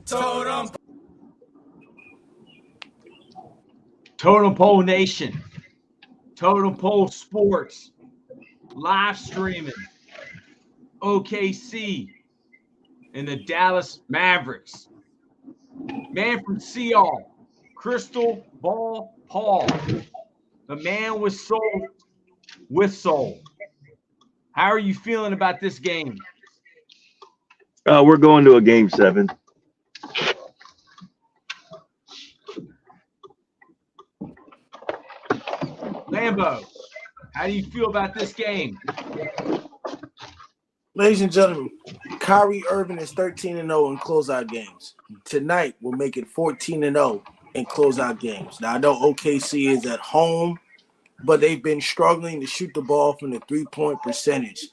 Totem. Totem Pole Nation, Totem Pole Sports, live streaming, OKC and the Dallas Mavericks. Man from Seattle, Crystal Ball Paul, the man with soul, with soul. How are you feeling about this game? We're going to a game 7. Lambo, how do you feel about this game? Ladies and gentlemen, Kyrie Irving is 13-0 in closeout games. Tonight, we'll make it 14-0 in closeout games. Now, I know OKC is at home, but they've been struggling to shoot the ball from the three-point percentage.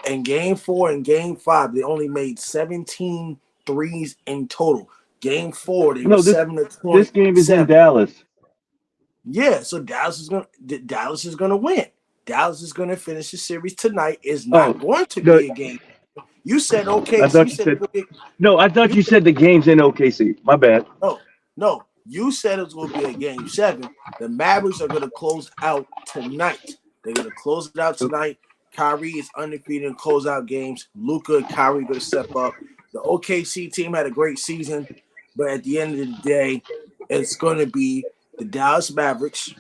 In Game 4 and Game 5, they only made 17 threes in total. Game 4, they were 7-27. This game is in Dallas. Yeah, so Dallas is gonna win. Dallas is gonna finish the series tonight. It's not going to be a game. You said OKC. I thought you said the game's in OKC. My bad. No. You said it was going to be a game 7. The Mavericks are going to close out tonight. They're going to close it out tonight. Kyrie is undefeated in closeout games. Luka and Kyrie going to step up. The OKC team had a great season, but at the end of the day, it's going to be the Dallas Mavericks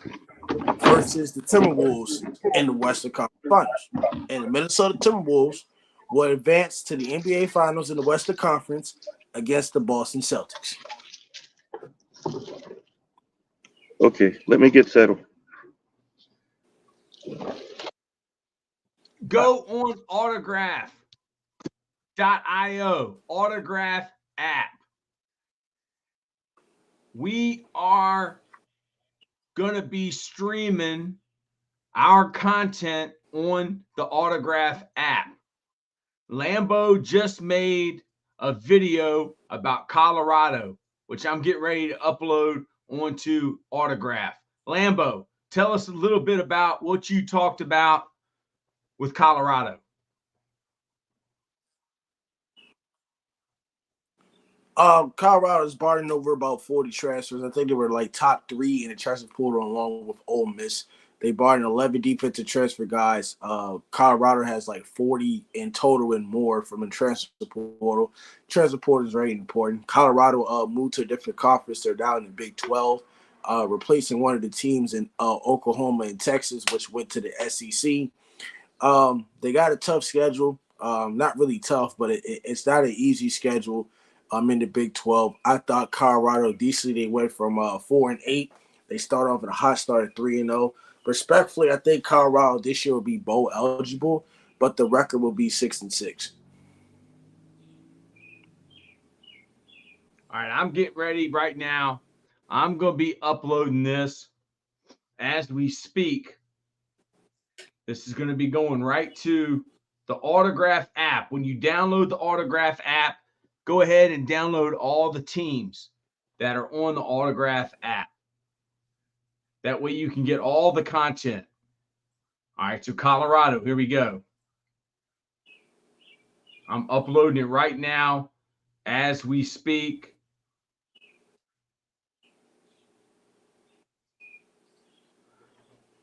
versus the Timberwolves in the Western Conference Finals. And the Minnesota Timberwolves will advance to the NBA Finals in the Western Conference against the Boston Celtics. Okay, let me get settled. Go on autograph.io, autograph app. We are going to be streaming our content on the autograph app. Lambo just made a video about Colorado, which I'm getting ready to upload onto Autograph. Lambo, tell us a little bit about what you talked about with Colorado. Colorado is barring over about 40 transfers. I think they were like top 3 in the transfer portal along with Ole Miss. They barred 11 defensive transfer guys. Colorado has like 40 in total and more from the transfer portal. Transfer portal is very important. Colorado moved to a different conference. They're down in the Big 12, replacing one of the teams in Oklahoma and Texas, which went to the SEC. They got a tough schedule. Not really tough, but it's not an easy schedule. In the Big 12. I thought Colorado decently. They went from 4-8. They start off at a hot start at 3-0. Respectfully, I think Colorado this year will be bowl eligible, but the record will be 6-6. All right, I'm getting ready right now. I'm going to be uploading this as we speak. This is going to be going right to the Autograph app. When you download the Autograph app, go ahead and download all the teams that are on the Autograph app. That way you can get all the content. All right, so Colorado, here we go. I'm uploading it right now as we speak.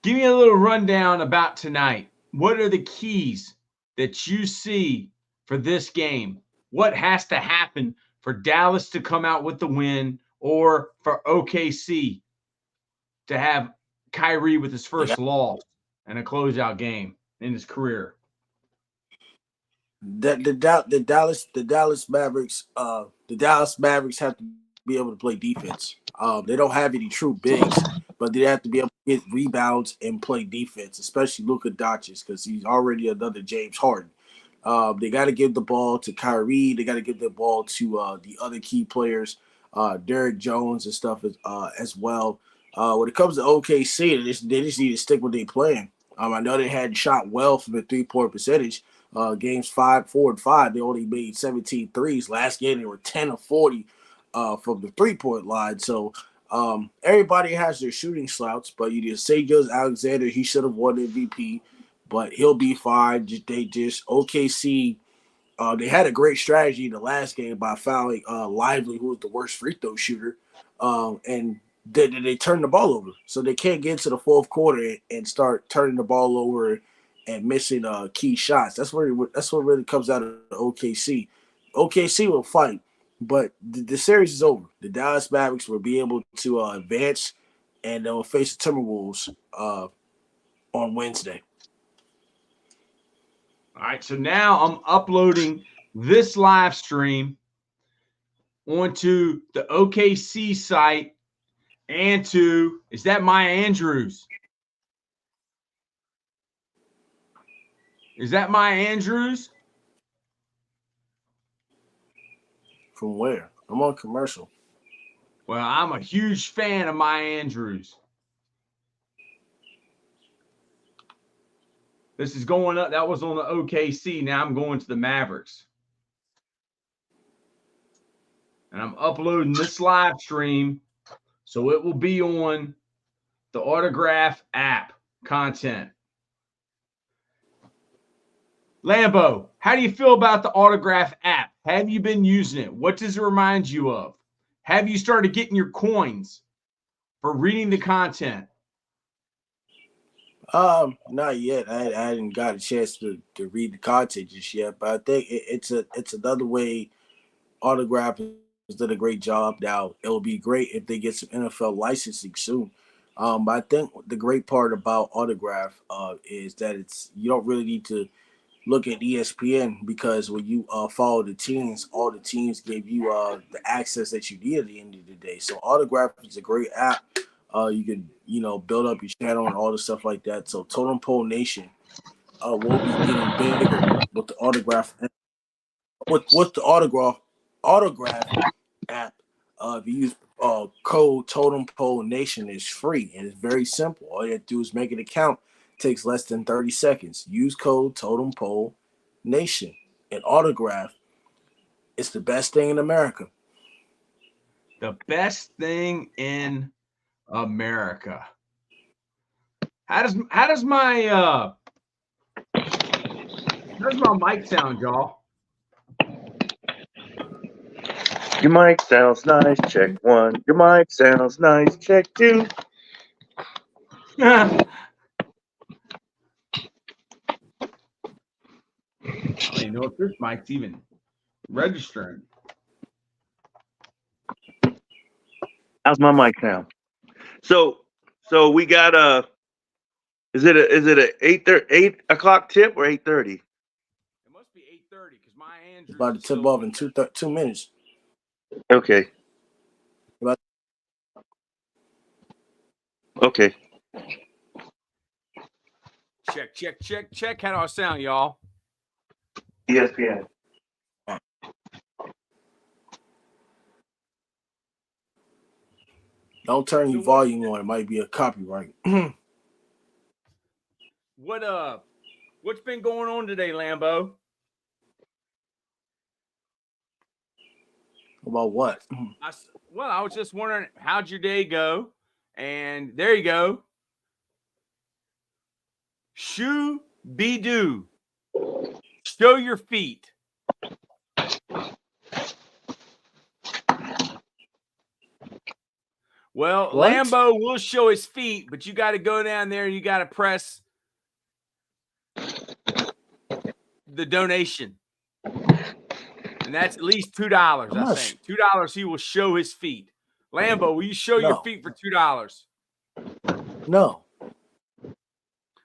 Give me a little rundown about tonight. What are the keys that you see for this game? What has to happen for Dallas to come out with the win or for OKC to have Kyrie with his first loss and a closeout game in his career? The Dallas Mavericks have to be able to play defense. They don't have any true bigs, but they have to be able to get rebounds and play defense, especially Luka Doncic, because he's already another James Harden. They got to give the ball to Kyrie. They got to give the ball to the other key players, Derrick Jones and stuff as well. When it comes to OKC, they just need to stick with their plan. I know they had shot well from the three-point percentage. Games 4 and 5, they only made 17 threes. Last game, they were 10 of 40 from the three-point line. So everybody has their shooting slouts, but you just say Gilgeous Alexander, he should have won MVP, but he'll be fine. OKC They had a great strategy in the last game by fouling Lively, who was the worst free throw shooter, and they turned the ball over. So they can't get into the fourth quarter and start turning the ball over and missing key shots. That's what really comes out of OKC. OKC will fight, but the series is over. The Dallas Mavericks will be able to advance, and they'll face the Timberwolves on Wednesday. All right, so now I'm uploading this live stream onto the OKC site and to, is that Maya Andrews? Is that Maya Andrews? From where? I'm on commercial. Well, I'm a huge fan of Maya Andrews. This is going up. That was on the OKC. Now I'm going to the Mavericks. And I'm uploading this live stream. So it will be on the Autograph app content. Lambo, how do you feel about the Autograph app? Have you been using it? What does it remind you of? Have you started getting your coins for reading the content? Not yet. I hadn't got a chance to read the content just yet, but I think it's another way. Autograph has done a great job. Now it'll be great if they get some NFL licensing soon. But I think the great part about Autograph is that you don't really need to look at ESPN, because when you follow the teams, all the teams give you the access that you need at the end of the day. So Autograph is a great app. You can build up your channel and all the stuff like that. So Totem Pole Nation will be getting bigger with the Autograph with the Autograph app. If you use code Totem Pole Nation, is free and it's very simple. All you have to do is make an account. It takes less than 30 seconds. Use code Totem Pole Nation and Autograph. It's the best thing in America. The best thing in America. How does my mic sound, y'all? Your mic sounds nice. Check one. Your mic sounds nice. Check two. I don't even know if this mic's even registering. How's my mic now? So we got is it a 8 o'clock tip or 8:30? It must be 8:30 because my Andrews About to tip off in 2 minutes. Okay. Okay. Check. How do I sound, y'all? ESPN. Don't turn your volume on. It might be a copyright. What's been going on today, Lambo? About what? I was just wondering, how'd your day go? And there you go. Shoe be do. Show your feet. Well, What? Lambo will show his feet, but you got to go down there and you got to press the donation. And that's at least $2, I think. $2 he will show his feet. Lambo, will you show your feet for $2? No.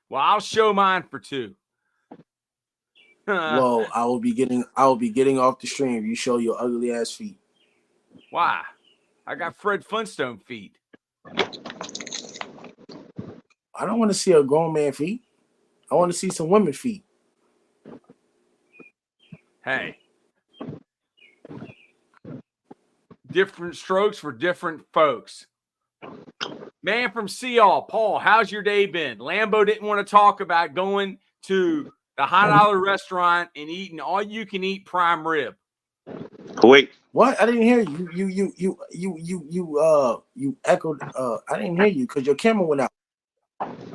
Well, I'll show mine for $2. Well, I will be getting off the stream if you show your ugly ass feet. Why? I got Fred Flintstone feet. I don't want to see a grown man feet. I want to see some women feet. Hey. Different strokes for different folks. Man from Seattle, Paul, how's your day been? Lambo didn't want to talk about going to the high dollar restaurant and eating all you can eat prime rib. Wait. What? I didn't hear you. You echoed. I didn't hear you because your camera went out.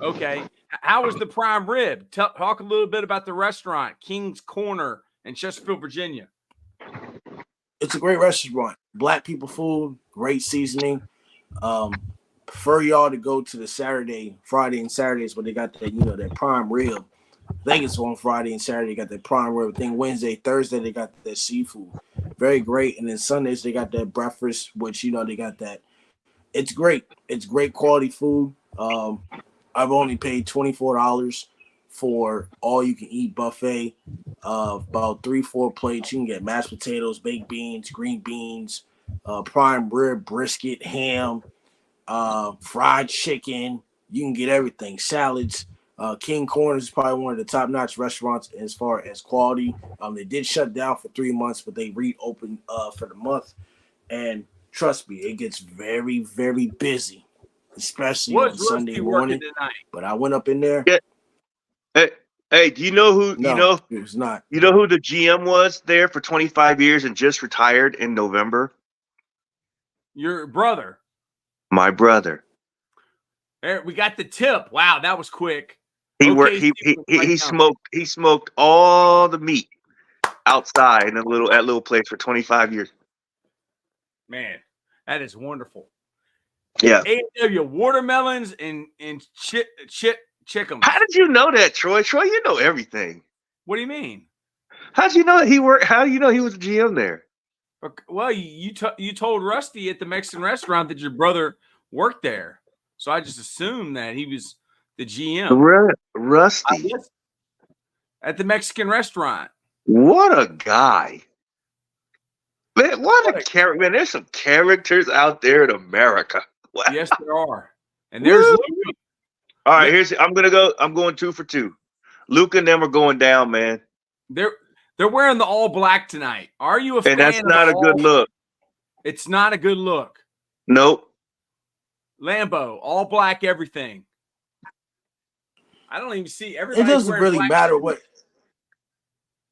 Okay. How was the prime rib? Talk a little bit about the restaurant, King's Corner in Chesterfield, Virginia? It's a great restaurant. Black people food, great seasoning. Prefer y'all to go to the Friday and Saturdays when they got that, that prime rib. I think it's on Friday and Saturday. They got that prime rib. I think Wednesday, Thursday they got that seafood. Very great. And then Sundays they got that breakfast, which they got that. It's great. It's great quality food. I've only paid $24 for all you can eat buffet. About 3-4 plates. You can get mashed potatoes, baked beans, green beans, prime rib, brisket, ham, fried chicken. You can get everything. Salads. King Corners is probably one of the top-notch restaurants as far as quality. They did shut down for 3 months, but they reopened for the month. And trust me, it gets very, very busy, especially on Sunday morning. Tonight? But I went up in there. Yeah. Hey, do you know who? No, it was not. You know who the GM was there for 25 years and just retired in November? Your brother. My brother. There, we got the tip. Wow, that was quick. He worked. He smoked all the meat outside in that little place for 25 years. Man, that is wonderful. Yeah. A&W watermelons and chickums. How did you know that, Troy? Troy, you know everything. What do you mean? How did you know he worked? How do you know he was a GM there? Well, you told Rusty at the Mexican restaurant that your brother worked there, so I just assumed that he was the GM. Rusty at the Mexican restaurant. What a guy! Man, what a character! Man, there's some characters out there in America. Wow. Yes, there are. And there's Luka. All right, I'm going 2 for 2. Luka and them are going down, man. They're wearing the all black tonight. Are you a fan? And that's not a good look. It's not a good look. Nope. Lambeau, all black, everything. I don't even see everybody. It doesn't really matter what.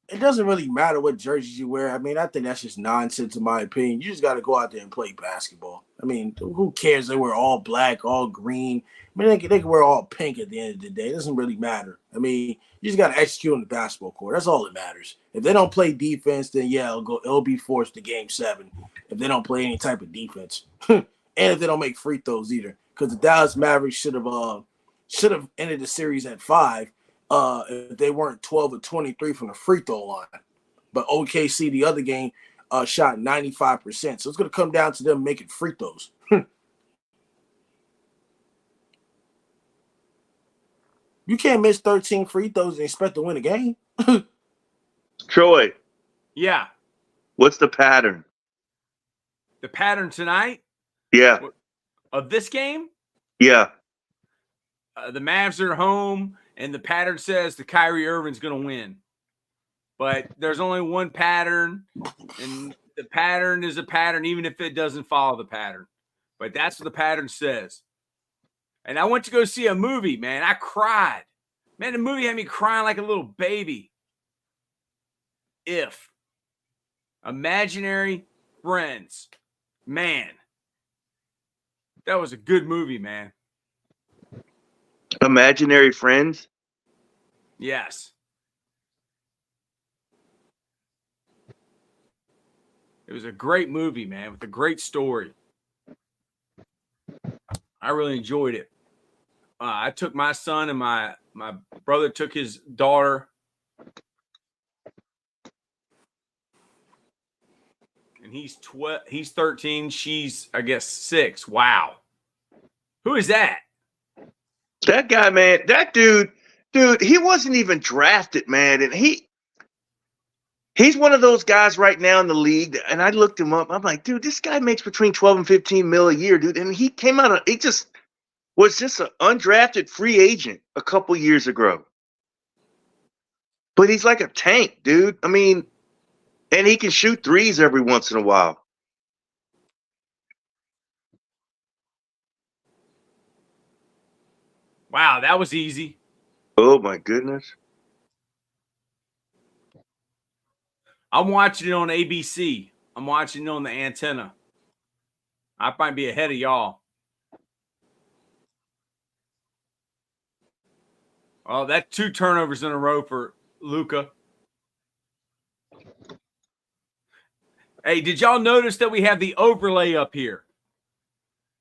It doesn't really matter what jerseys you wear. I mean, I think that's just nonsense in my opinion. You just got to go out there and play basketball. I mean, who cares? They wear all black, all green. I mean, they can wear all pink at the end of the day. It doesn't really matter. I mean, you just got to execute on the basketball court. That's all that matters. If they don't play defense, then yeah, it'll be forced to game 7. If they don't play any type of defense, and if they don't make free throws either, because the Dallas Mavericks should have ended the series at 5. If they weren't 12 or 23 from the free throw line. But OKC, the other game, shot 95%. So it's going to come down to them making free throws. You can't miss 13 free throws and expect to win a game. Troy. Yeah. What's the pattern? The pattern tonight? Yeah. Of this game? Yeah. The Mavs are home. And the pattern says the Kyrie Irving's going to win. But there's only one pattern, and the pattern is a pattern, even if it doesn't follow the pattern. But that's what the pattern says. And I went to go see a movie, man. I cried. Man, the movie had me crying like a little baby. If. Imaginary Friends. Man. That was a good movie, man. Imaginary Friends? Yes. It was a great movie, man, with a great story. I really enjoyed it. I took my son and my brother took his daughter. And he's 13. She's, I guess, 6. Wow. Who is that? That guy, man, that dude, he wasn't even drafted, man. And he's one of those guys right now in the league. And I looked him up. I'm like, dude, this guy makes between 12 and 15 mil a year, dude. And he came out he was just an undrafted free agent a couple years ago. But he's like a tank, dude. I mean, and he can shoot threes every once in a while. Wow, that was easy. Oh, my goodness. I'm watching it on ABC. I'm watching it on the antenna. I might be ahead of y'all. Oh, that's 2 turnovers in a row for Luka. Hey, did y'all notice that we have the overlay up here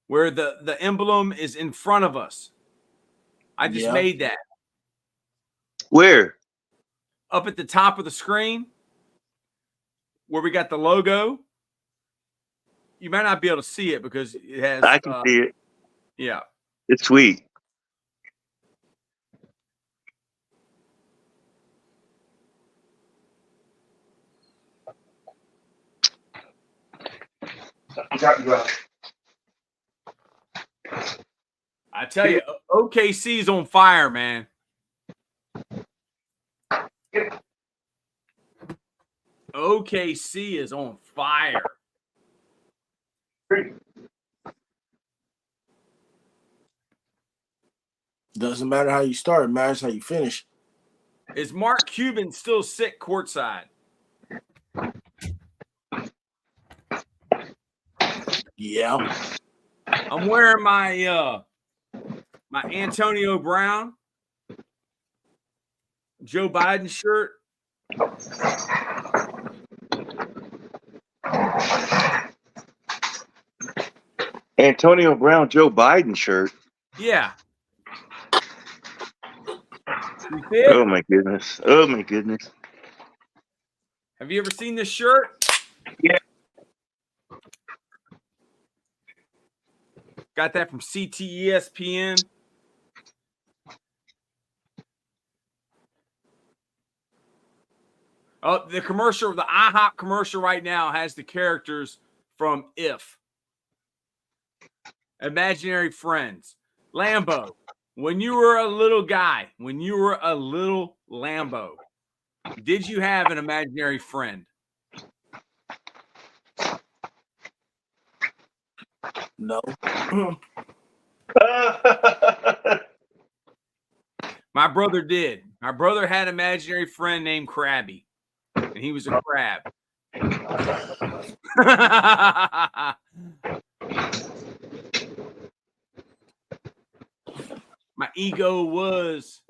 where the emblem is in front of us? I just made that. Where? Up at the top of the screen where we got the logo. You might not be able to see it because it has. I can see it. Yeah. It's sweet. I tell you, OKC's on fire, man. OKC is on fire. Doesn't matter how you start, it matters how you finish. Is Mark Cuban still sick courtside? Yeah. I'm wearing my my Antonio Brown, Joe Biden shirt. Antonio Brown, Joe Biden shirt. Yeah. Oh my goodness. Oh my goodness. Have you ever seen this shirt? Yeah. Got that from CTESPN. Oh, the commercial, the IHOP commercial right now has the characters from If. Imaginary Friends. Lambo. When you were a little guy, when you were a little Lambo, did you have an imaginary friend? No. My brother did. My brother had an imaginary friend named Krabby, and he was a crab. My ego was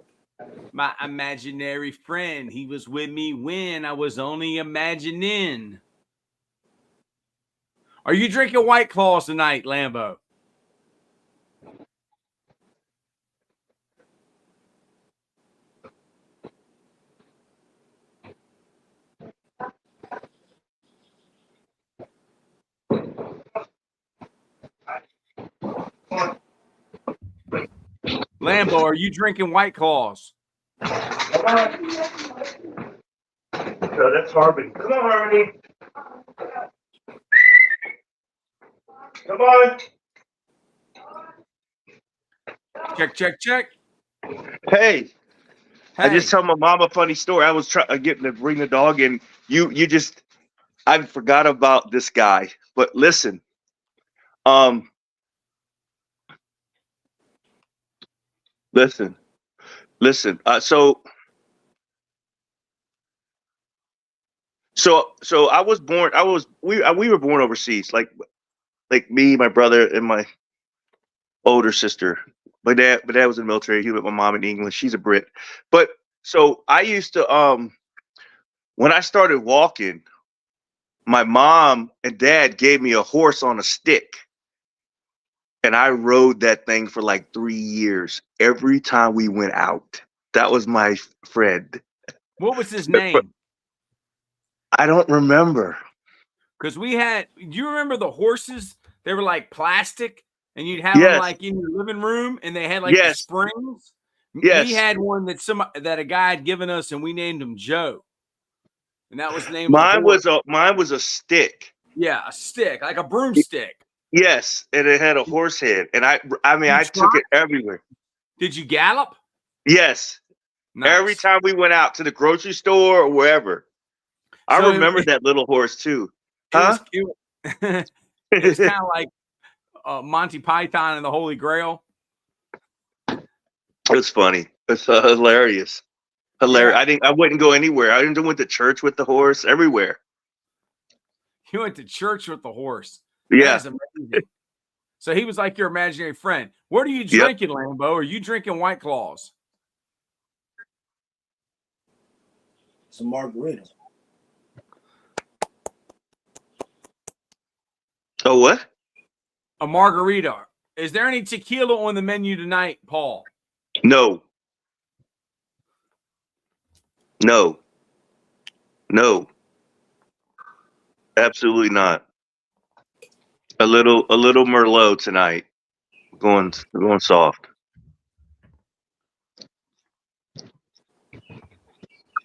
my imaginary friend. He was with me when I was only imagining. Are you drinking White Claws tonight, Lambo? Lambo, are you drinking White Claws? Come on. No, that's Harmony. Come on, Harmony. Come on. Check, check, check. Hey. I just tell my mom a funny story. I was getting to bring the dog in. I forgot about this guy. But listen. Listen. So I was born. We were born overseas. Like me, my brother, and my older sister. My dad was in the military. He met my mom in England. She's a Brit. But so I used to when I started walking, my mom and dad gave me a horse on a stick. And I rode that thing for like 3 years. Every time we went out. That was my friend. What was his name? I don't remember. Because do you remember the horses? They were like plastic, and you'd have them like in your living room, and they had like the springs. Yes. We had one that a guy had given us, and we named him Joe. And that was the name mine of the horse. Mine was a stick. Yeah, a stick, like a broomstick. Yes, and it had a horse head. And I took it everywhere. Did you gallop? Yes. Nice. Every time we went out to the grocery store or wherever. I remember that little horse too. Huh? It was kind of like Monty Python and the Holy Grail. It was funny. It's hilarious. Hilarious. Yeah. I wouldn't go anywhere. I went to church with the horse everywhere. You went to church with the horse. Yeah. That is amazing. So he was like your imaginary friend. What are you drinking, Lambo? Are you drinking White Claws? It's a margarita. Oh, what? A margarita. Is there any tequila on the menu tonight, Paul? No. No. No. Absolutely not. A little Merlot tonight. Going soft.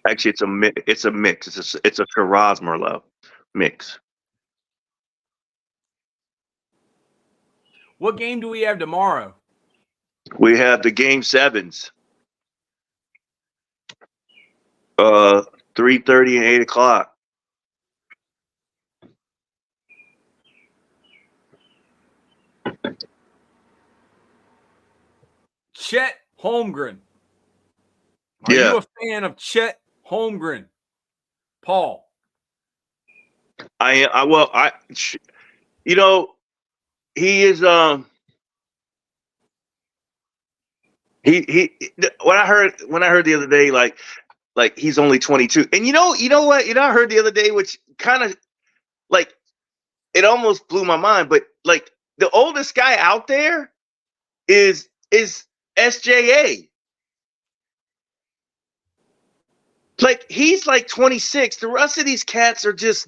Actually, it's a mix. It's a Shiraz Merlot mix. What game do we have tomorrow? We have the game sevens. 3:30 and 8:00. Chet Holmgren. Are Yeah. you a fan of Chet Holmgren, Paul? He is he when I heard the other day like he's only 22. And you know what? I heard the other day, which kind of like it almost blew my mind, but like the oldest guy out there is SJA. Like he's like 26. The rest of these cats are just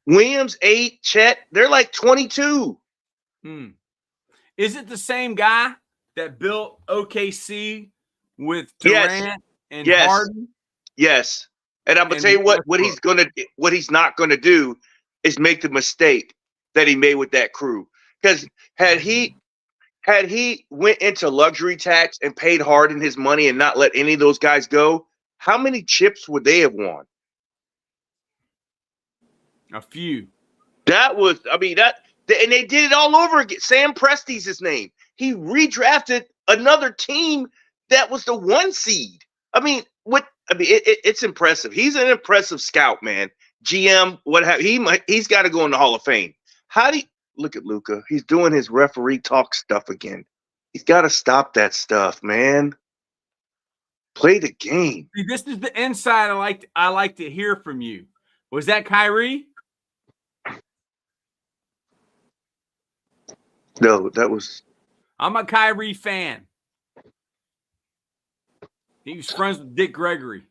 Williams, 8, Chet, they're like 22. Is it the same guy that built OKC with Yes. Durant and Yes. Harden? Yes. And I'm gonna tell you what he's not gonna do is make the mistake that he made with that crew. Because had he went into luxury tax and paid Harden his money and not let any of those guys go, how many chips would they have won? A few. And they did it all over again. Sam Presti's his name. He redrafted another team that was the 1 seed. It's impressive. He's an impressive scout, man. GM, he's got to go in the Hall of Fame. How do you look at Luka? He's doing his referee talk stuff again. He's got to stop that stuff, man. Play the game. See, this is the insight I like to hear from you. Was that Kyrie? No, that was. I'm a Kyrie fan. He was friends with Dick Gregory.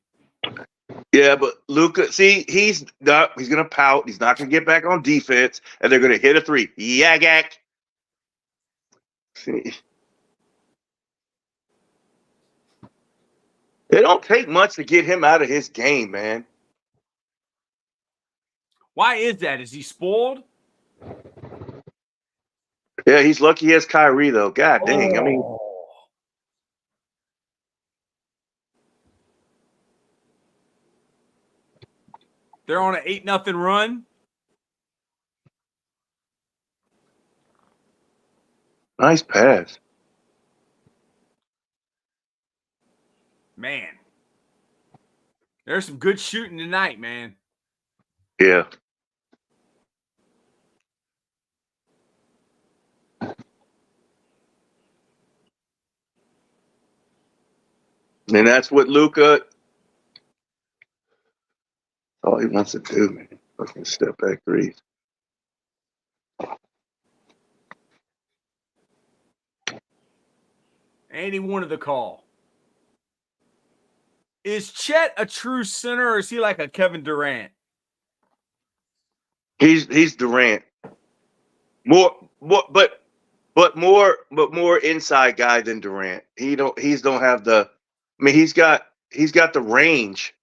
Yeah, but Luka, see, he's gonna pout. He's not gonna get back on defense, and they're gonna hit a 3. Yagak. See. It don't take much to get him out of his game, man. Why is that? Is he spoiled? Yeah, he's lucky he has Kyrie, though. God dang. I mean, they're on an 8-0 run. nice pass. Man. There's some good shooting tonight, man. Yeah. And that's what Luka. All he wants to do, man. Fucking step back threes. And he wanted the call. Is Chet a true center, or is he like a Kevin Durant? He's Durant. More inside guy than Durant. He's don't have the. I mean, he's got the range,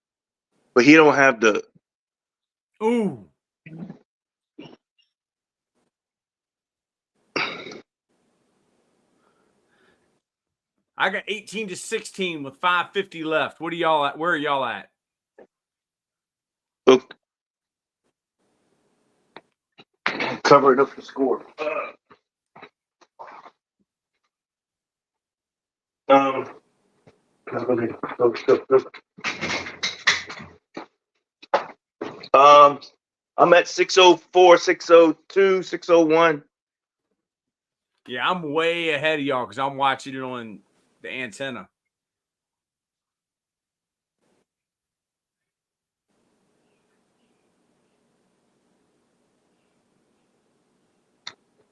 but he don't have the. Ooh. I got 18-16 with 5:50 left. What are y'all at? Where are y'all at? Look, covering up the score. I'm at 604, 602, 601. Yeah, I'm way ahead of y'all because I'm watching it on the antenna.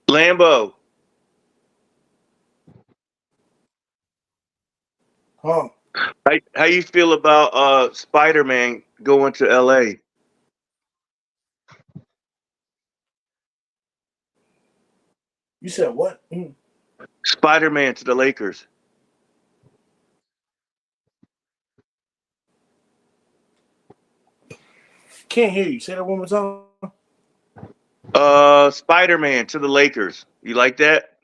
Lambo. Huh? How you feel about Spider-Man going to LA? You said what? Spider-Man to the Lakers. Can't hear you. Say that one more time. Spider-Man to the Lakers. You like that?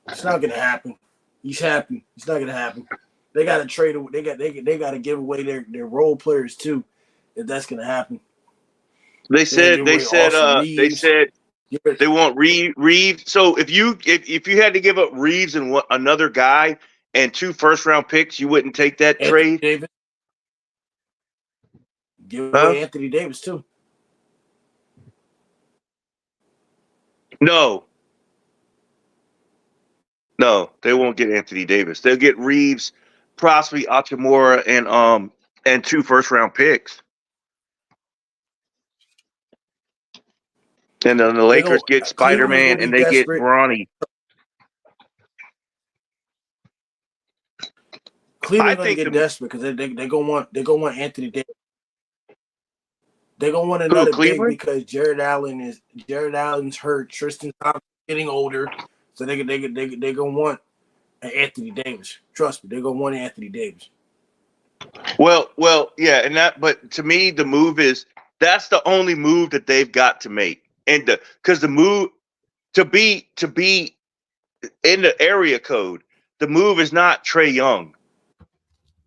It's not gonna happen. He's happy. It's not gonna happen. They gotta trade. They gotta give away their role players too, if that's gonna happen. They They gotta said give away Austin Reeves. they want Reeves. So if you had to give up Reeves and another guy and 2 first-round picks, you wouldn't take that Anthony trade? Davis. Give Huh? away Anthony Davis too. No, they won't get Anthony Davis. They'll get Reeves, possibly Achimura, and 2 first-round picks. And then the Lakers get Cleveland's Spider-Man gonna be and they get desperate. Bronny. Cleveland's gonna get desperate because they gonna want Anthony Davis. They're gonna want another big Cleveland? because Jared Allen's hurt. Tristan Thompson's getting older, so they gonna want an Anthony Davis. Trust me, they're gonna want Anthony Davis. Well, yeah, and but to me, the move that's the only move that they've got to make, and because the move to be in the area code, the move is not Trae Young.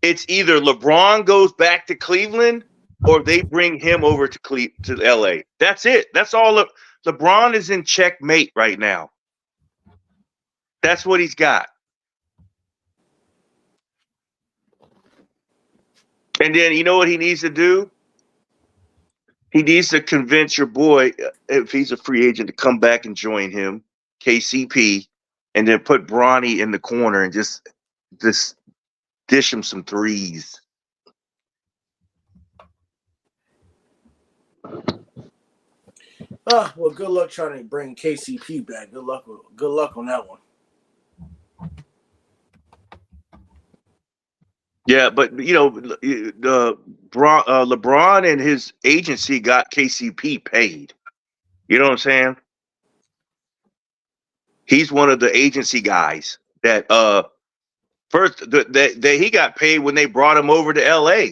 It's either LeBron goes back to Cleveland or they bring him over to LA. That's it. That's all. LeBron is in checkmate right now. That's what he's got. And then you know what he needs to do? He needs to convince your boy, if he's a free agent, to come back and join him, KCP, and then put Bronny in the corner and just dish him some threes. Well, good luck trying to bring KCP back. Good luck on that one. Yeah, but the LeBron and his agency got KCP paid. You know what I'm saying? He's one of the agency guys that first that he got paid when they brought him over to LA.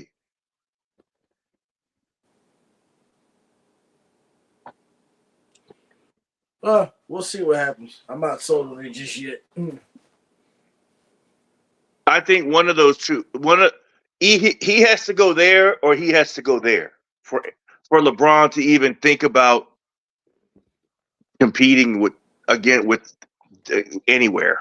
We'll see what happens. I'm not sold on it just yet. I think one of those two, he has to go there or he has to go there for LeBron to even think about competing with anywhere.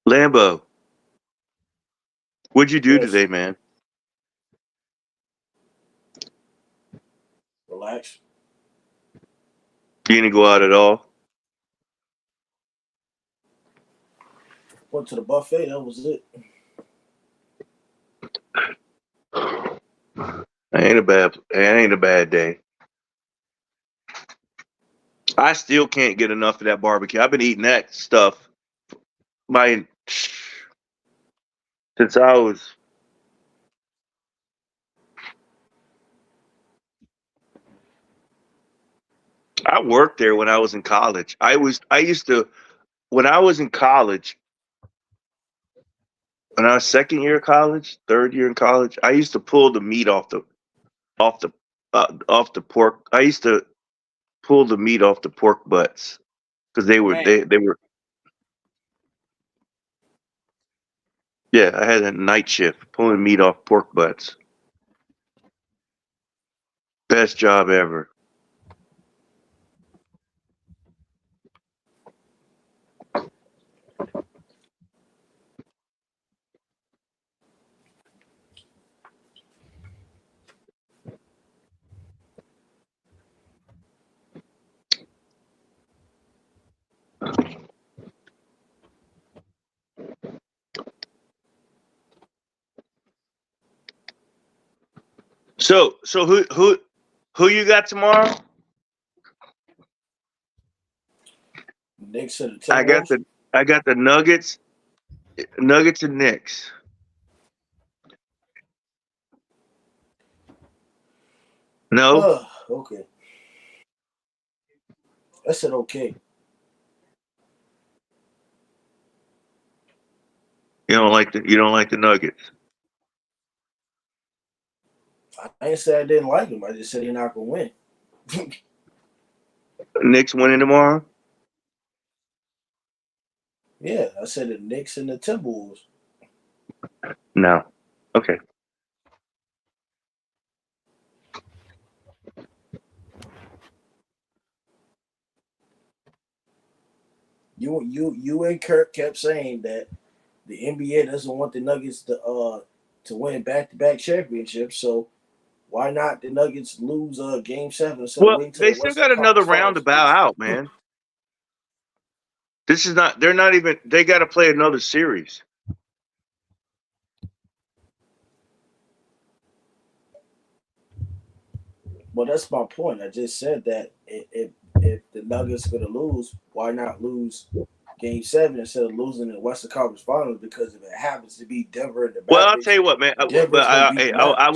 Lambo, what'd you do today, man? Relax. You didn't go out at all? Went to the buffet. That was it. It ain't a bad day. I still can't get enough of that barbecue. I've been eating that stuff since I was. I worked there when I was in college. When I was in college, when I was second year of college, third year in college, I used to pull the meat off the off the pork. I used to pull the meat off the pork butts because they were Man. they were. Yeah, I had a night shift pulling meat off pork butts. Best job ever. So who you got tomorrow? Knicks to the I got Timberwolves. the Nuggets and Knicks. No, Okay. I said okay. you don't like the Nuggets. I didn't say I didn't like him. I just said he's not gonna win. Knicks winning tomorrow. Yeah, I said the Knicks and the Timberwolves. No. Okay. You and Kirk kept saying that the NBA doesn't want the Nuggets to win back-to-back championships. So why not the Nuggets lose Game 7 instead of Well, waiting till they the still Western got another Conference round to Finals? bow out, man. This is not. They're not even. They got to play another series. Well, that's my point. I just said that if the Nuggets are going to lose, why not lose Game 7 instead of losing in the Western Conference Finals? Because if it happens to be Denver and the Well, I'll tell Mavericks, you what, man. Denver's going to beat the I Mavericks.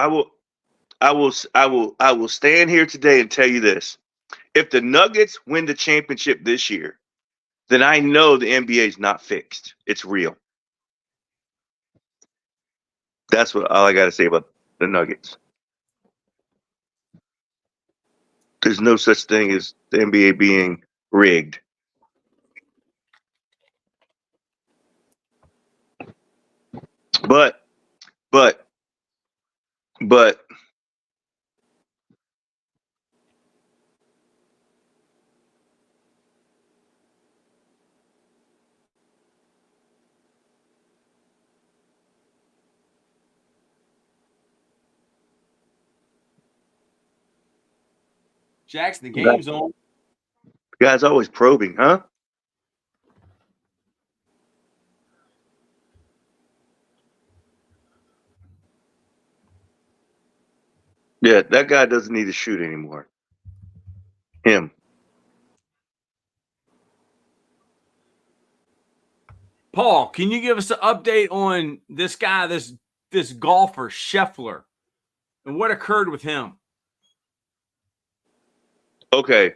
will. I will stand here today and tell you this: if the Nuggets win the championship this year, then I know the NBA is not fixed. It's real. That's all I got to say about the Nuggets. There's no such thing as the NBA being rigged. But, but, but, Jackson, the game's on. guys always probing, huh? Yeah, that guy doesn't need to shoot anymore. Him. Paul, can you give us an update on this guy, this golfer, Scheffler, and what occurred with him? Okay.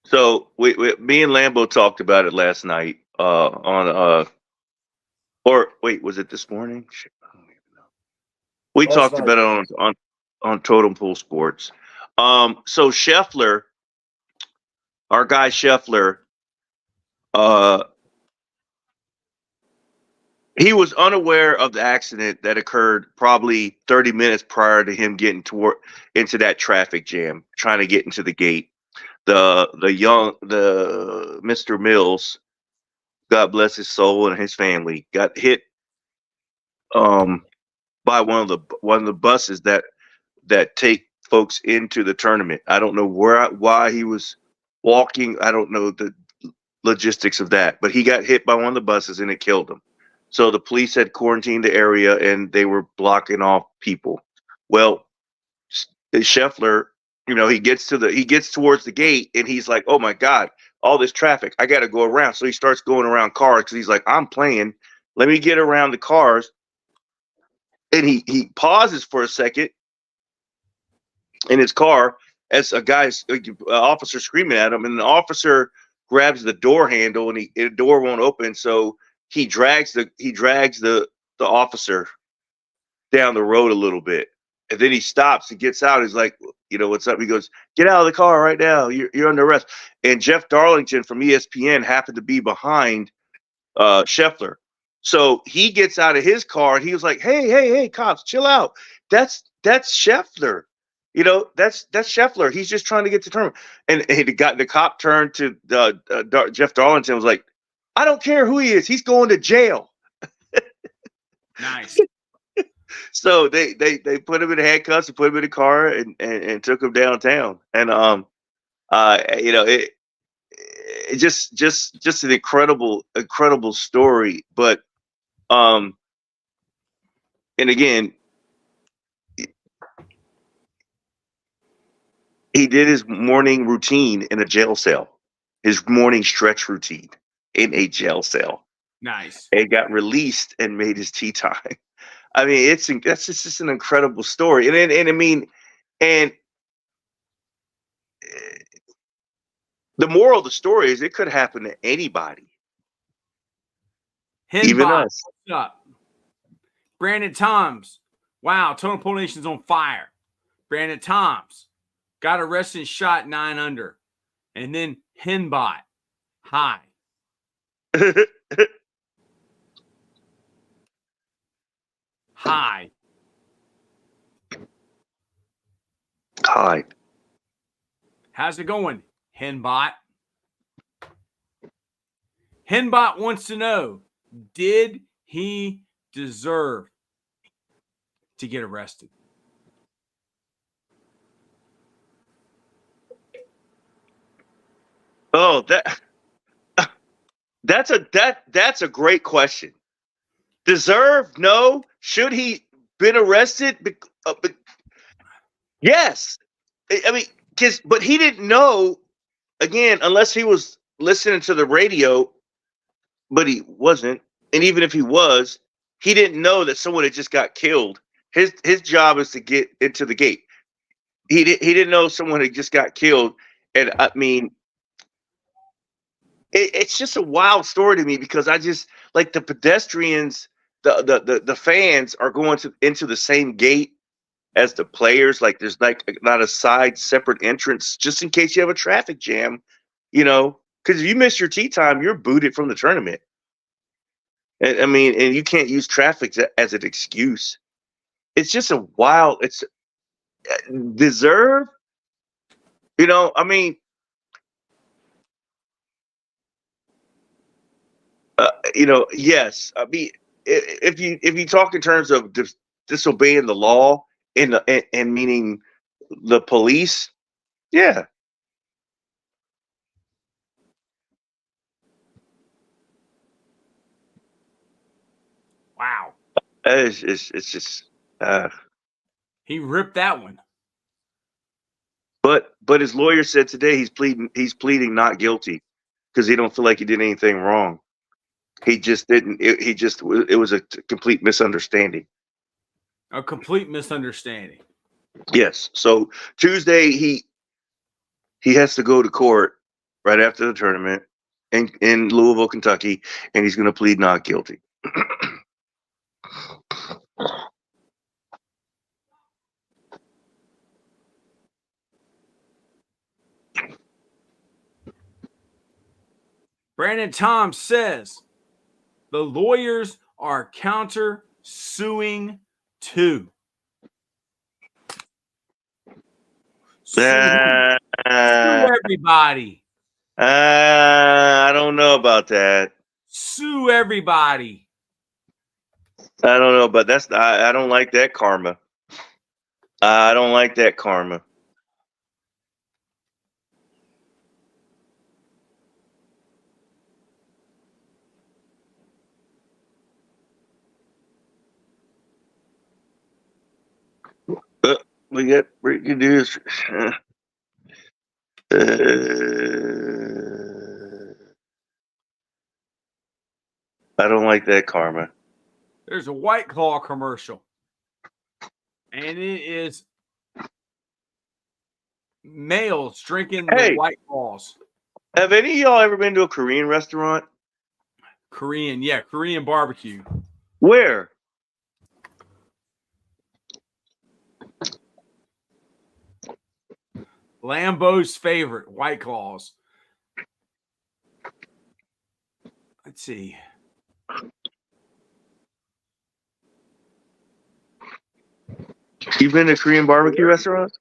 So me and Lambo talked about it last night. Or wait, was it this morning? Shit, I don't even know. We Last talked night, about it on Totem Pole Sports. So Scheffler, our guy Scheffler, uh, he was unaware of the accident that occurred probably 30 minutes prior to him getting into that traffic jam, trying to get into the gate. The Mr. Mills, God bless his soul and his family, got hit by one of the buses that take folks into the tournament. I don't know why he was walking. I don't know the logistics of that, but he got hit by one of the buses and it killed him. So the police had quarantined the area and they were blocking off people. Well, Scheffler, he gets towards the gate and he's like, "Oh my God, all this traffic! I got to go around." So he starts going around cars because he's like, "I'm playing. Let me get around the cars." And he pauses for a second in his car as a guy's officer screaming at him, and the officer grabs the door handle and the door won't open, so he drags the officer down the road a little bit, And then he stops and gets out. He's like, what's up? He goes, get out of the car right now. You're under arrest. And Jeff Darlington from ESPN happened to be behind Scheffler. So he gets out of his car and he was like, hey, cops, chill out. That's Scheffler. That's Scheffler. He's just trying to get to term. And the cop turned to Jeff Darlington and was like, I don't care who he is. He's going to jail. Nice. So they put him in handcuffs and put him in the car and took him downtown. And it just an incredible story. But and again, he did his morning routine in a jail cell, his morning stretch routine in a jail cell. Nice. And got released and made his tea time. I mean, that's just an incredible story. And the moral of the story is it could happen to anybody. Even us. What's up? Brandon Toms. Wow, Totem Pole Nation's on fire. Brandon Toms got arrested and shot 9 under. And then Henbot. Hi. Hi. Hi. How's it going, Henbot? Henbot wants to know, did he deserve to get arrested? Oh, that's a great question. Deserve? No. Should he been arrested? Yes. I mean, but he didn't know, again, unless he was listening to the radio, but he wasn't. And even if he was, he didn't know that someone had just got killed. His job is to get into the gate. He didn't know someone had just got killed. And I mean, it's just a wild story to me because I just like the pedestrians, the fans are going into the same gate as the players. Like there's like not a side separate entrance just in case you have a traffic jam, because if you miss your tee time, you're booted from the tournament. And I mean, and you can't use traffic as an excuse. It's just a wild. It's deserve. I mean. Yes. I mean, if you talk in terms of disobeying the law and meaning the police, yeah. Wow. It's just. He ripped that one. But his lawyer said today he's pleading not guilty because he don't feel like he did anything wrong. He just didn't. It was a complete misunderstanding. A complete misunderstanding. Yes. So Tuesday he has to go to court right after the tournament in Louisville, Kentucky, and he's going to plead not guilty. Brandon Tom says the lawyers are counter suing too. Sue everybody. I don't know about that. Sue everybody. I don't know, but I don't like that karma. I don't like that karma. We got breaking news. I don't like that karma. There's a White Claw commercial. And it is males drinking the White Claws. Have any of y'all ever been to a Korean restaurant? Korean barbecue. Where? Lambeau's favorite, White Claws. Let's see. You been to Korean barbecue restaurants?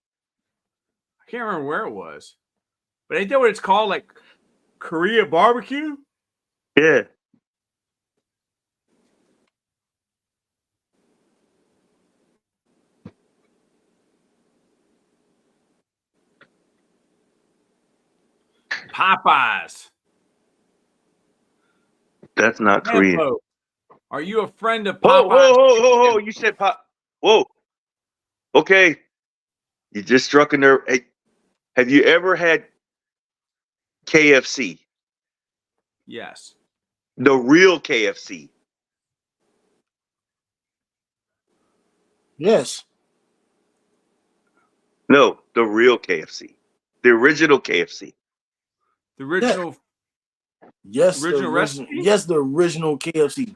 I can't remember where it was. But ain't that what it's called? Like Korea barbecue? Yeah. Popeyes. That's not Korean. Lambeau, are you a friend of Whoa, Popeyes? whoa. You said pop. Whoa. Okay. You just struck a nerve. Hey, have you ever had KFC? Yes. The real KFC? Yes. No, the real KFC. The original KFC. The original. Yes. Original the recipe? Yes, the original KFC.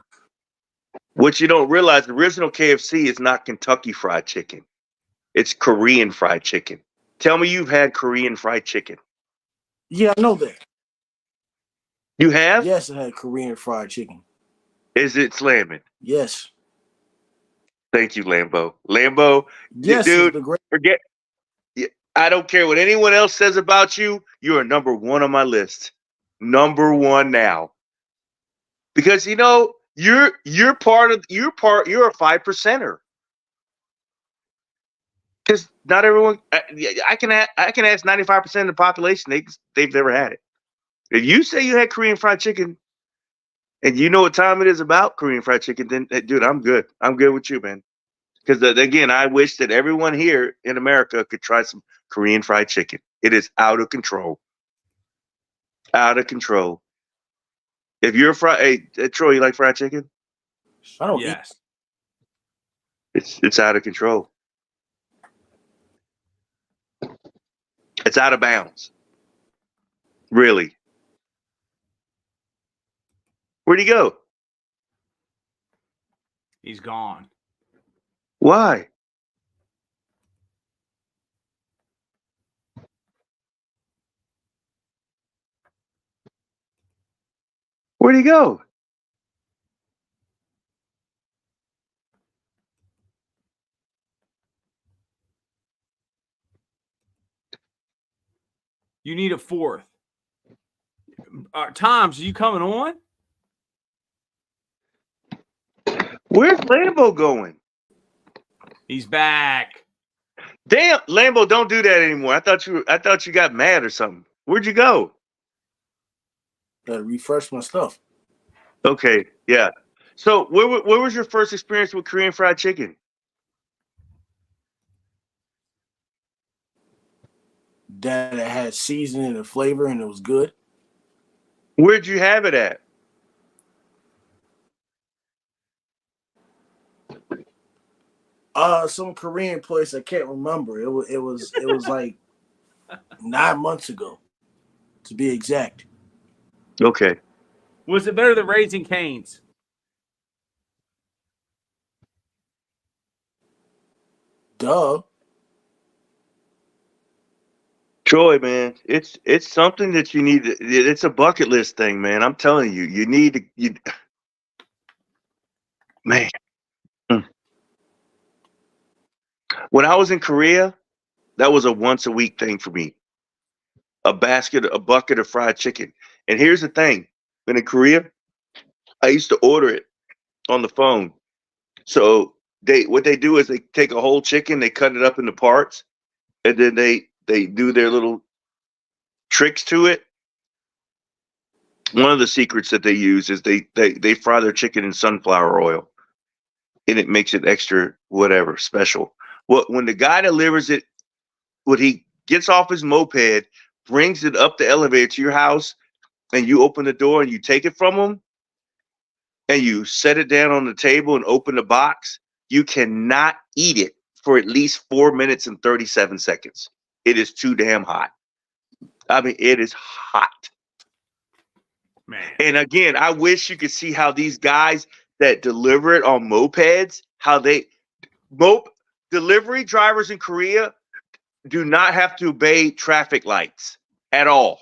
What you don't realize, the original KFC is not Kentucky Fried Chicken. It's Korean fried chicken. Tell me you've had Korean fried chicken. Yeah, I know that. You have? Yes, I had Korean fried chicken. Is it slamming? Yes. Thank you, Lambeau. Lambeau, Yes, dude, it's the great. forget. I don't care what anyone else says about you. You are number one on my list. Number one now. Because you're a 5%er. Because not everyone, I can ask 95% of the population they've never had it. If you say you had Korean fried chicken, and you know what time it is about Korean fried chicken, then dude, I'm good. I'm good with you, man. Because again, I wish that everyone here in America could try some Korean fried chicken. It is out of control. Out of control. If you're hey, Troy, you like fried chicken? I don't eat. Yes. It's out of control. It's out of bounds. Really. Where'd he go? He's gone. Why? Where'd he go? You need a fourth. Toms, are you coming on? Where's Lambeau going? He's back. Damn, Lambeau, don't do that anymore. I thought you got mad or something. Where'd you go? Gotta refresh my stuff. Okay, yeah. So where was your first experience with Korean fried chicken? That it had seasoning and flavor and it was good. Where'd you have it at? Some Korean place I can't remember. It was like 9 months ago, to be exact. Okay. Was it better than Raising Cane's? Duh. Troy, man, it's something that you need to, it's a bucket list thing, man. I'm telling you, you need to man. When I was in Korea, that was a once a week thing for me. A bucket of fried chicken. And here's the thing. When in Korea, I used to order it on the phone. So what they do is they take a whole chicken, they cut it up into parts, and then they do their little tricks to it. One of the secrets that they use is they fry their chicken in sunflower oil, and it makes it extra whatever special. Well, when the guy delivers it, when he gets off his moped, brings it up the elevator to your house, and you open the door and you take it from him, and you set it down on the table and open the box, you cannot eat it for at least 4 minutes and 37 seconds. It is too damn hot. I mean, it is hot. Man. And again, I wish you could see how these guys that deliver it on mopeds, how delivery drivers in Korea, do not have to obey traffic lights at all.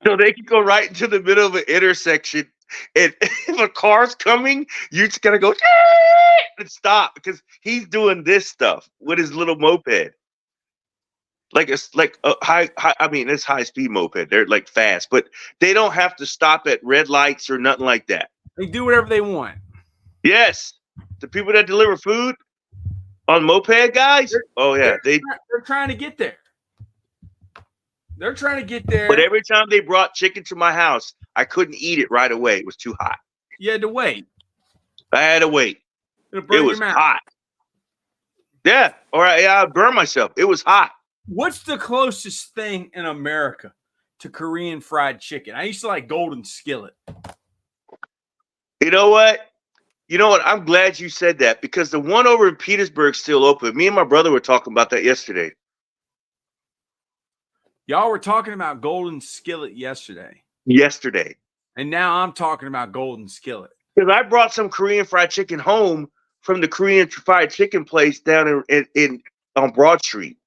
So they can go right into the middle of an intersection, and if a car's coming, you just gotta go and stop because he's doing this stuff with his little moped. Like it's like a high. I mean, it's high speed moped. They're like fast, but they don't have to stop at red lights or nothing like that. They do whatever they want. Yes, the people that deliver food on moped guys. Oh yeah, they're trying to get there. They're trying to get there. But every time they brought chicken to my house, I couldn't eat it right away. It was too hot. You had to wait. I had to wait. It was hot. Yeah, or I'd burn myself. It was hot. What's the closest thing in America to Korean fried chicken? I used to like Golden Skillet. You know what? I'm glad you said that because the one over in Petersburg is still open. Me and my brother were talking about that yesterday. Y'all were talking about Golden Skillet yesterday. And now I'm talking about Golden Skillet. Because I brought some Korean fried chicken home from the Korean fried chicken place down in on Broad Street.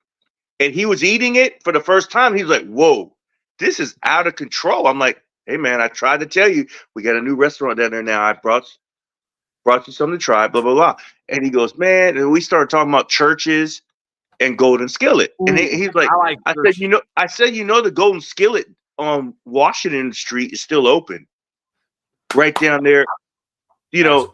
And he was eating it for the first time. He was like, whoa, this is out of control. I'm like, hey, man, I tried to tell you. We got a new restaurant down there now. I brought you something to try, blah, blah, blah. And he goes, man, and we started talking about churches and Golden Skillet. And he's like, I said, the Golden Skillet on Washington Street is still open. Right down there,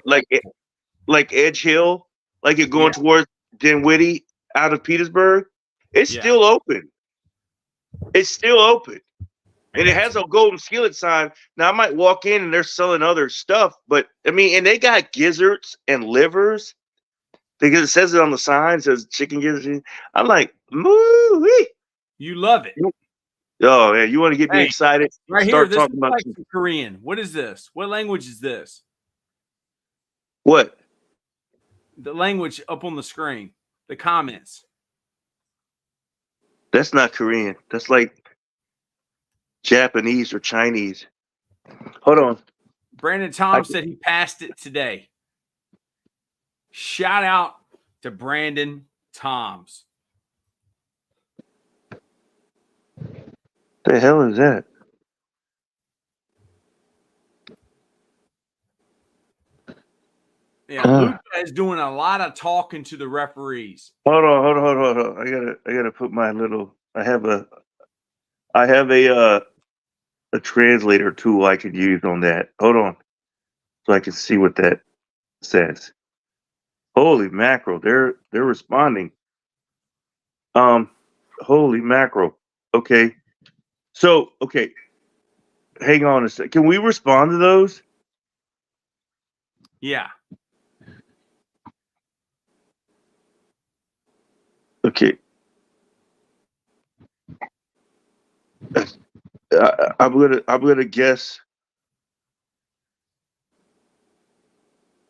like Edge Hill, like you're going towards Dinwiddie out of Petersburg. It's still open. It's still open. And it has a Golden Skillet sign. Now I might walk in and they're selling other stuff, but I mean, and they got gizzards and livers. Because it says it on the sign, says chicken gizzards. I'm like, moo-wee. You love it. Oh, yeah. You want to get me excited? Right here, this is like Korean. What is this? What language is this? What? The language up on the screen. The comments. That's not Korean. That's like Japanese or Chinese. Hold on. Brandon Tom said he passed it today. Shout out to Brandon Toms. The hell is that? Yeah, Luka is doing a lot of talking to the referees. Hold on. I gotta put my little. I have a translator tool I could use on that. Hold on, so I can see what that says. Holy mackerel! They're responding. Holy mackerel. Okay. So hang on a sec. Can we respond to those? Yeah. Okay. I'm gonna guess.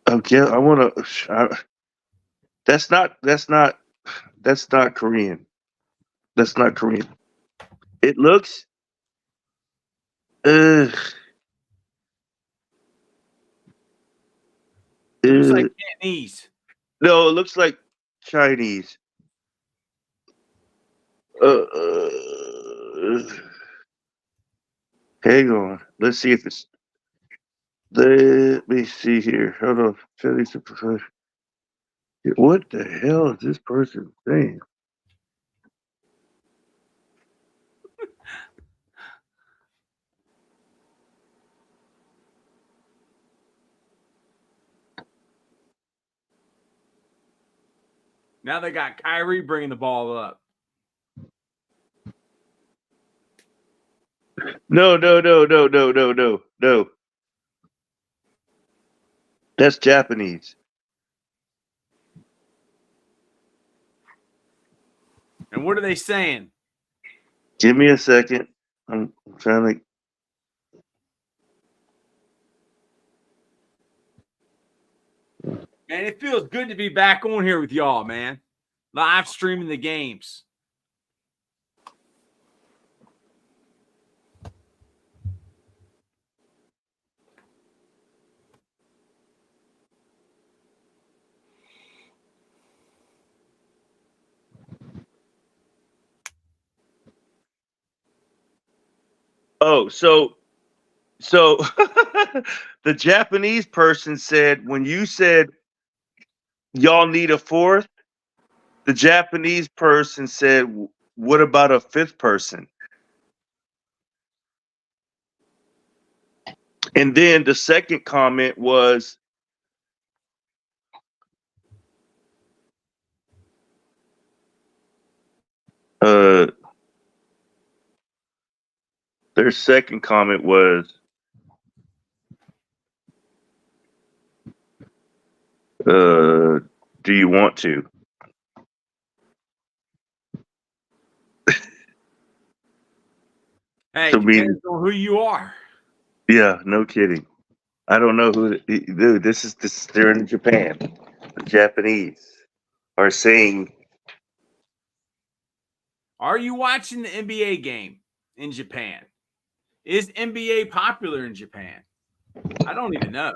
Okay, I want to. That's not Korean. That's not Korean. It looks. It looks like Cantonese. No, it looks like Chinese. Hang on. Let's see if it's. Let me see here. Hold on. What the hell is this person saying? Now they got Kyrie bringing the ball up. No. That's Japanese. And what are they saying? Give me a second. I'm trying to. Man, it feels good to be back on here with y'all, man. Live streaming the games. Oh, so the Japanese person said when you said y'all need a fourth, the Japanese person said, "What about a fifth person?" And then the second comment was, their second comment was, "Do you want to?" Hey, So depends on who you are. yeah, no kidding. I don't know who, dude. This is they're in Japan. The Japanese are saying, Are you watching the NBA game in Japan? Is NBA popular in Japan? I don't even know.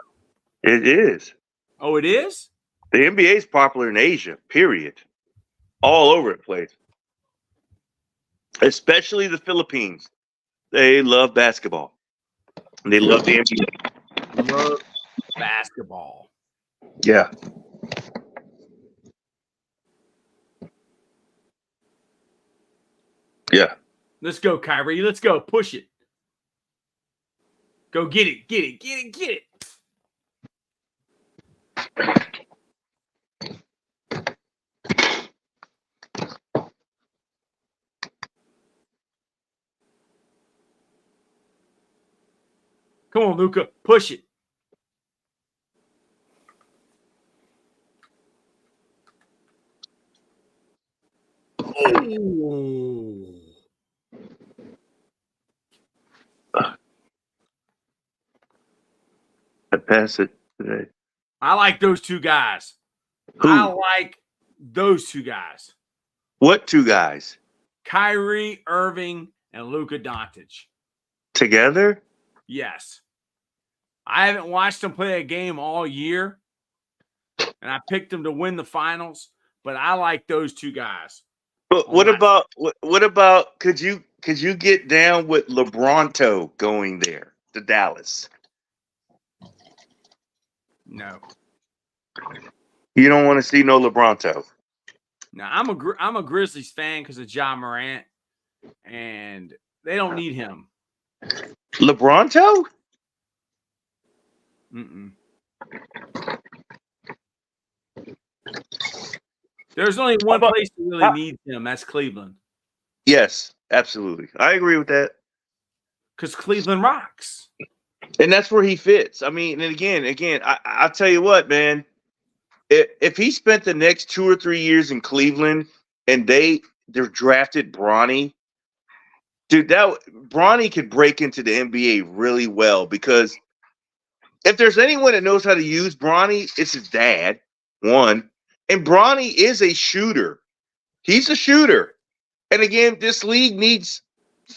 it is. Oh, it is? The NBA is popular in Asia, period. All over the place. Especially the Philippines. They love basketball. And they love the NBA. Love basketball. Yeah. Yeah. Let's go, Kyrie. Let's go. Push it. Go get it. Get it. Get it. Get it. Come on, Luka. Push it. Oh. I pass it today. I like those two guys. Who? I like those two guys. What two guys? Kyrie Irving and Luka Doncic. Together? Yes. I haven't watched them play a game all year, and I picked them to win the finals, but I like those two guys. But what about could you get down with LeBronto going there to Dallas? No. You don't want to see no LeBronto. Now, I'm a Grizzlies fan because of Ja Morant, and they don't need him. LeBronto? Mm-mm. There's only one place that really needs him. That's Cleveland. Yes, absolutely. I agree with that. Because Cleveland rocks. And that's where he fits. I mean, and again, I'll tell you what, man. If he spent the next 2 or 3 years in Cleveland and they're drafted Bronny, dude, Bronny could break into the NBA really well because if there's anyone that knows how to use Bronny, it's his dad, one. And Bronny is a shooter. He's a shooter. And again, this league needs.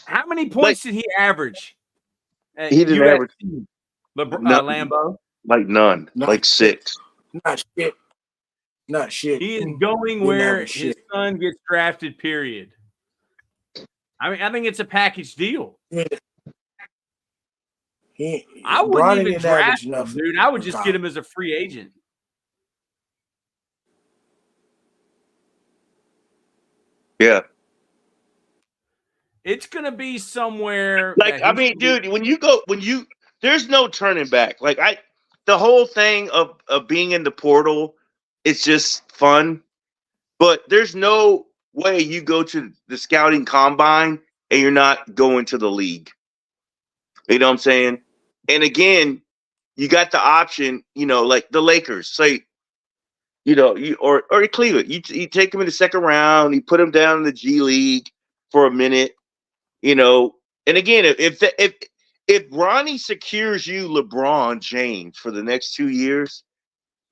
How many points did he average? He didn't average Lambeau? Like none. Like 6. Not shit. He is going where his son gets drafted, period. I mean, I think it's a package deal. I wouldn't even draft him, dude. I would just get him as a free agent. Yeah. It's going to be somewhere. Like, I mean, dude, there's no turning back. Like, the whole thing of being in the portal, it's just fun. But there's no way you go to the scouting combine and you're not going to the league. You know what I'm saying? And again, you got the option, like the Lakers, say, or Cleveland, you take them in the second round, you put them down in the G League for a minute, and again, if Ronnie secures you LeBron James for the next 2 years,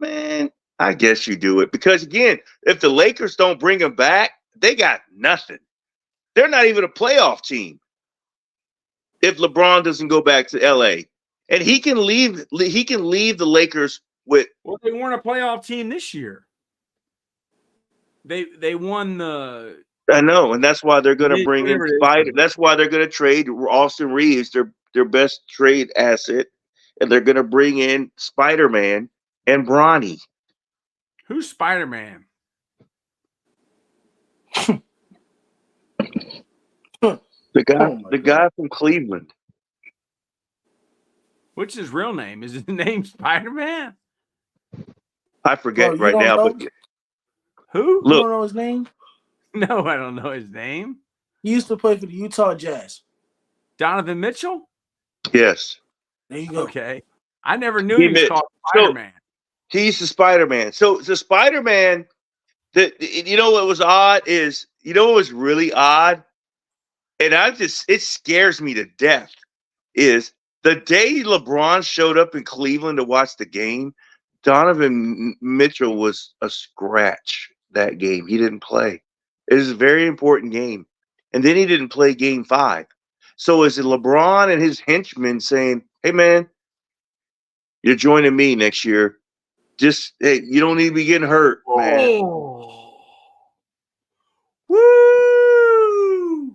man, I guess you do it. Because again, if the Lakers don't bring him back, they got nothing. They're not even a playoff team. If LeBron doesn't go back to LA, and he can leave the Lakers with. Well, they weren't a playoff team this year. They won the. I know, and that's why they're going to bring in Whatever it Spider. is. That's why they're going to trade Austin Reeves, their best trade asset, and they're going to bring in Spider-Man and Bronny. Who's Spider-Man? The guy from Cleveland. What's his real name? Is his name Spider-Man? I forget Bro, right now, know? but Who? You look, don't know his name? No, I don't know his name. He used to play for the Utah Jazz. Donovan Mitchell? yes, There you go. Okay. I never knew he was called Spider-Man. he's the Spider-Man. So the Spider-Man, you know what was odd is, you know what was really odd, and it scares me to death, is the day LeBron showed up in Cleveland to watch the game, Donovan Mitchell was a scratch that game. He didn't play. It was a very important game. And then he didn't play game 5. So is it LeBron and his henchmen saying, hey, man, you're joining me next year. Just, hey, you don't need to be getting hurt, man. Oh. Woo!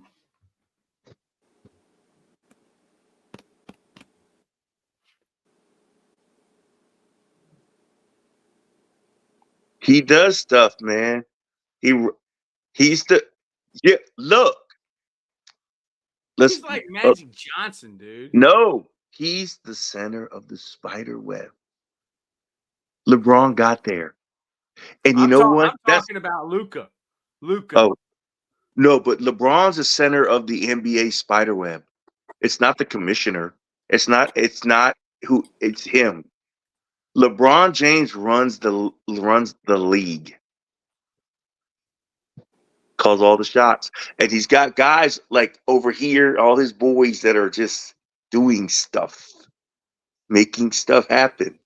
He does stuff, man. He's the look. He's like Magic Johnson, dude. No, he's the center of the spider web. LeBron got there, and you know what? I'm talking about Luka. Oh no, but LeBron's the center of the NBA spider web. It's not the commissioner. It's not who. It's him. LeBron James runs the league. Calls all the shots. And he's got guys like over here, all his boys that are just doing stuff, making stuff happen.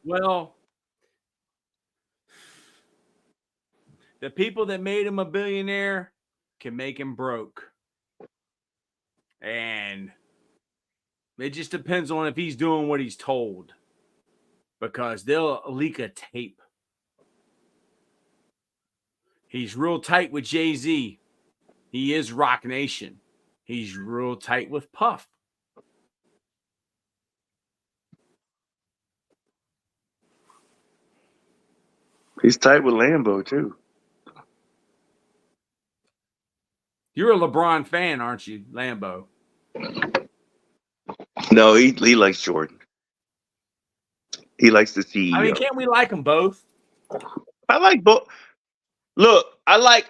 Well, the people that made him a billionaire can make him broke. And it just depends on if he's doing what he's told. Because they'll leak a tape. He's real tight with Jay-Z. He is Rock Nation. He's real tight with Puff. He's tight with Lambo too. You're a LeBron fan, aren't you, Lambo? No, he likes Jordan. He likes the CEO. I mean, can't we like them both? I like both. Look, I like,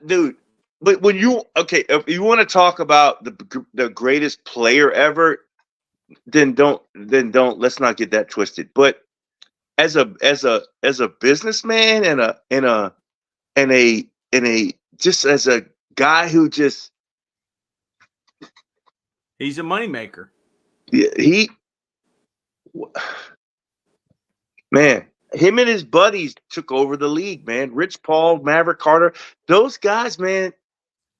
dude. But when if you want to talk about the greatest player ever, then don't. Let's not get that twisted. But as a businessman and a just as a guy who just he's a moneymaker. Man, him and his buddies took over the league, man. Rich Paul, Maverick Carter, those guys, man.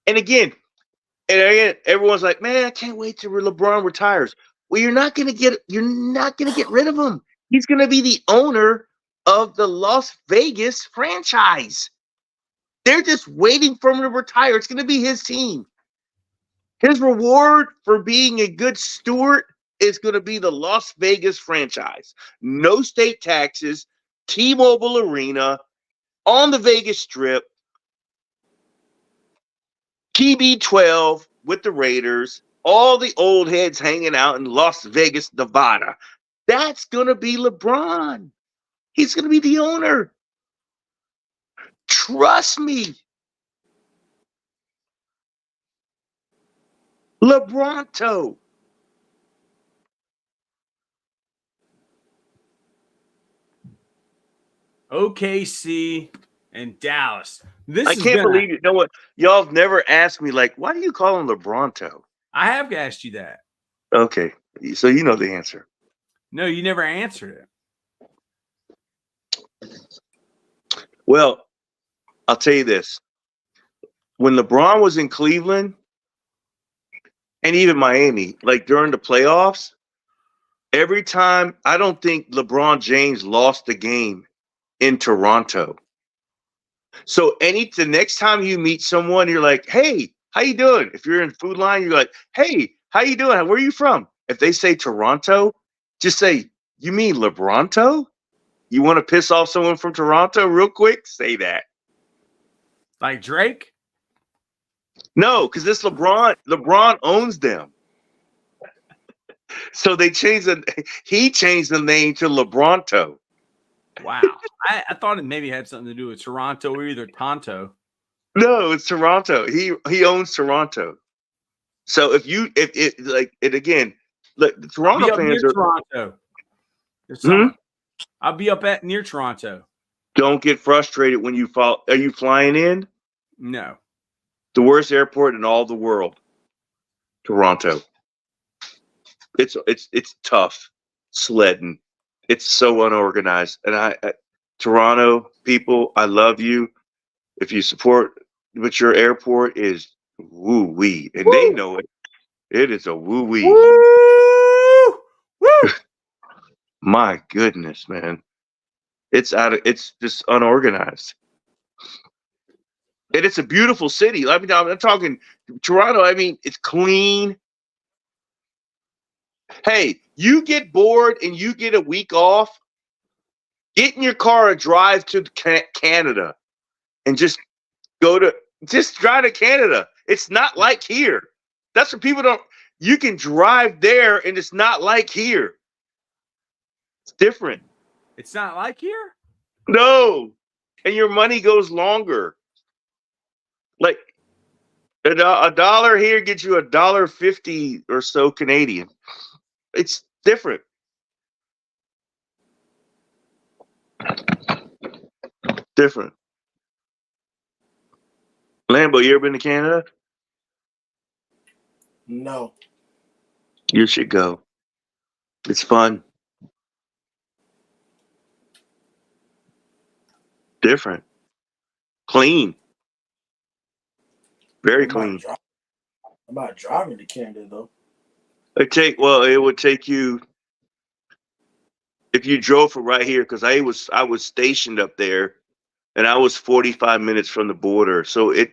And again, everyone's like, man, I can't wait till LeBron retires. Well, you're not gonna get rid of him. He's gonna be the owner of the Las Vegas franchise. They're just waiting for him to retire. It's gonna be his team. His reward for being a good steward is going to be the Las Vegas franchise. No state taxes, T-Mobile Arena, on the Vegas Strip, TB12 with the Raiders, all the old heads hanging out in Las Vegas, Nevada. That's going to be LeBron. He's going to be the owner. Trust me. LeBronto. OKC and Dallas. I can't believe you know what y'all have never asked me, like, why do you call him LeBronto? I have asked you that. Okay, so you know the answer. No, you never answered it. Well, I'll tell you this. When LeBron was in Cleveland and even Miami, like during the playoffs, every time, I don't think LeBron James lost the game in Toronto. So the next time you meet someone, you're like, hey, how you doing? If you're in Food Line, you're like, hey, how you doing? Where are you from? If they say Toronto, just say, you mean LeBronto? You want to piss off someone from Toronto real quick? Say that. Like Drake? No, because this LeBron owns them. So he changed the name to LeBronto. Wow. I thought it maybe had something to do with Toronto or either Tonto. No, it's Toronto. He owns Toronto. So if again, look, the Toronto I'll be up fans near are Toronto. This summer. I'll be up near Toronto. Don't get frustrated when you fall. Are you flying in? No. The worst airport in all the world, Toronto. It's tough sledding. It's so unorganized. And Toronto people, I love you. If you support, but your airport is woo wee, and they know it. It is a woo wee. Woo! Woo! My goodness, man. It's just unorganized. And it's a beautiful city. I mean, I'm talking Toronto. I mean, it's clean. Hey, you get bored and you get a week off, get in your car and drive to Canada and just drive to Canada. It's not like here. That's what people don't. You can drive there and it's not like here. It's different. It's not like here? No. And your money goes longer. Like a dollar here gets you $1.50 or so Canadian. It's different. Different. Lambo, you ever been to Canada? No. You should go. It's fun. Different. Clean. Very clean. I'm not driving to Canada though. It would take you if you drove from right here, because I was stationed up there and I was 45 minutes from the border. So it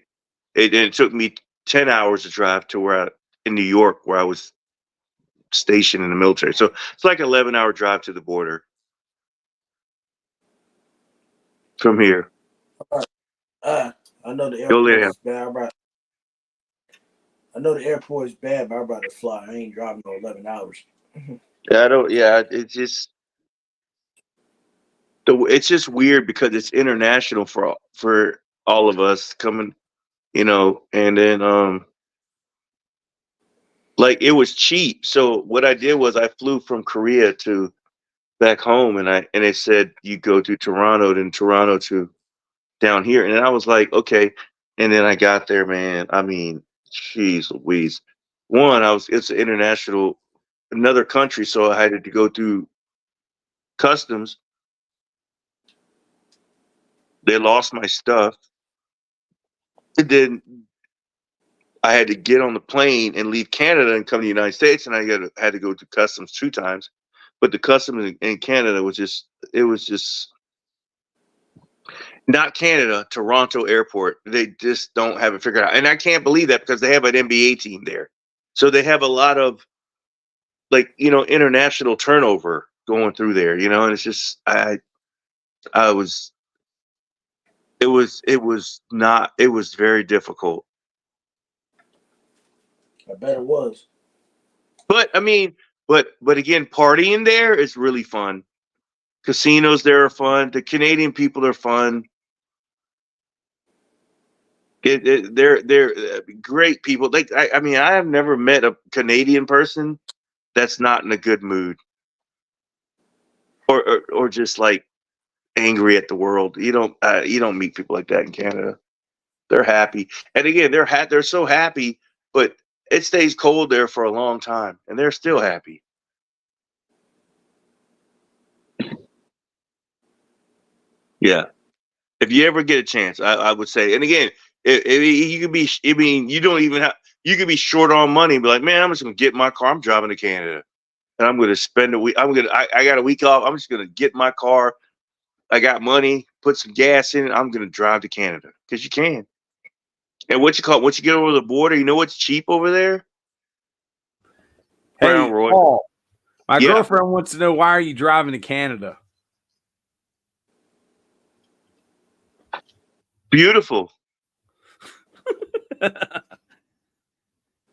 took me 10 hours to drive to in New York where I was stationed in the military. So it's like an 11-hour drive to the border from here. I know the airport is bad. I know the airport is bad, but I'd rather fly. I ain't driving no 11 hours. It's just weird because it's international for all of us coming, and then like it was cheap. So what I did was I flew from Korea to back home, and it said you go to Toronto, then Toronto to down here, and I was like, okay. And then I got there, man. I mean, jeez Louise. It's an international, another country, so I had to go through customs. They lost my stuff. And then I had to get on the plane and leave Canada and come to the United States, and I had to go to customs 2 times. But the customs in Canada was just not Canada, Toronto Airport. They just don't have it figured out. And I can't believe that because they have an NBA team there. So they have a lot of international turnover going through there, and it's just it was very difficult. I bet it was. But I mean, but again, partying there is really fun. Casinos there are fun. The Canadian people are fun. They're great people. I mean, I have never met a Canadian person that's not in a good mood, or just like angry at the world. You don't meet people like that in Canada. They're happy, and again, they're so happy, but it stays cold there for a long time, and they're still happy. Yeah. If you ever get a chance, I would say, and again, you could be, I mean, you don't even have, you could be short on money and be like, man, I'm just going to get my car. I'm driving to Canada and I'm going to spend a week. I got a week off. I'm just going to get my car I got money, put some gas in it. I'm going to drive to Canada because you can. And once you get over the border, you know what's cheap over there? Hey, Crown Royal. Paul, my Yeah. girlfriend wants to know, why are you driving to Canada? Beautiful.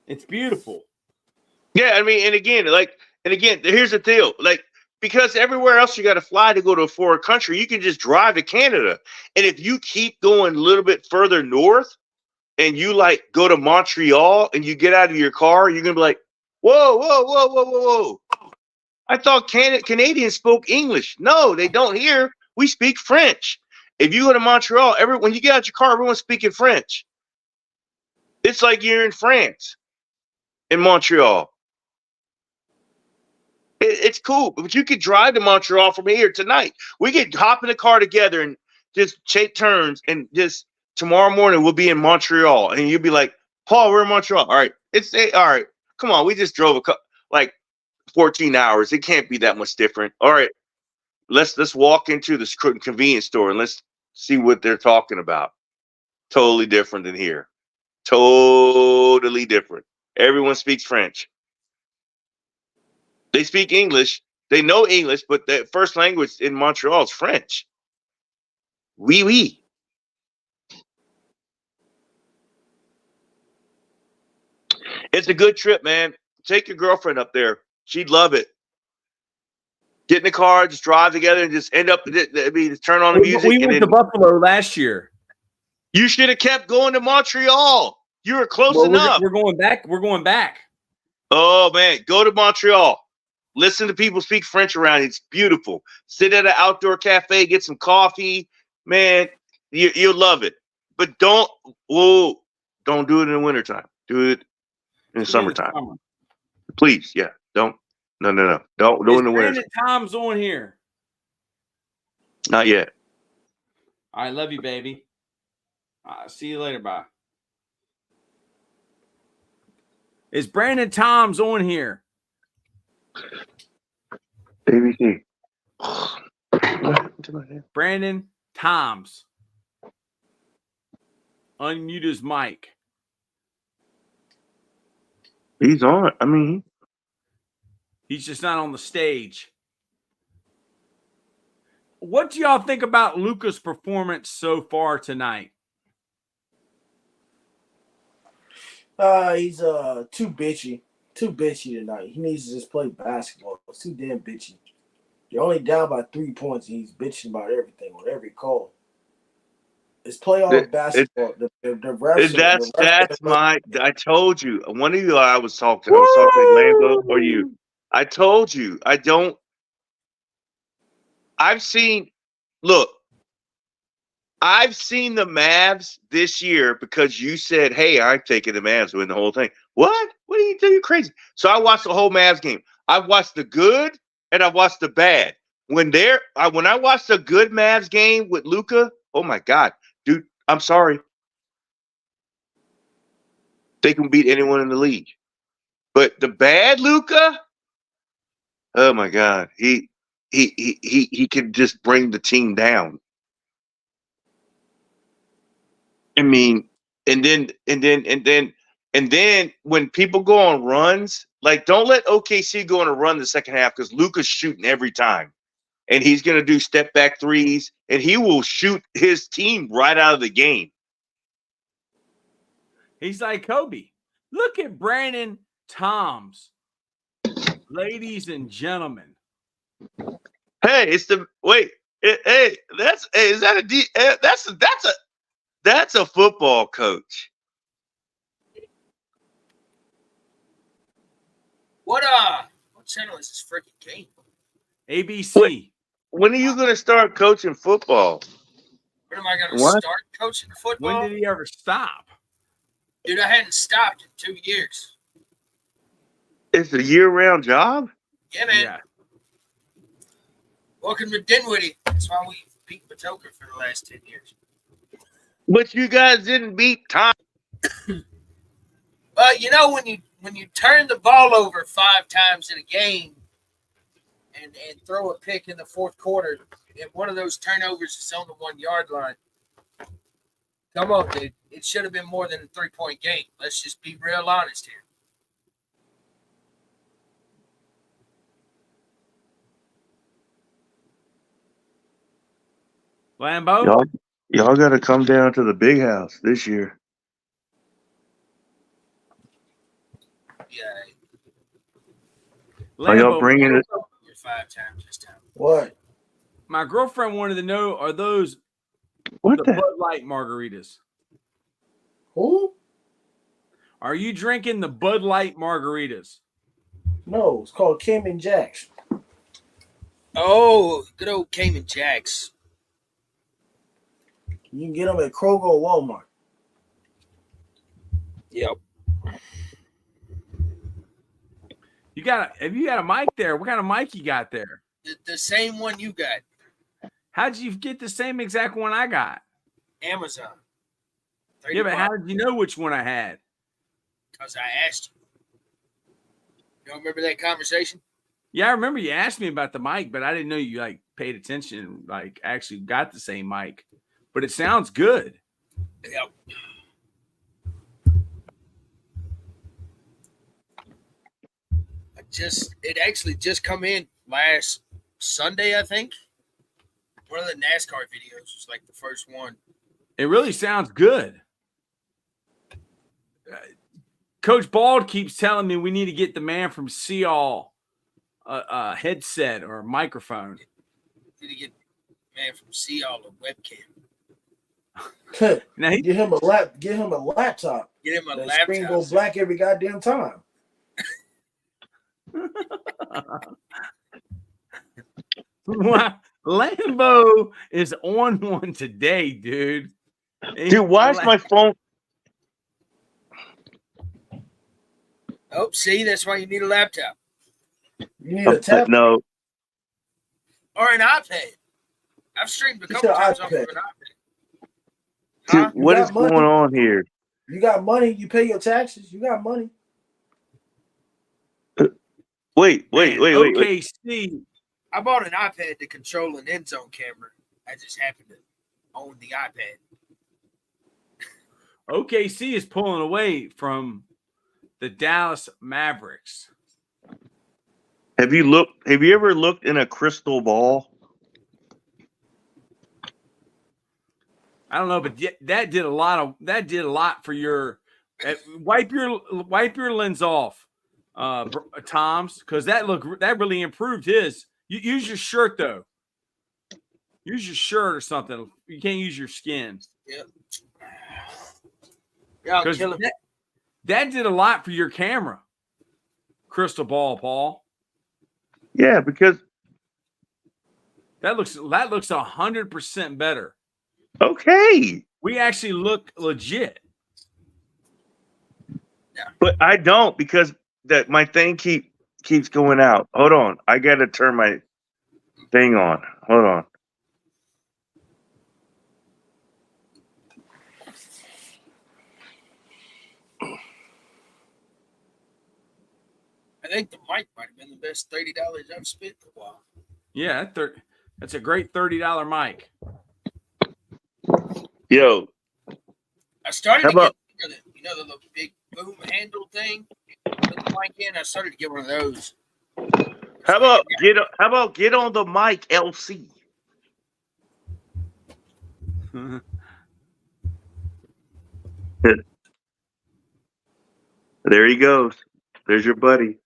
It's beautiful. Yeah, I mean, and again, here's the deal. Like, because everywhere else you got to fly to go to a foreign country, you can just drive to Canada. And if you keep going a little bit further north and you like go to Montreal and you get out of your car, you're going to be like, whoa, whoa, whoa, whoa, whoa, whoa. I thought Canadians spoke English. No, they don't here. We speak French. If you go to Montreal, when you get out your car, everyone's speaking French. It's like you're in France, in Montreal. It's cool, but you could drive to Montreal from here tonight. We could hop in the car together and just take turns, and just tomorrow morning we'll be in Montreal, and you'll be like, Paul, we're in Montreal. All right, all right. Come on, we just drove like 14 hours. It can't be that much different. All right, let's walk into the convenience store and let's see what they're talking about. Totally different than here. Totally different. Everyone speaks French. They speak English. They know English, but the first language in Montreal is French. Oui, oui. It's a good trip, man. Take your girlfriend up there. She'd love it. Get in the car, just drive together, and just end up. Turn on the music. We went to Buffalo last year. You should have kept going to Montreal. You were close enough. We're going back. We're going back. Oh man, go to Montreal. Listen to people speak French around. It's beautiful. Sit at an outdoor cafe, get some coffee. Man, you'll love it. But don't do it in the wintertime. Do it in the summertime. Please, yeah. No. Don't do it in the winter. Tom's on here. Not yet. All right, love you, baby. See you later. Bye. Is Brandon Toms on here? ABC. Brandon Toms. Unmute his mic. He's on. I mean, he's just not on the stage. What do y'all think about Luka's performance so far tonight? He's too bitchy. Too bitchy tonight. He needs to just play basketball. It's too damn bitchy. You're only down by 3 points, and he's bitching about everything on every call. It's playoff basketball. The refs. I told you. One of you I was talking to Lambo or you. I told you. I've seen the Mavs this year because you said, hey, I'm taking the Mavs to win the whole thing. What? What are you doing? You're crazy. So I watched the whole Mavs game. I've watched the good and I've watched the bad. When I watched the good Mavs game with Luka, oh my God, dude, I'm sorry. They can beat anyone in the league. But the bad Luka, oh my God, he can just bring the team down. I mean, and then when people go on runs, like don't let OKC go on a run the second half because Luka's shooting every time. And he's going to do step back threes, and he will shoot his team right out of the game. He's like Kobe. Look at Brandon Toms. Ladies and gentlemen. Hey, that's a football coach. What channel is this freaking game? ABC. When are you going to start coaching football? When am I going to start coaching football? When did he ever stop? Dude, I hadn't stopped in 2 years. It's a year-round job? Yeah, man. Yeah. Welcome to Dinwiddie. That's why we beat Patoka for the last 10 years. But you guys didn't beat Tom. But you know when you turn the ball over 5 times in a game and throw a pick in the fourth quarter, And one of those turnovers is on the 1 yard line. Come on, dude. It should have been more than a 3-point game. Let's just be real honest here. Lambo? Y'all got to come down to the big house this year. Yeah. Are y'all Lambo, bringing it? 5 times this time. What? my girlfriend wanted to know, are those What the the? Bud Light margaritas? Who? Are you drinking the Bud Light margaritas? No, it's called Cayman Jacks. Oh, good old Cayman Jacks. You can get them at Kroger or Walmart. Yep. Have you got a mic there? What kind of mic you got there? The same one you got. How'd you get the same exact one I got? Amazon. Yeah, but how did you know which one I had? Because I asked you. You don't remember that conversation? Yeah, I remember you asked me about the mic, but I didn't know you like paid attention and like actually got the same mic. But it sounds good. Yep. It actually just come in last Sunday, I think. One of the NASCAR videos was like the first one. It really sounds good. Coach Bald keeps telling me we need to get the man from Seal a headset or a microphone. Need to get man from Seal a webcam. Now Get him a laptop. Get him a That laptop. screen go black every goddamn time. Wow. Lambo is on one today, dude. Dude, why is my phone? Oh, see, that's why you need a laptop You need a tablet. No. or an iPad. I've streamed a Get couple your times off of iPad. an iPad. Dude, Huh? what got is money? going on here? You got money. You pay your taxes. You got money. Wait. OKC. I bought an iPad to control an end zone camera. I just happened to own the iPad. OKC is pulling away from the Dallas Mavericks. Have you ever looked in a crystal ball? I don't know, but that did a lot for your wipe your lens off, Tom's, because that really improved his. You use your shirt though. Use your shirt or something. You can't use your skin. Yep. Y'all killing me. That did a lot for your camera. Crystal ball, Paul. Yeah, because That looks 100% better. okay. We actually look legit. But I don't because that my thing keeps going out. Hold on. I gotta turn my thing on. Hold on. I think the mic might have been the best $30 I've spent in a while. Yeah, that's a great $30 mic. Yo, I started How to about- get the little big boom handle thing. Put the mic in. I started to get one of those. how about get on the mic, LC? There he goes. There's your buddy.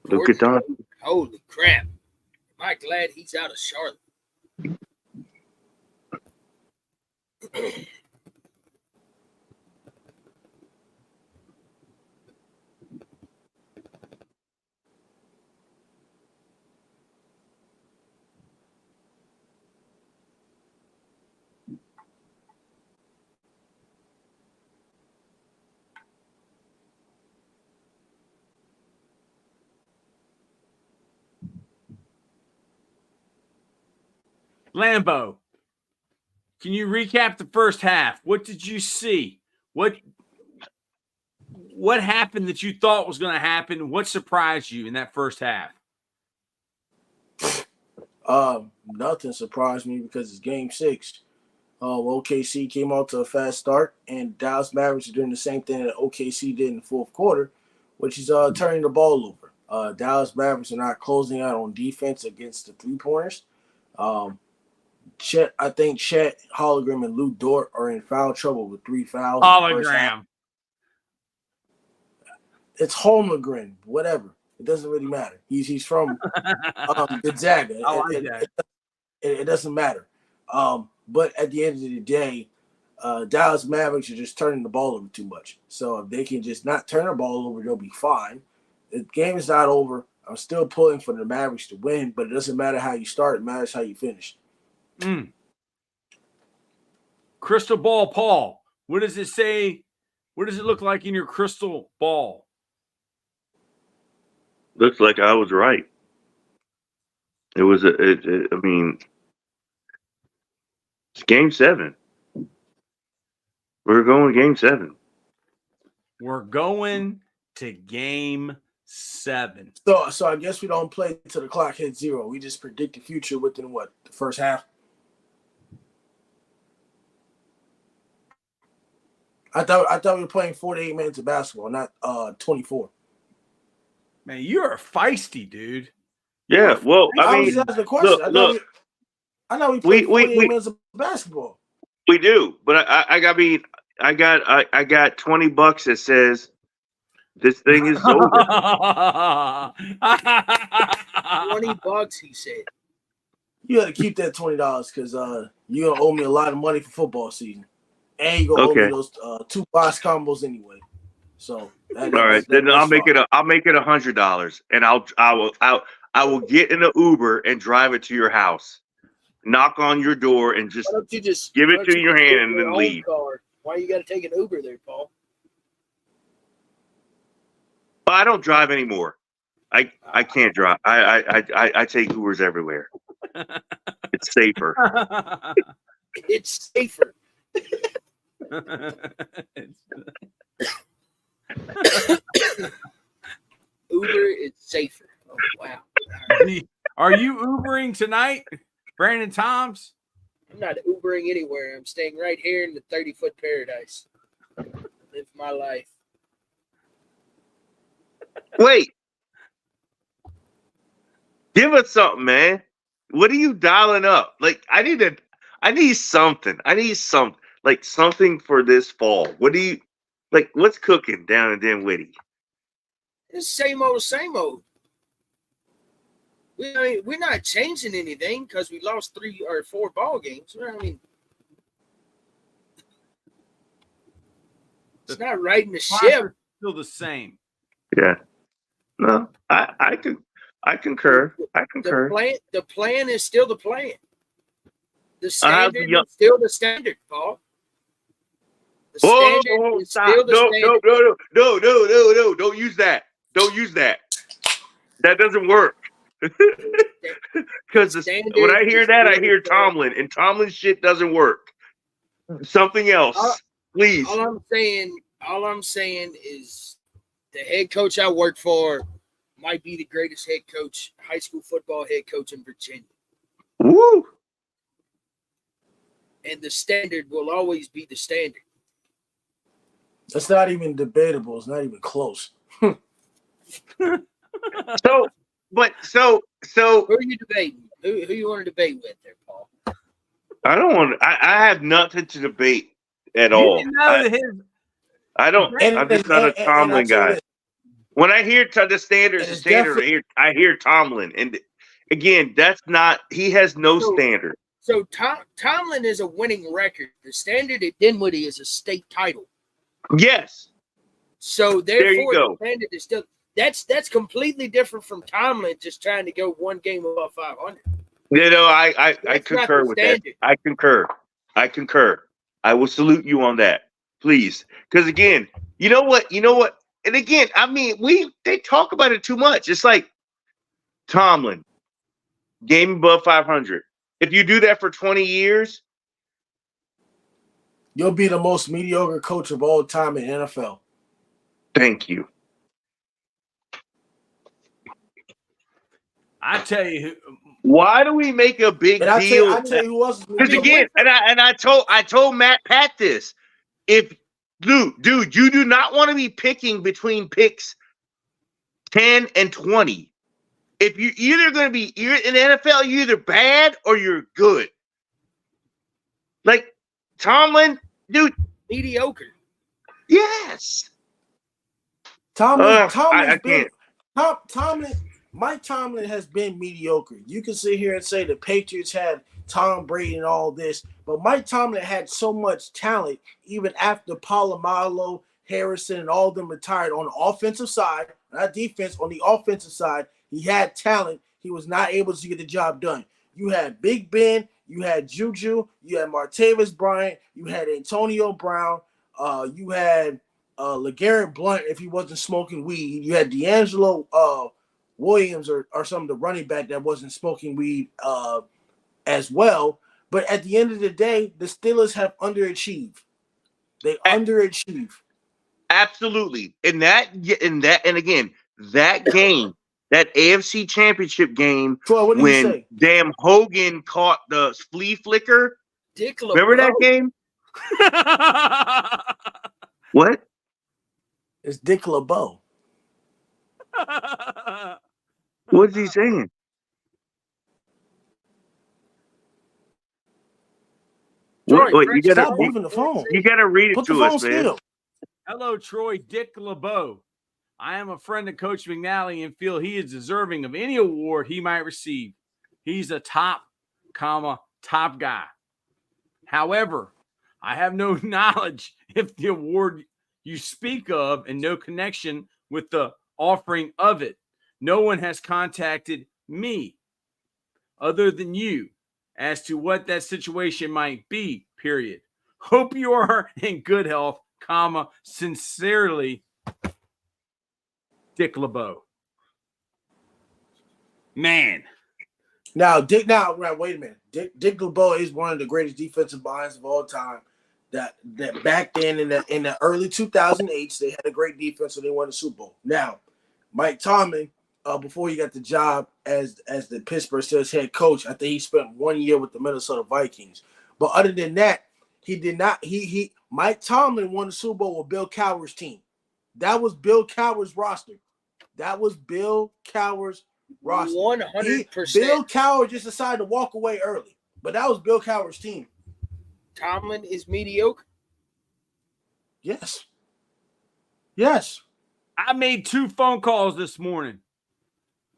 Luka Doncic. Holy crap. Am I glad he's out of Charlotte? Lambo, can you recap the first half? What did you see? What happened that you thought was going to happen? What surprised you in that first half? Nothing surprised me because it's Game 6. OKC came out to a fast start, and Dallas Mavericks are doing the same thing that OKC did in the fourth quarter, which is turning the ball over. Dallas Mavericks are not closing out on defense against the three-pointers. I think Chet Hologram and Lou Dort are in foul trouble with 3 fouls. Hologram. It's Holmgren, whatever. It doesn't really matter. He's from Gonzaga. I like that. It doesn't matter. But at the end of the day, Dallas Mavericks are just turning the ball over too much. So if they can just not turn the ball over, they'll be fine. The game is not over. I'm still pulling for the Mavericks to win, but it doesn't matter how you start. It matters how you finish. Crystal ball, Paul. What does it say? What does it look like in your crystal ball? Looks like I was right. It was I mean, it's Game 7. We're going Game 7. We're going to Game 7. So I guess we don't play till the clock hits 0. We just predict the future within the first half. I thought we were playing 48 minutes of basketball, not 24. Man, you're feisty, dude. Yeah, well, I I was mean, asking the question. look, I know we played 48 minutes of basketball. we do, but I got $20 that says this thing is over. $20, he said. You got to keep that $20 because you're gonna owe me a lot of money for football season, and you're gonna owe me those 2 box combos anyway. So all right, then I'll make it $100, and I will get in an Uber and drive it to your house, knock on your door, and just Why don't you just give it to your hand and then own leave. car? Why you got to take an Uber there, Paul? I don't drive anymore. I can't drive. I take Ubers everywhere. It's safer. It's safer. Uber is safer. Oh, wow. Are you Ubering tonight, Brandon Toms? I'm not Ubering anywhere. I'm staying right here in the 30-foot paradise. Live my life. Wait. Give us something, man. What are you dialing up? Like, I need something. I need something for this fall. What's cooking down in Dinwiddie? It's same old, same old. We're not changing anything because we lost 3 or 4 ball games. I mean, it's not riding the ship. Still the same. Yeah. No, I concur. I concur. The plan is still the plan. The standard is still the standard, Paul. The standard is still the standard. No. Don't use that. Don't use that. That doesn't work. Because when I hear that, I hear Tomlin, and Tomlin's shit doesn't work. Something else, please. All I'm saying is the head coach I work for might be the greatest head coach, high school football head coach in Virginia. Woo! And the standard will always be the standard. That's not even debatable. It's not even close. So who are you debating? Who you want to debate with there, Paul? I don't want. I have nothing to debate at all. I don't. I'm just not a Tomlin guy. When I hear the standard, I hear Tomlin, and again, that's not. He has no standard. So Tomlin is a winning record. The standard at Dinwiddie is a state title. Yes. So therefore, there you go. The standard is still. That's completely different from Tomlin just trying to go one game above 500. You know, I concur with that. I concur. I will salute you on that, please. Because again, you know what? And again, I mean, they talk about it too much. It's like Tomlin, game above 500. If you do that for 20 years, you'll be the most mediocre coach of all time in NFL. Thank you. I tell you, Why do we make a big And deal? I tell you who else is Because mediocre. again, I told Matt Pat this. If dude, you do not want to be picking between picks 10 and 20. If you're in the NFL, you're either bad or you're good. Like Tomlin, dude, mediocre. yes. Mike Tomlin has been mediocre. You can sit here and say the Patriots had Tom Brady and all this, but Mike Tomlin had so much talent even after Polamalu, Harrison, and all of them retired on the offensive side, not defense, on the offensive side. He had talent. He was not able to get the job done. You had Big Ben, you had Juju, you had Martavis Bryant, you had Antonio Brown, you had LeGarrette Blount if he wasn't smoking weed. You had D'Angelo Williams or some of the running back that wasn't smoking weed as well. But at the end of the day, the Steelers have underachieved. They underachieve. Absolutely. And again, that game, that AFC Championship game, Troy, when damn Hogan caught the flea flicker. Dick Remember that game? What? It's Dick LeBeau. What's he saying? Troy, wait, you gotta stop moving the phone. You gotta read it Put to the phone us, man. still. Hello, Troy. Dick LeBeau. I am a friend of Coach McNally and feel he is deserving of any award he might receive. He's a top guy. However, I have no knowledge if the award you speak of and no connection with the offering of it. No one has contacted me other than you as to what that situation might be, period. Hope you are in good health, sincerely, Dick LeBeau. Man. Wait a minute. Dick LeBeau is one of the greatest defensive minds of all time. That back then in the early 2008s, they had a great defense, so they won the Super Bowl. Now, Mike Tomlin, before he got the job as the Pittsburgh Steelers head coach, I think he spent 1 year with the Minnesota Vikings. But other than that, he did not. Mike Tomlin won the Super Bowl with Bill Cowher's team. That was Bill Cowher's roster. 100%. Bill Cowher just decided to walk away early, but that was Bill Cowher's team. Tomlin is mediocre. Yes. I made 2 phone calls this morning.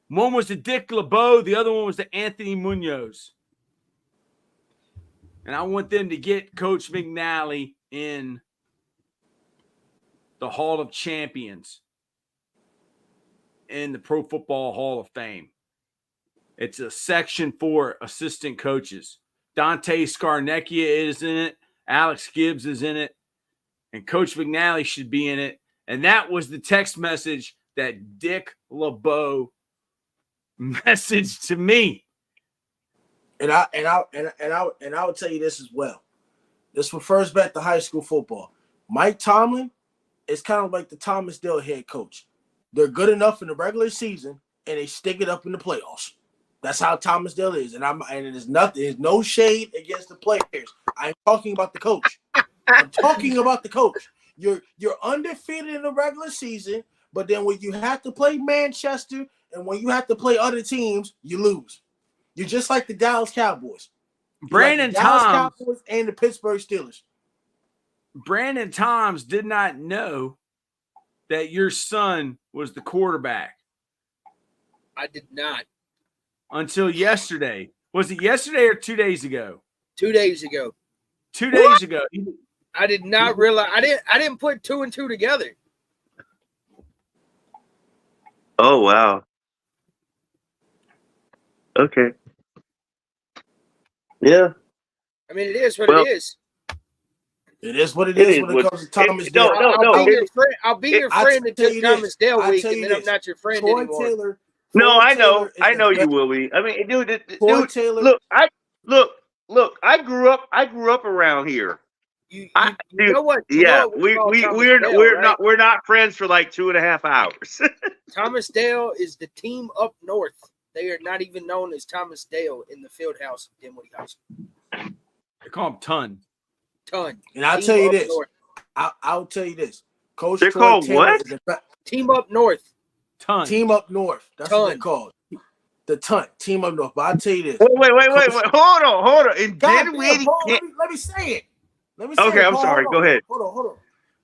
One was to Dick LeBeau. The other one was to Anthony Munoz. And I want them to get Coach McNally in the Hall of Champions in the Pro Football Hall of Fame. It's a section for assistant coaches. Dante Scarnecchia is in it. Alex Gibbs is in it. And Coach McNally should be in it. And that was the text message that Dick LeBeau messaged to me. And I would tell you this as well. This refers back to high school football. Mike Tomlin is kind of like the Thomas Dale head coach. They're good enough in the regular season, and they stick it up in the playoffs. That's how Thomas Dale is. And there's no shade against the players. I'm talking about the coach. I'm talking about the coach. You're undefeated in the regular season, but then when you have to play Manchester and when you have to play other teams, you lose. You're just like the Dallas Cowboys. Brandon Dallas Toms Cowboys and the Pittsburgh Steelers. Brandon Toms did not know that your son was the quarterback. I did not. Until yesterday. Was it yesterday or 2 days ago? 2 days ago. 2 days ago. I did not realize. I didn't put 2 and 2 together. Oh, wow. Okay. Yeah. I mean, it is what it is. It is what it is when it comes to Thomas Dale. I'll be your friend until Thomas Dale week, and then I'm not your friend anymore. I know you will be. I mean, dude, Taylor. Look. I grew up around here. You know what? Yeah, we're not friends for like 2.5 hours. Thomas Dale is the team up north They are not even known as Thomas Dale in the field house at Dinwiddie High School. They call him Ton. Ton. And I'll tell you this. I'll tell you this. Coach They're Troy called Taylor what? is Team Up North. Ton. Team Up North. That's Ton. what they're called. The Tunt. Team Up North. But I'll tell you this. Wait. Hold on. And Let me say it. Okay, I'm sorry. Go ahead. Hold on.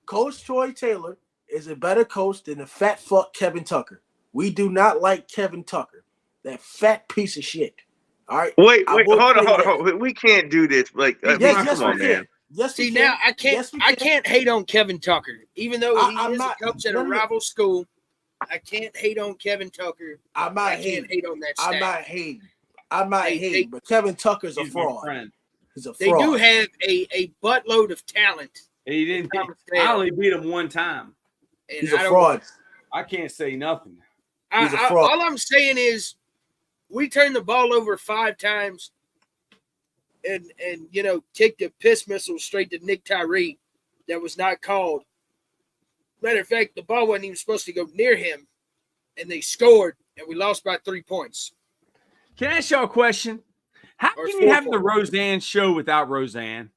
Coach Troy Taylor is a better coach than the fat fuck Kevin Tucker. We do not like Kevin Tucker. That fat piece of shit. All right. Wait. Hold on. We can't do this. Like, yes, come on, man. Yes, see now I can't hate on Kevin Tucker, even though he is a coach at a rival school. I can't hate on Kevin Tucker. I can't hate on that staff. I'm not hating, but Kevin Tucker's a fraud. He's a fraud. They do have a buttload of talent. He didn't. I only beat him one time. He's a fraud. I can't say nothing. He's a fraud. All I'm saying is, we turned the ball over 5 times, and kicked a piss missile straight to Nick Tyree that was not called. Matter of fact, the ball wasn't even supposed to go near him, and they scored, and we lost by 3 points. Can I ask y'all a question? How can you have the Roseanne show without Roseanne?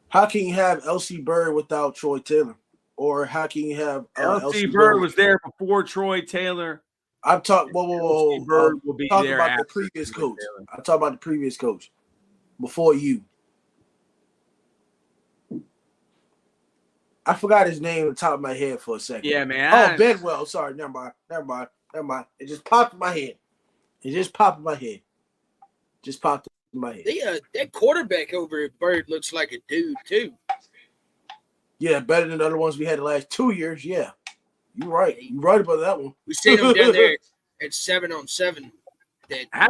How can you have L.C. Bird without Troy Taylor? Or how can you have L.C. Bird was there before Troy Taylor. I'm talking. Whoa. Bird will be talking there about the previous coach. I'm talking about the previous coach before you. I forgot his name on the top of my head for a second. Yeah, man. Oh, Bedwell. Sorry, never mind. It just popped in my head. Just popped in my head. That quarterback over at Bird looks like a dude too. Yeah, better than the other ones we had the last 2 years. Yeah, you're right. You're right about that one. We seen him down there at 7-on-7.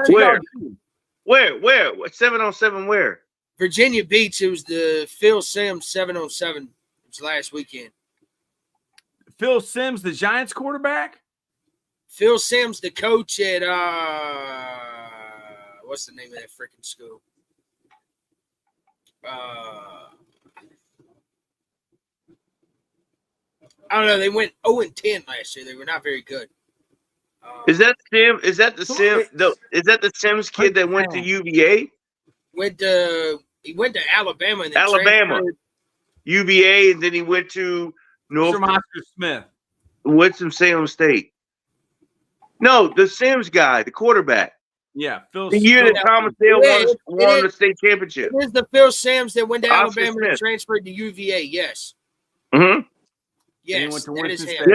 Where? 7-on-7 where? Virginia Beach. It was the Phil Simms 7-on-7. It was last weekend. Phil Simms, the Giants quarterback? Phil Simms, the coach at what's the name of that freaking school? I don't know. They went 0-10 last year. They were not very good. Is that Sim? Is that the Sim? Is that the Sims kid that went to UVA? He went to Alabama and then UVA, and then he went to North Smith. Winston-Salem State. No, the Sims guy, the quarterback. Yeah, Phil. The year that Thomas Dale won the state championship. It was the Phil Simms that went to Alabama and transferred to UVA. Yes. Mm-hmm. Yes, that is him.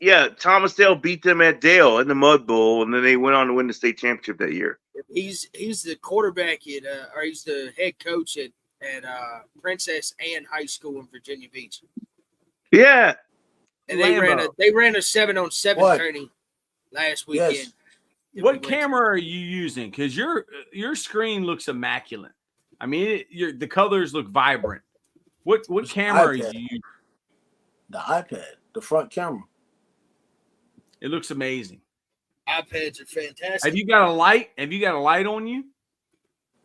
Yeah. Thomas Dale beat them at Dale in the Mud Bowl, and then they went on to win the state championship that year. He's the quarterback at, or he's the head coach at Princess Anne High School in Virginia Beach. Yeah, and they ran a 7-on-7 tourney last weekend. Yes. What camera are you using? Because your screen looks immaculate. I mean, the colors look vibrant. What camera are you using? The iPad, the front camera. It looks amazing. iPads are fantastic. Have you got a light? Have you got a light on you?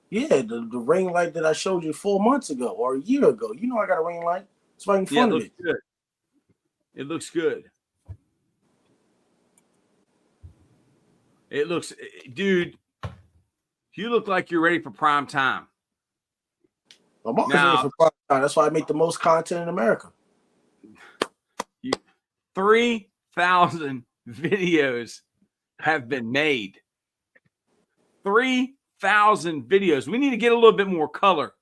Yeah, the ring light that I showed you 4 months ago or a year ago. You know I got a ring light. It's right in front of it. Good. It looks good. It looks, dude, you look like you're ready for prime time. I'm always ready for prime time. That's why I make the most content in America. 3,000 videos have been made. 3,000 videos. We need to get a little bit more color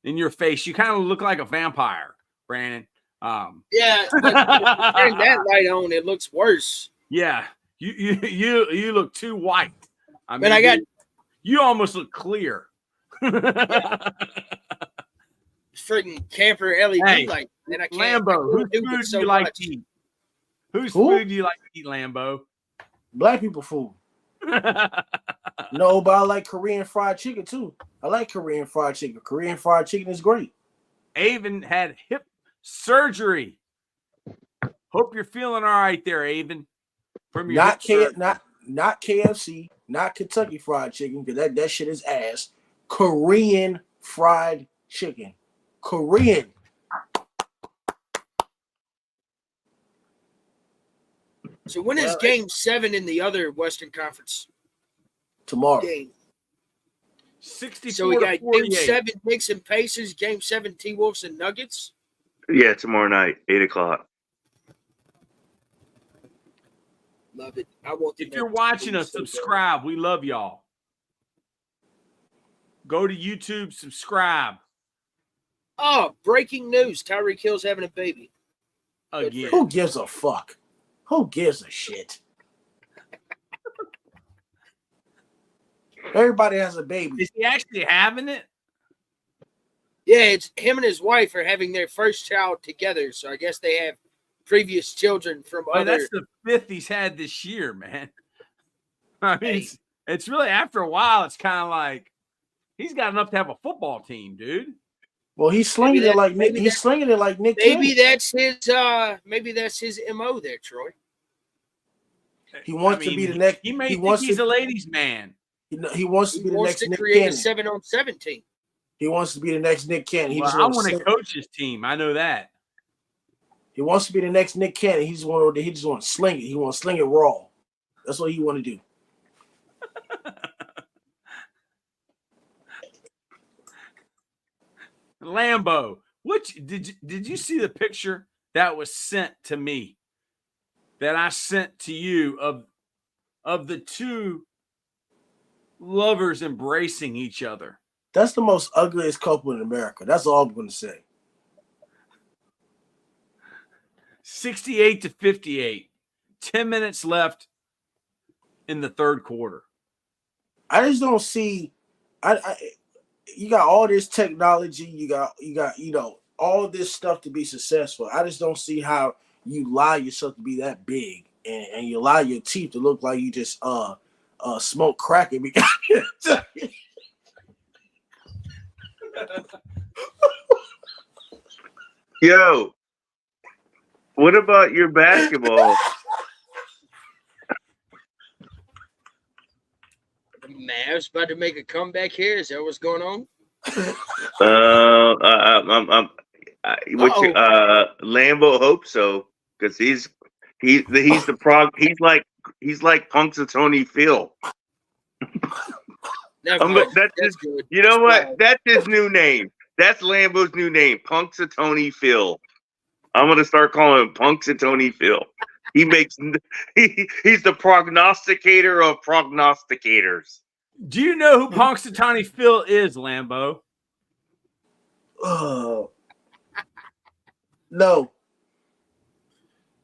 in your face. You kind of look like a vampire, Brandon. Yeah, turn that light on, it looks worse. Yeah, you look too white. I mean, but you almost look clear. Freaking camper LED light. And I can't. Lambo, whose food do you like to eat? Whose food do you like to eat, Lambo? Black people food. No, but I like Korean fried chicken too. I like Korean fried chicken. Korean fried chicken is great. Avon had hip surgery. Hope you're feeling all right there, Avon. From your not KFC, not Kentucky Fried Chicken, because that shit is ass. Korean fried chicken. Korean. So when is Game 7 in the other Western Conference Tomorrow. game? 64 So we got to Game 48. 7 Knicks and Pacers, Game 7 T-Wolves and Nuggets. Yeah, tomorrow night, 8:00. Love it. I want. If you're watching us, subscribe. We love y'all. Go to YouTube, subscribe. Oh, breaking news. Tyreek Hill's having a baby. Again. Who gives a fuck? Who gives a shit? Everybody has a baby. Is he actually having it? Yeah, it's him and his wife are having their first child together. So I guess they have previous children from Oh, other. that's the 5th he's had this year, man. I mean, it's really after a while, it's kind of like he's got enough to have a football team, dude. Well, he's slinging it like Nick. He's slinging it like Nick. Maybe Cannon. that's his. Maybe that's his MO there, Troy. He wants to be the next. He may think he's a ladies' man. He wants to be the next Nick create Cannon. a 7-on-7 team. He wants to be the next Nick Cannon. I want to coach his team. I know that. He wants to be the next Nick Cannon. He just want to sling it. He wants to sling it raw. That's what he want to do. Lambo, which did you see the picture that was sent to me? That I sent to you of the two lovers embracing each other. That's the most ugliest couple in America. That's all I'm going to say. 68 to 58. 10 minutes left in the third quarter. I just don't see. You got all this technology. You got all this stuff to be successful. I just don't see how you lie yourself to be that big and you allow your teeth to look like you just smoke crack. Yo, what about your basketball? Mavs about to make a comeback here. Is that what's going on? Lambo hopes so because he's like Punxsutawney Phil. That's good. You know what? That's his new name. That's Lambo's new name, Punxsutawney Phil. I'm gonna start calling him Punxsutawney Phil. He's the prognosticator of prognosticators. Do you know who Punxsutawney Phil is, Lambo? No.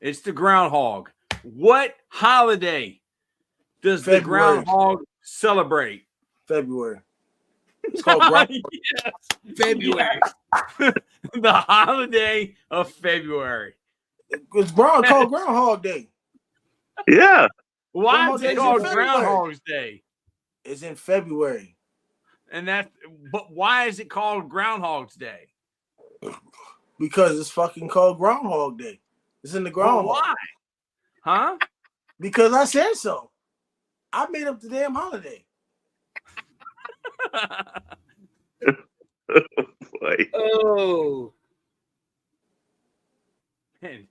It's the groundhog. What holiday does February. the groundhog celebrate? February. It's called Groundhog. Yes. February. Yes. The holiday of February. It's called Groundhog Day. Yeah. Why is it called February. Groundhog's Day? It's in February. But why is it called Groundhog's Day? Because it's fucking called Groundhog Day. It's in the groundhog. Well, why? Huh? Because I said so. I made up the damn holiday. Boy. Oh. Man,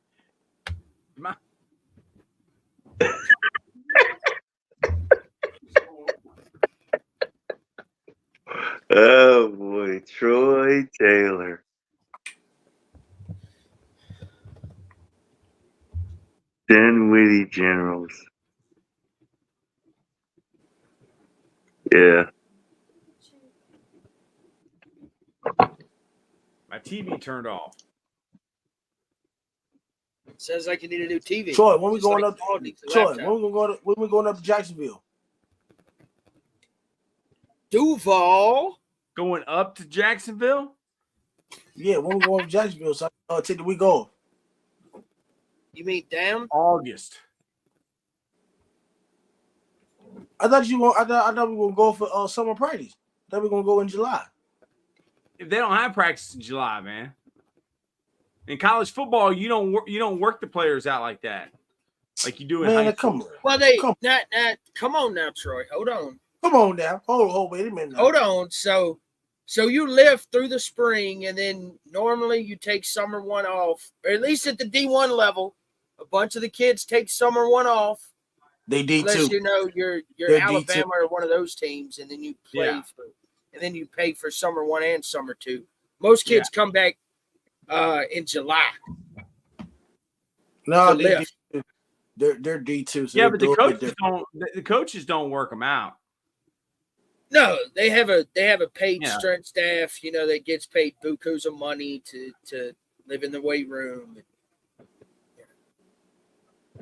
Oh boy, Troy Taylor. Dinwiddie Generals. Yeah. my TV turned off. Says like you need a new TV. Troy, when we Just going like up? Aldi, the Troy, laptop. when we going up to Jacksonville? Duval. Going up to Jacksonville? Yeah, when we going up to Jacksonville? So take the week off. You mean down? August. I thought we were gonna go for summer practice. I thought we were gonna go in July. If they don't have practice in July, man. In college football, you don't work the players out like that, like you do in high school. Come on. Well, come on now, Troy. Hold on. Come on now. Hold wait a minute. Now. Hold on. So So you live through the spring, and then normally you take summer one off, or at least at the D1 level, a bunch of the kids take summer one off. They D2. Unless you know you're They're Alabama D2. or one of those teams, and then you play Yeah. and then you pay for summer one and summer two. Most kids come back in July. No, to lift. they're D2. So Yeah, they're but doing it different. the coaches don't work them out. No, they have a paid Yeah. strength staff, you know, that gets paid bukus of money to live in the weight room.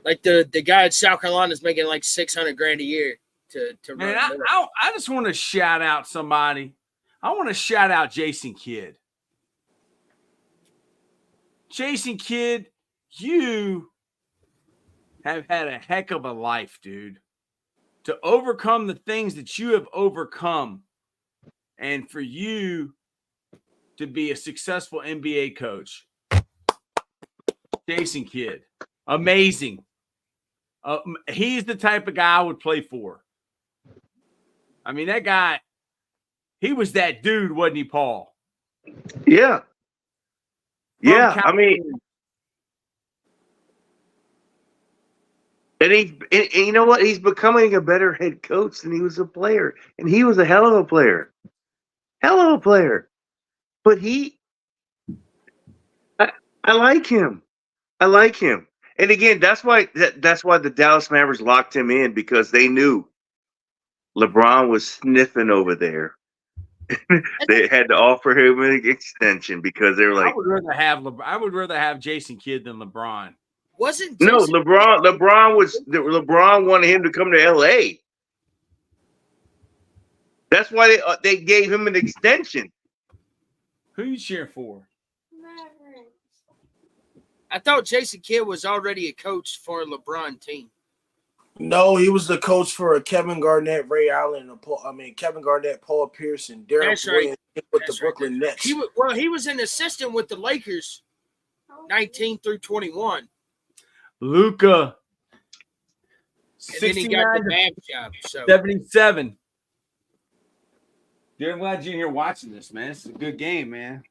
Like the guy at South Carolina is making like $600,000 a year to Man, run. I just want to shout out somebody. I want to shout out Jason Kidd. Jason Kidd, you have had a heck of a life, dude. To overcome the things that you have overcome, and for you to be a successful NBA coach. Jason Kidd, amazing. He's the type of guy I would play for. I mean, that guy, he was that dude, wasn't he, Paul? Yeah. Yeah. I mean, and you know what? He's becoming a better head coach than he was a player. And he was a hell of a player. Hell of a player. But I like him. I like him. And again, that's why the Dallas Mavericks locked him in, because they knew LeBron was sniffing over there. They had to offer him an extension because they were like, I would rather have Jason Kidd than LeBron. Wasn't no, Jason LeBron wanted him to come to LA. That's why they gave him an extension. Who you cheering for? I thought Jason Kidd was already a coach for a LeBron team. No, he was the coach for Kevin Garnett, Ray Allen, Kevin Garnett, Paul Pierce, and Derek Williams with the Brooklyn Nets. He was an assistant with the Lakers, 19 through 21. Luka, And then he got the Mavs job. So 77. Dude, I'm glad you're here watching this, man. It's a good game, man.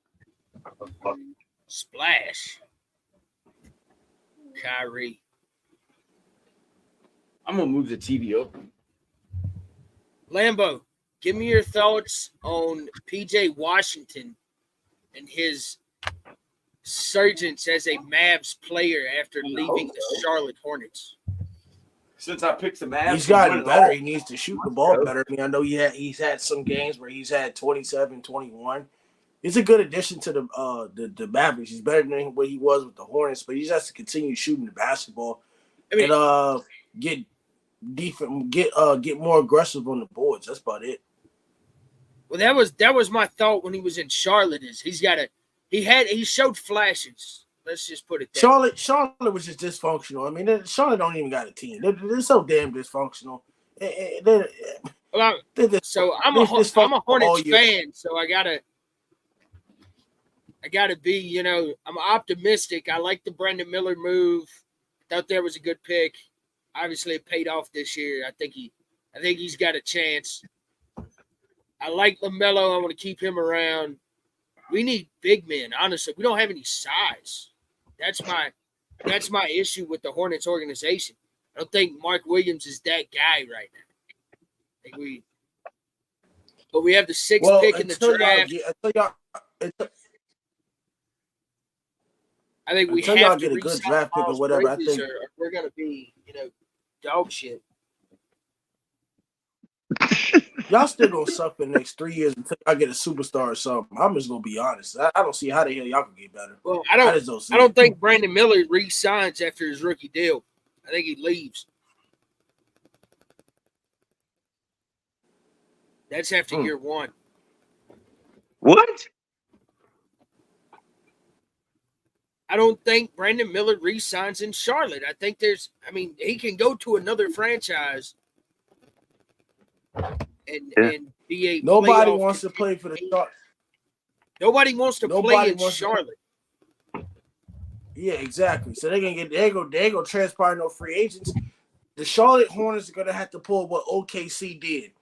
Splash. Kyrie. I'm gonna move the TV open. Lambo, give me your thoughts on PJ Washington and his surgence as a Mavs player after leaving the Charlotte Hornets. Since I picked the Mavs, He's gotten better. He needs to shoot the ball better. I mean, I know he's had some games where he's had 27, 21. He's a good addition to the Mavericks. He's better than what he was with the Hornets, but he just has to continue shooting the basketball and get more aggressive on the boards. That's about it. Well, that was my thought when he was in Charlotte. He showed flashes. Let's just put it there. Charlotte was just dysfunctional. I mean, Charlotte don't even got a team. They're so damn dysfunctional. So I'm a Hornets fan, so I gotta be, you know, I'm optimistic. I like the Brandon Miller move. Thought that was a good pick. Obviously, it paid off this year. I think he's got a chance. I like LaMelo. I want to keep him around. We need big men. Honestly, we don't have any size. That's my issue with the Hornets organization. I don't think Mark Williams is that guy right now. But we have the sixth pick in the draft. I think we have to get a good draft pick or whatever. I think we're going to be, you know, dog shit. Y'all still gonna suck for the next 3 years until I get a superstar or something. I'm just gonna be honest. I don't see how the hell y'all can get better. Well, I don't think Brandon Miller re-signs after his rookie deal. I think he leaves. That's after year one. What? I don't think Brandon Miller re-signs in Charlotte. I think he can go to another franchise and be a nobody wants to play for the Charlotte. Nobody wants to play in Charlotte. Yeah, exactly. So they're gonna transpire no free agents. The Charlotte Hornets are gonna have to pull what OKC did.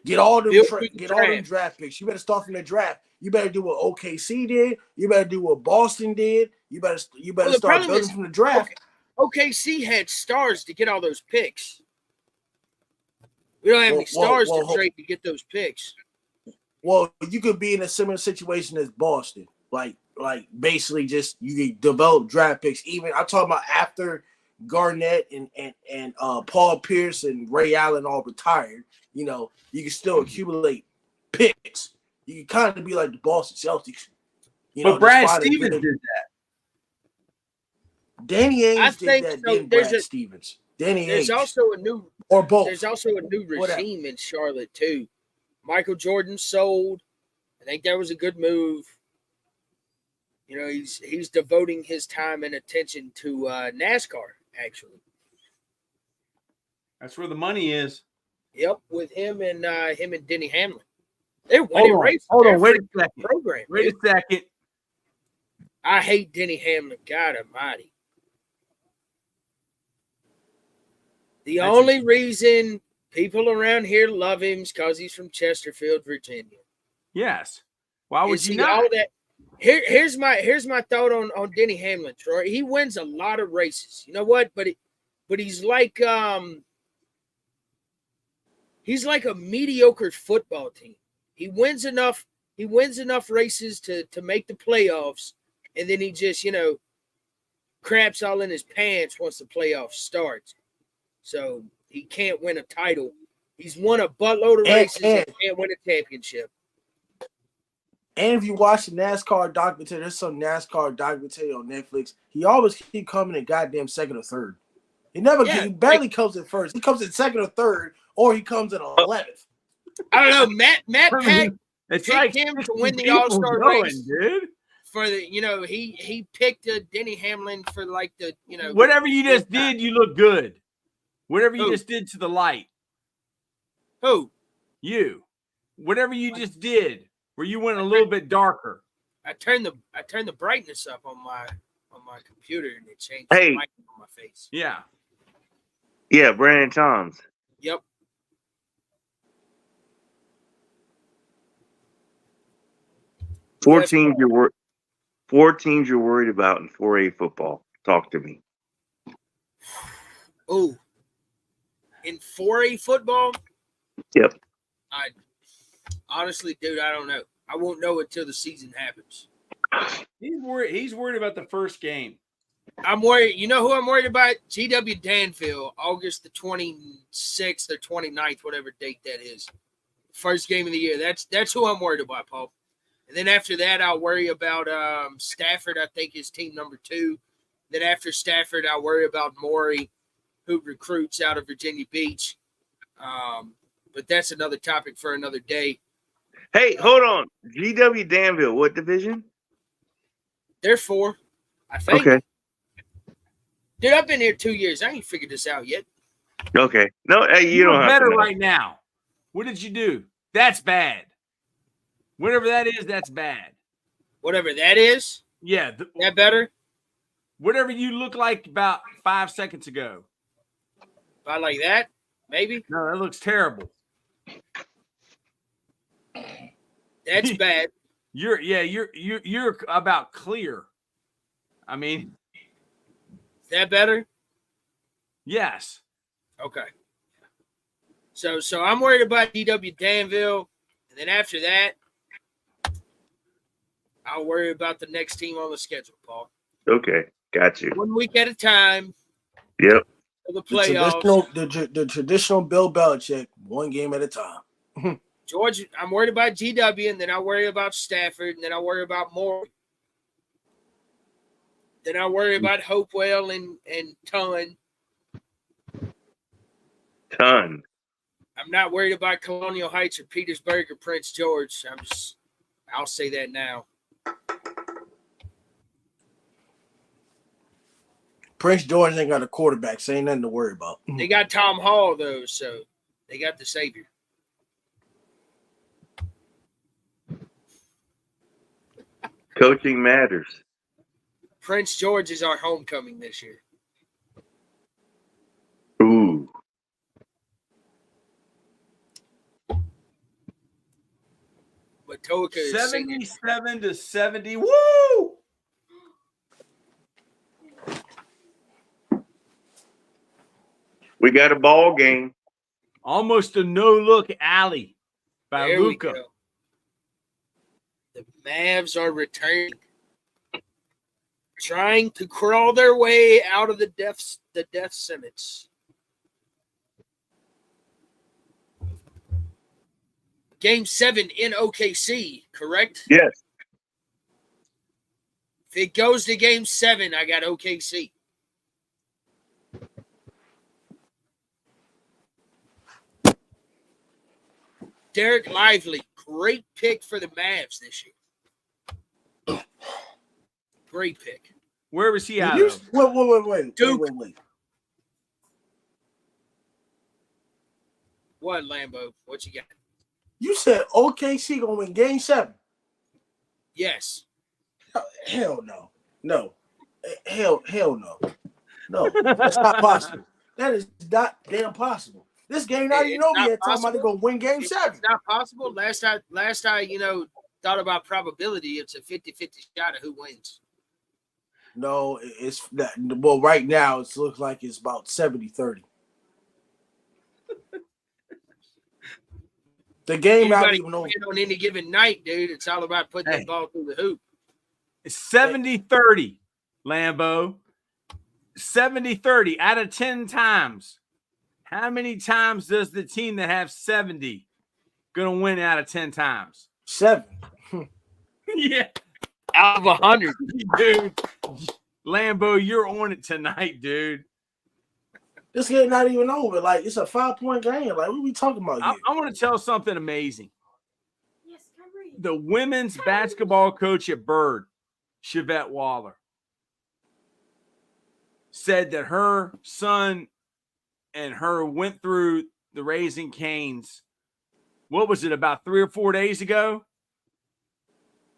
Get all them Build through the get all them draft. draft picks. You better start from the draft. You better do what OKC did. You better do what Boston did. You better Well, the start problem building is, from the draft. OKC had stars to get all those picks. We don't have any stars to trade to get those picks. Well, you could be in a similar situation as Boston. Like basically just you develop draft picks. Even I'm talking about after Garnett and Paul Pierce and Ray Allen all retired. You know, you can still accumulate picks. You can kind of be like the Boston Celtics. You know, But Brad Stevens did that. Danny Ainge did that. So then Brad Stevens. Danny There's Ainge. also a new or both. There's also a new regime in Charlotte too. Michael Jordan sold. I think that was a good move. You know, he's devoting his time and attention to NASCAR. Actually, that's where the money is. Yep, with him and Denny Hamlin. They're winning races. Hold on, wait a second. Program. Wait a second. I hate Denny Hamlin. God almighty. The only reason people around here love him is because he's from Chesterfield, Virginia. Yes. Why would you not? All that, here's my thought on Denny Hamlin, Troy. He wins a lot of races. You know what? But he's like a mediocre football team. He wins enough races to make the playoffs, and then he just, craps all in his pants once the playoffs starts. So he can't win a title. He's won a buttload of races and can't win a championship. And if you watch the NASCAR documentary, there's some NASCAR documentary on Netflix. He always keep coming in goddamn second or third. He barely comes in first. He comes in second or third, or he comes in 11th. I don't know. Matt Pack picked him to win the All-Star race, dude. For the, he picked Denny Hamlin for like the, whatever you just did, you look good. Whatever you just did to the light. Who? You. Whatever you just did, where you went a little bit darker. I turned the brightness up on my computer and it changed the light on my face. Yeah. Yeah, Brandon Toms. Yep. Four teams you're worried about in 4A football. Talk to me. Oh. In 4A football? Yep. Honestly, dude, I don't know. I won't know until the season happens. He's worried about the first game. I'm worried. You know who I'm worried about? GW Danville, August the 26th or 29th, whatever date that is. First game of the year. That's who I'm worried about, Paul. And then after that, I'll worry about Stafford. I think is team number 2. Then after Stafford, I'll worry about Morey, who recruits out of Virginia Beach. But that's another topic for another day. Hey, hold on. GW Danville, what division? They're 4, I think. Okay. Dude, I've been here 2 years. I ain't figured this out yet. Okay. No, hey, you don't have better to know. right now. What did you do? That's bad. Whatever that is, that's bad. Whatever that is? Yeah. That better? Whatever you look like about 5 seconds ago. About like that? Maybe? No, that looks terrible. That's bad. You're about clear. I mean, is that better? Yes. Okay. So I'm worried about DW Danville, and then after that, I'll worry about the next team on the schedule, Paul. Okay, got you. 1 week at a time. Yep. For the playoffs. The traditional Bill Belichick, 1 game at a time. George, I'm worried about GW, and then I'll worry about Stafford, and then I'll worry about Moore. Then I'll worry about Hopewell and Ton. I'm not worried about Colonial Heights or Petersburg or Prince George. I'll say that now. Prince George ain't got a quarterback, so ain't nothing to worry about. They got Tom Hall, though, so they got the savior. Coaching matters. Prince George is our homecoming this year. Ooh. Toka is singing. 77-70. Woo! We got a ball game. Almost a no-look alley by There we Luka. go. The Mavs are returning, trying to crawl their way out of the death sentence. Game 7 in OKC, correct? Yes. If it goes to Game 7, I got OKC. Derek Lively, great pick for the Mavs this year. Great pick. Where was he out You- of? Wait. What, Lambo? What you got? You said OKC gonna win Game 7. Yes. Hell no. No. Hell no. No. That's not possible. That is not damn possible. This game not even over yet. Talking about they're gonna win Game 7. It's not possible. Last I thought about probability, it's a 50-50 shot of who wins. No, it's not. Well, right now it looks like it's about 70-30. The game not Anybody even over. can win on any given night, dude. It's all about putting that ball through the hoop. It's 70-30, Lambo. 70-30 out of 10 times. How many times does the team that have 70 gonna win out of 10 times? 7. Yeah. Out of 100. Dude. Lambo, you're on it tonight, dude. This game not even over. Like, it's a 5-point game. Like, what are we talking about here? I want to tell something amazing. The women's basketball coach at Bird, Chevette Waller, said that her son and her went through the Raising Cane's, what was it, about 3 or 4 days ago?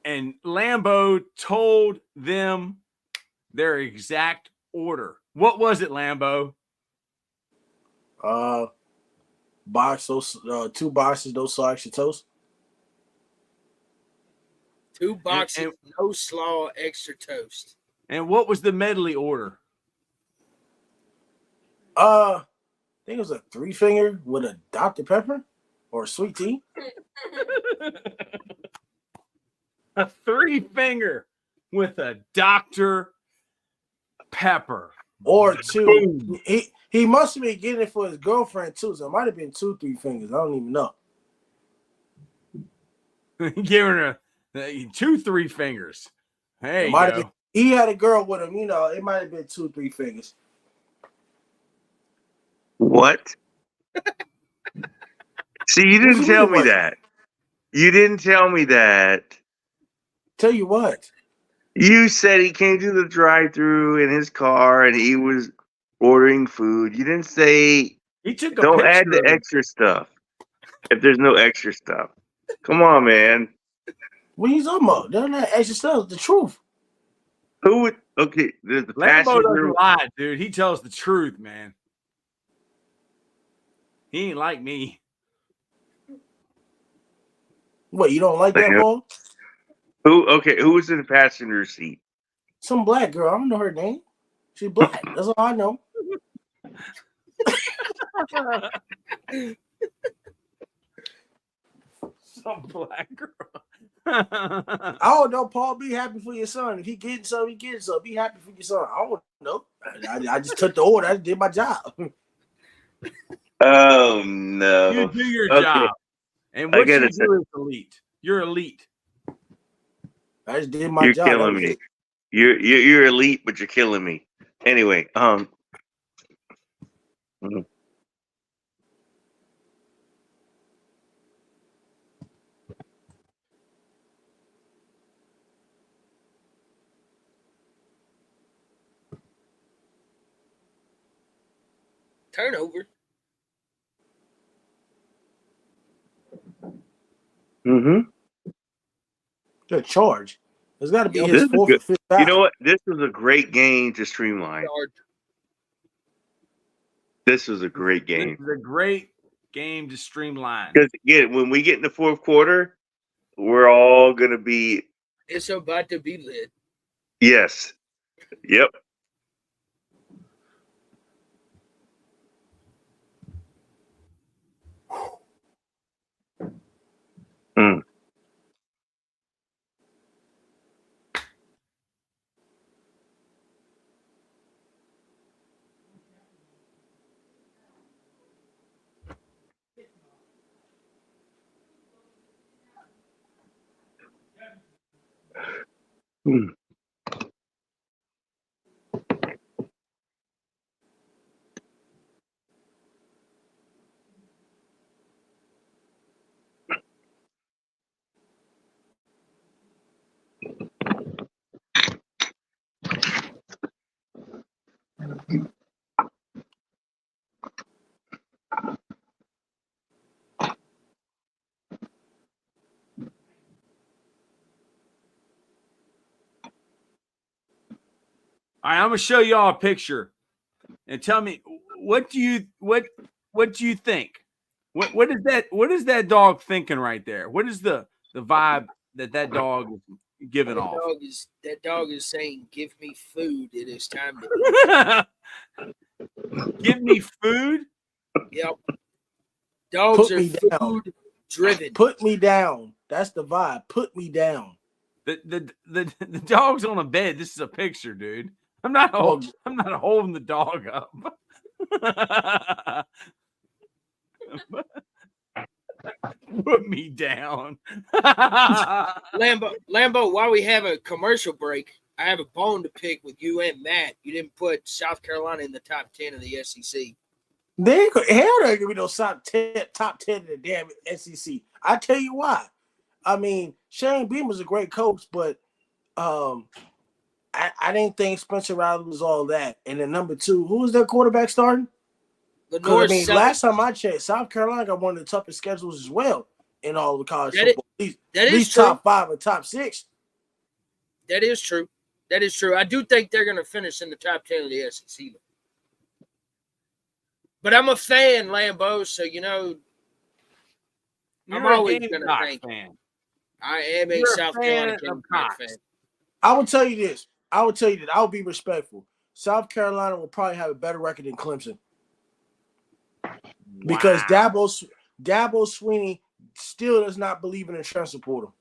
And Lambo told them their exact order. What was it, Lambo? Box those 2 boxes, those slaw extra toast. 2 boxes, no slaw, extra toast. And what was the medley order? I think it was a 3-finger with a Dr. Pepper or a sweet tea. A 3-finger with a Dr. Pepper. Or 2. He must have been getting it for his girlfriend too. So it might have been 2 3-fingers. I don't even know. Giving her 2 3-fingers. Hey, he had a girl with him. You know, it might have been 2 3-fingers. What? See, you didn't tell me that. You didn't tell me that. Tell you what. You said he came to the drive-thru in his car and he was ordering food. You didn't say he took a don't picture add the of it. extra stuff if there's no extra stuff. Come on, man. What are you talking about? None of that extra stuff. The truth. Who would? Okay, the Lambo passenger. doesn't lie, dude. He tells the truth, man. He ain't like me. What, you don't like that, ball? Who? Okay, who was in the passenger seat? Some black girl. I don't know her name. She's black. That's all I know. Some black girl. I don't know, Paul. Be happy for your son. If he getting some, he getting some. Be happy for your son. I don't know. I just took the order. I just did my job. Oh no! You do your job, and what you do is elite. You're elite. I just did my job. You're killing me. You're elite, but you're killing me. Anyway, Turnover. Good charge. There's got to be his 4th or 5th foul. You know what? This was a great game to streamline. This was a great game. This is a great game to streamline. Because again, when we get in the 4th quarter, we're all going to be. It's about to be lit. Yes. Yep. Mm. Mm. All right, I'm gonna show y'all a picture and tell me what do you think? What is that dog thinking right there? What is the vibe that dog is giving off? That dog is saying, "Give me food. It is time to Give me food. Yep. Dogs Put are me down. food driven. Put me down. That's the vibe. Put me down. The dog's on a bed. This is a picture, dude. I'm not holding the dog up. Put me down. Lambo, while we have a commercial break, I have a bone to pick with you and Matt. You didn't put South Carolina in the top 10 of the SEC. They ain't gonna be no top 10 in the damn SEC. I tell you why. I mean, Shane Beamer was a great coach, but I didn't think Spencer Rattler was all that. And then number two, who was their quarterback starting? I mean, last time I checked, South Carolina got one of the toughest schedules as well in all of the college football. At least top 5 or top 6. That is true. That is true. I do think they're going to finish in the top 10 of the SEC. But I'm a fan, Lambo, so I'm always going to think. I am a South Carolina Gamecock fan. I will tell you this. I'll be respectful. South Carolina will probably have a better record than Clemson. Because Dabo Swinney still does not believe in the transfer portal.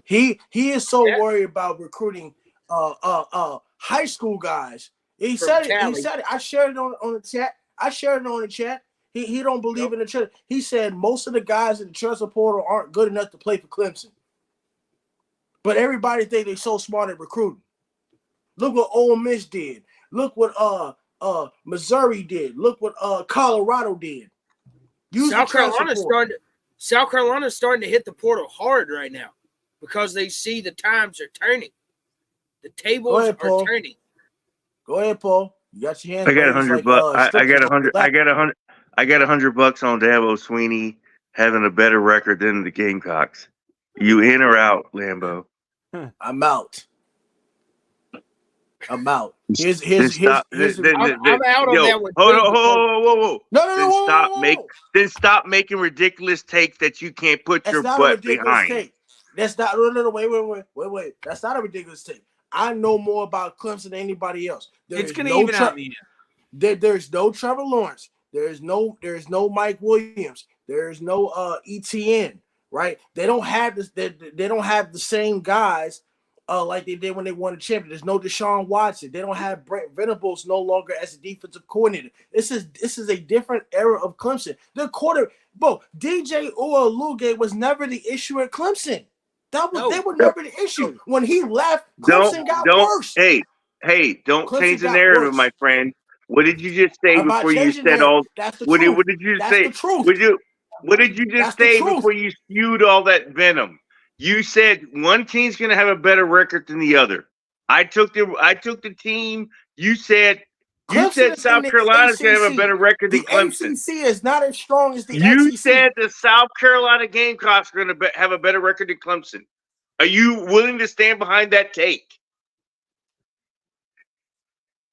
He is so worried about recruiting high school guys. He said it. I shared it on the chat. He don't believe in the transfer. He said most of the guys in the transfer portal aren't good enough to play for Clemson. But everybody think they're so smart at recruiting. Look what Ole Miss did. Look what Missouri did. Look what Colorado did. South Carolina's starting to hit the portal hard right now because they see the times are turning. The tables are turning. Go ahead, Paul. You got your hands. I got $100. I got $100. I got $100 on Dabo Swinney having a better record than the Gamecocks. You in or out, Lambo? I'm out. I'm out on that one. Whoa. No. Then stop making ridiculous takes that you can't put your butt behind. Take. That's not no. Wait. That's not a ridiculous take. I know more about Clemson than anybody else. It's going to even out in the end. There's no Trevor Lawrence. There's no Mike Williams. There's no ETN. Right? They don't have this. They don't have the same guys like they did when they won the championship. There's no Deshaun Watson. They don't have Brent Venables no longer as a defensive coordinator. This is a different era of Clemson. The DJ Uiagalelei was never the issue at Clemson. They were never the issue. When he left, Clemson got worse. Hey, don't change the narrative, my friend. What did you just say before you said all? That's the truth. Truth. What did you say? The truth. What did you just say before you spewed all that venom? You said one team's going to have a better record than the other. I took the team. You said South Carolina's going to have a better record than Clemson. The ACC is not as strong as the SEC. You said the South Carolina Gamecocks are going to have a better record than Clemson. Are you willing to stand behind that take?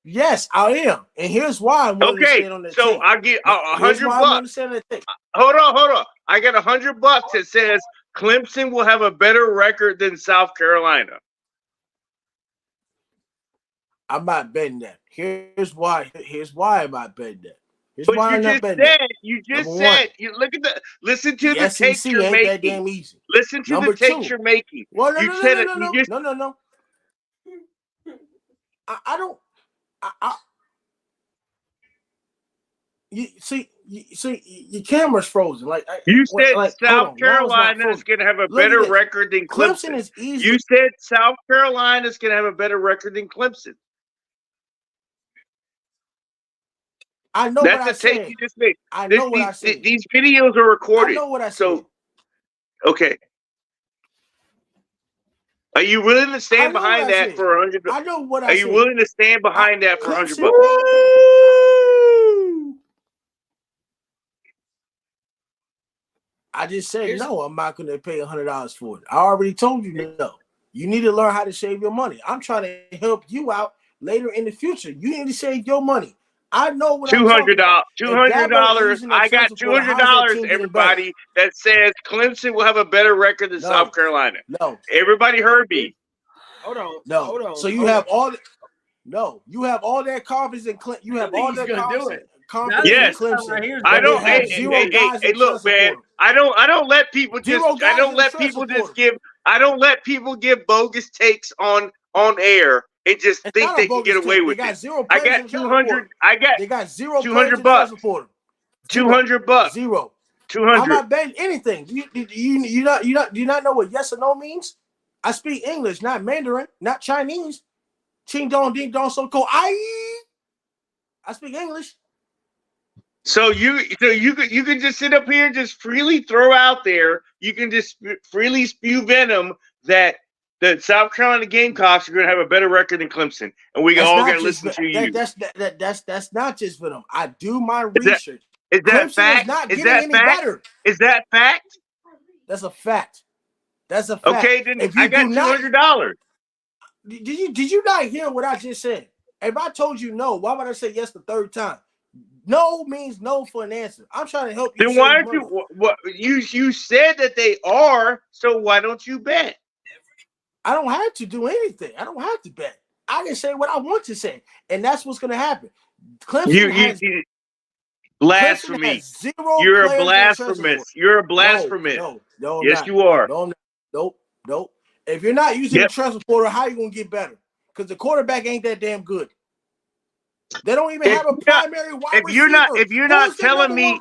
Yes, I am, and here's why I'm willing to stand on that. So take. I'll get $100. Hold on. I'll I got $100 that says Clemson will have a better record than South Carolina. I'm not betting that. Here's why. Here's why I'm not betting that. Here's But why you I'm not just betting said, that. you just Number said, one, you look at listen to the the SEC takes you're ain't that making. damn easy. Listen to Number the takes two. you're making. Well, You said it. You just no. I don't. You see, your camera's frozen. You said hold South on. Now it's not Carolina is frozen. going to have a Look at better this. record than Clemson. Clemson is easy. You said South Carolina is going to have a better record than Clemson. I know That's what I a take said. you just made. I know what I said. These videos are recorded. I know what I said. So, okay. Are you willing to stand behind that for $100? I know what I Are said. you willing to stand behind that for $100? I just said no. I'm not going to pay $100 for it. I already told you no. You need to learn how to save your money. I'm trying to help you out later in the future. You need to save your money. I know what I'm talking about. $200. I got $200, everybody, that says Clemson will have a better record than South Carolina. No. Everybody heard me. Hold on. No. Hold on. So you have all you have all that confidence in Clemson. You have all that confidence Yes. in Clemson. I don't Hey, look, man. I don't let people give bogus takes on air and just think they can get away with it. I got 200. They got zero $200. $200. Zero. 200. I'm not betting anything. You not know what yes or no means? I speak English, not Mandarin, not Chinese. Ching dong ding dong so cold. I speak English. So you can just sit up here and just freely throw out there. You can just freely spew venom that the South Carolina Gamecocks are going to have a better record than Clemson, and we all got to listen to you. That's not just venom. I do my research. Is that Clemson fact? is not Is getting that any fact? better. Is that fact? That's a fact. That's a fact. Okay, then I got $200. Did you not hear what I just said? If I told you no, why would I say yes the third time? No means no for an answer. I'm trying to help you. Then why don't you? What you said that they are? So why don't you bet? I don't have to do anything. I don't have to bet. I can say what I want to say, and that's what's going to happen. Clemson blasphemy. You're a blasphemous. You're a blasphemous. No, yes, you are. Nope. If you're not using the transfer portal, how are you going to get better? Because the quarterback ain't that damn good. They don't even have a primary wide receiver. If you're not telling me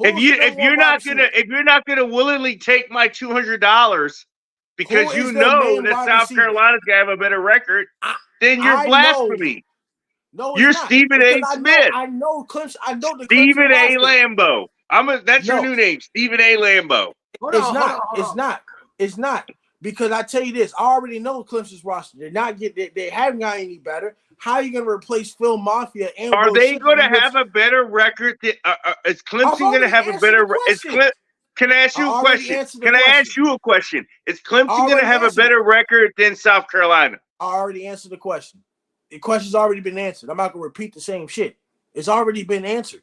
if you're not gonna willingly take my $200 because you know that South Carolina's gonna have a better record, then you're blasphemy. No, you're Stephen A. Smith. I know Clemson. I know the Stephen A. Lambo. That's your new name, Stephen A. Lambo. It's not. Because I tell you this, I already know Clemson's roster. They haven't got any better. How are you going to replace Phil Mafia? And are they going to have a better record? Is Clemson going to have a better record? Can I ask you a question? Can I ask you a question? Is Clemson going to have a better record than South Carolina? I already answered the question. The question's already been answered. I'm not going to repeat the same shit. It's already been answered.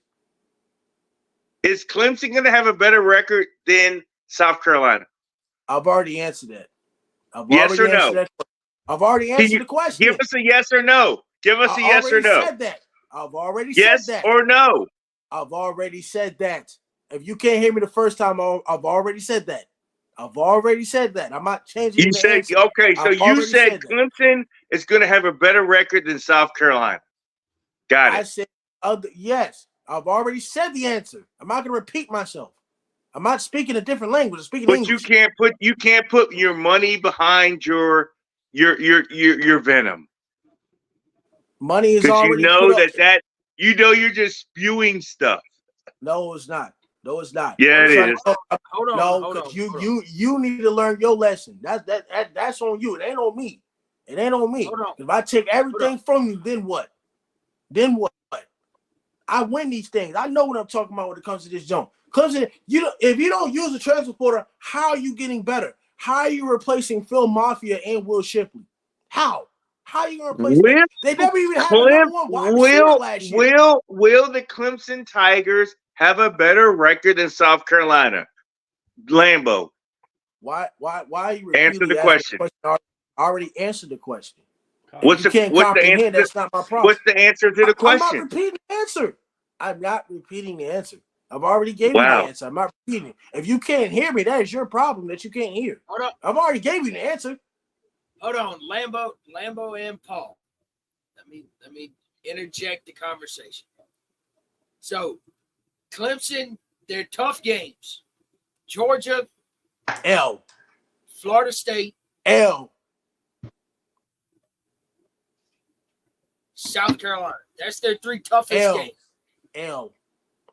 Is Clemson going to have a better record than South Carolina? I've already answered that. Yes or no? I've already answered the question. Give us a yes or no. Give us a yes or no. Said that. I've already said that. Yes or no? I've already said that. If you can't hear me the first time, I've already said that. I've already said that. I'm not changing. You said okay. So you said Clemson is going to have a better record than South Carolina. Got it. I said yes. I've already said the answer. I'm not going to repeat myself. I'm not speaking a different language. I'm speaking English. But you can't put your money behind your venom. Money is already you're just spewing stuff. No, it's not. Yeah, it is. Hold on. You need to learn your lesson. That's on you. It ain't on me. If I take everything from you, then what? I win these things. I know what I'm talking about when it comes to this jump. Clemson, if you don't use the transfer portal, how are you getting better? How are you replacing Phil Mafia and Will Shipley? How? How are you going to replace them? They never even had a number one wide receiver last year. Will the Clemson Tigers have a better record than South Carolina? Lambo. Why are you repeatedly Answer the asking question. the question? I already answered the question. What's If you can't the answer? comprehend, that's not my problem. What's the answer to the I'm not question? repeating the answer. I'm not repeating the answer. I've already gave you Wow. the answer. I'm not repeating it. If you can't hear me, that is your problem that you can't hear. Hold on. I've already gave you the answer. Hold on, Lambo and Paul. Let me interject the conversation. So, Clemson, they're tough games. Georgia, L. Florida State, L. South Carolina. That's their three toughest L. games. L.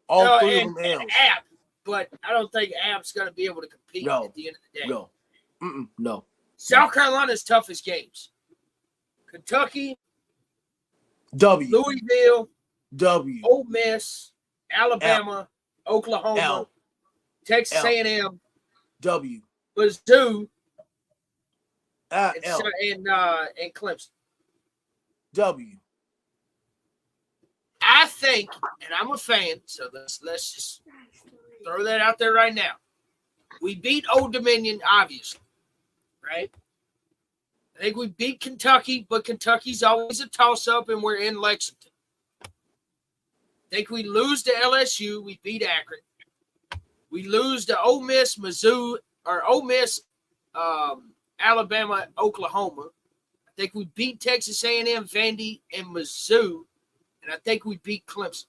All three of them and L's. App, but I don't think App's going to be able to compete at the end of the day. No. No. South Carolina's toughest games. Kentucky, W. Louisville, W. Ole Miss, Alabama, Oklahoma, L. Texas L. A&M, W. Mizzou, L. and Clemson. W. I think, and I'm a fan, so let's just throw that out there right now. We beat Old Dominion, obviously, right? I think we beat Kentucky, but Kentucky's always a toss-up, and we're in Lexington. I think we lose to LSU. We beat Akron. We lose to Ole Miss, Mizzou, or Ole Miss, Alabama, Oklahoma. I think we beat Texas A&M, Vandy, and Mizzou, and I think we beat Clemson.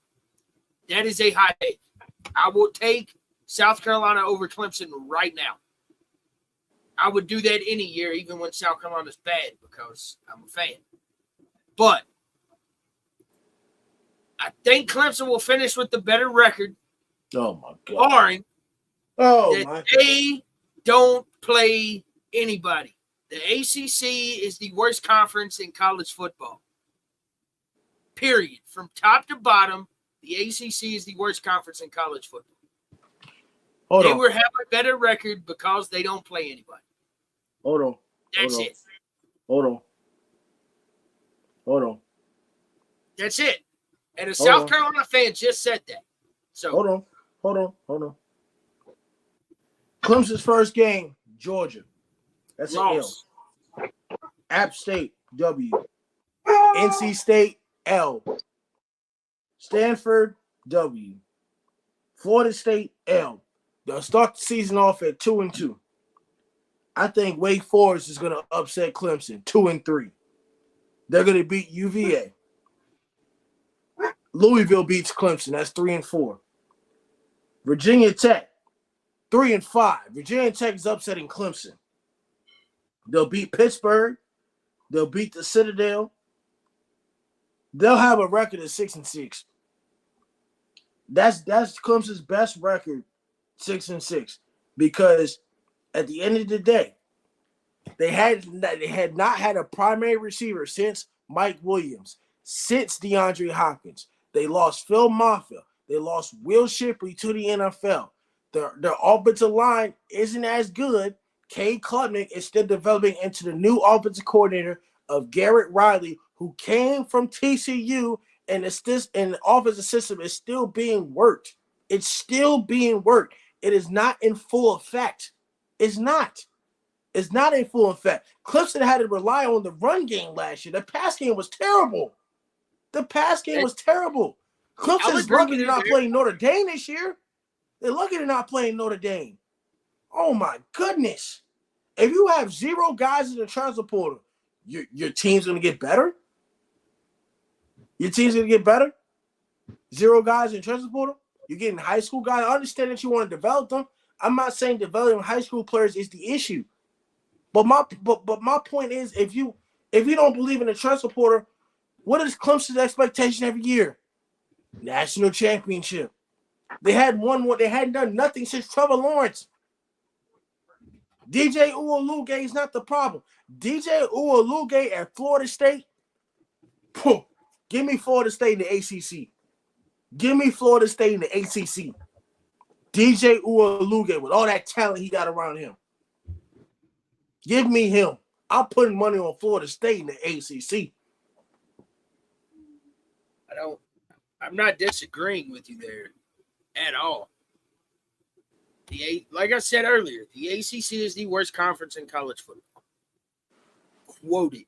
That is a hot take. I will take South Carolina over Clemson right now. I would do that any year, even when South Carolina's bad, because I'm a fan. But I think Clemson will finish with the better record, Oh, my God. barring Oh, that my God. they don't play anybody. The ACC is the worst conference in college football. Period. From top to bottom, the ACC is the worst conference in college football. Hold They on. will have a better record because they don't play anybody. Hold on. That's Hold on. it. Hold on. Hold on. That's it. And a Hold South on. Carolina fan just said that. So Hold on. Hold on. Hold on. Clemson's first game, Georgia. That's an L. loss. App State, W. NC State, L. Stanford, W. Florida State, L. They'll start the season off at 2-2. I think Wake Forest is going to upset Clemson, 2-3. They're going to beat UVA. Louisville beats Clemson. That's 3-4. Virginia Tech, 3-5. Virginia Tech is upsetting Clemson. They'll beat Pittsburgh. They'll beat the Citadel. They'll have a record of 6-6. That's Clemson's best record, 6-6, because at the end of the day, they had not had a primary receiver since Mike Williams, since DeAndre Hopkins. They lost Phil Mafia. They lost Will Shipley to the NFL. Their offensive line isn't as good. Cade Klubnik is still developing into the new offensive coordinator of Garrett Riley, who came from TCU, and the offensive system is still being worked. It's still being worked. It is not in full effect. It's not. It's not in full effect. Clemson had to rely on the run game last year. The pass game was terrible. Clemson's agree lucky with they're you not there. playing Notre Dame this year. They're lucky they're not playing Notre Dame. Oh, my goodness. If you have 0 guys in the transfer portal, your team's going to get better? Your team's going to get better? 0 guys in the transfer portal? You're getting high school guys. I understand that you want to develop them. I'm not saying developing high school players is the issue. But my point is, if you don't believe in the transfer portal, what is Clemson's expectation every year? National championship. They hadn't done nothing since Trevor Lawrence. DJ Uwaluge is not the problem. DJ Uwaluge at Florida State. Give me Florida State in the ACC. Give me Florida State in the ACC. DJ Uwaluge with all that talent he got around him. Give me him. I'm putting money on Florida State in the ACC. I'm not disagreeing with you there. at all. Like I said earlier, the ACC is the worst conference in college football. Quoted.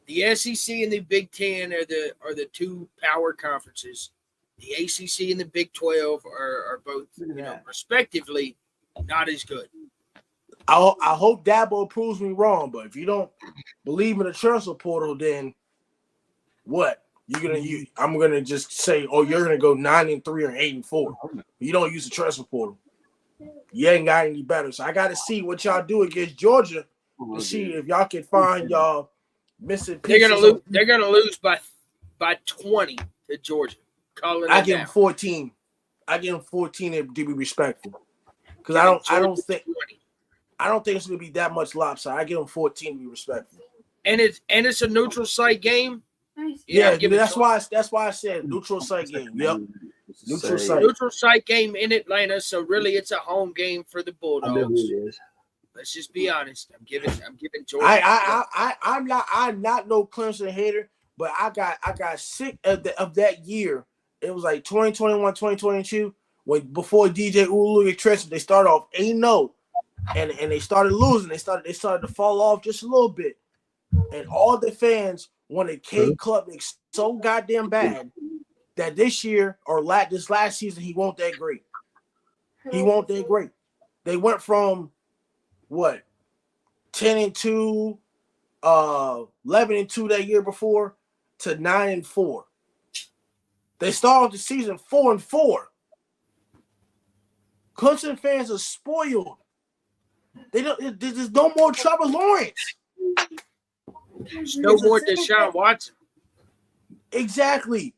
The SEC and the Big Ten are the two power conferences. The ACC and the Big 12 are both, respectively, not as good. I hope Dabo proves me wrong, but if you don't believe in the transfer portal, then what? I'm gonna just say, oh, you're gonna go 9-3 or 8-4. You don't use the transfer portal. You ain't got any better. So I got to see what y'all do against Georgia to see if y'all can find y'all missing pieces. They're gonna lose by 20 to Georgia. I give them 14. I give them 14 to be respectful, because I don't think it's gonna be that much lopsided. I give them 14 to be respectful. And it's a neutral site game. Yeah, that's why I said neutral site game. Yep. Neutral site game in Atlanta, so really it's a home game for the Bulldogs. Let's just be honest. I'm giving Georgia. I'm not no Clemson hater, but I got sick of that year. It was like 2021, 2022, before DJ Uluga transferred, they started off 8-0, and they started losing. They started to fall off just a little bit, and all the fans wanted K Klubnik so goddamn bad that this year or this last season he won't that great. He won't that great. They went from what 10-2, 11-2 that year before to 9-4. They started the season 4-4. Clemson fans are spoiled. There's no more Trevor Lawrence. No more Deshaun Watson. Exactly.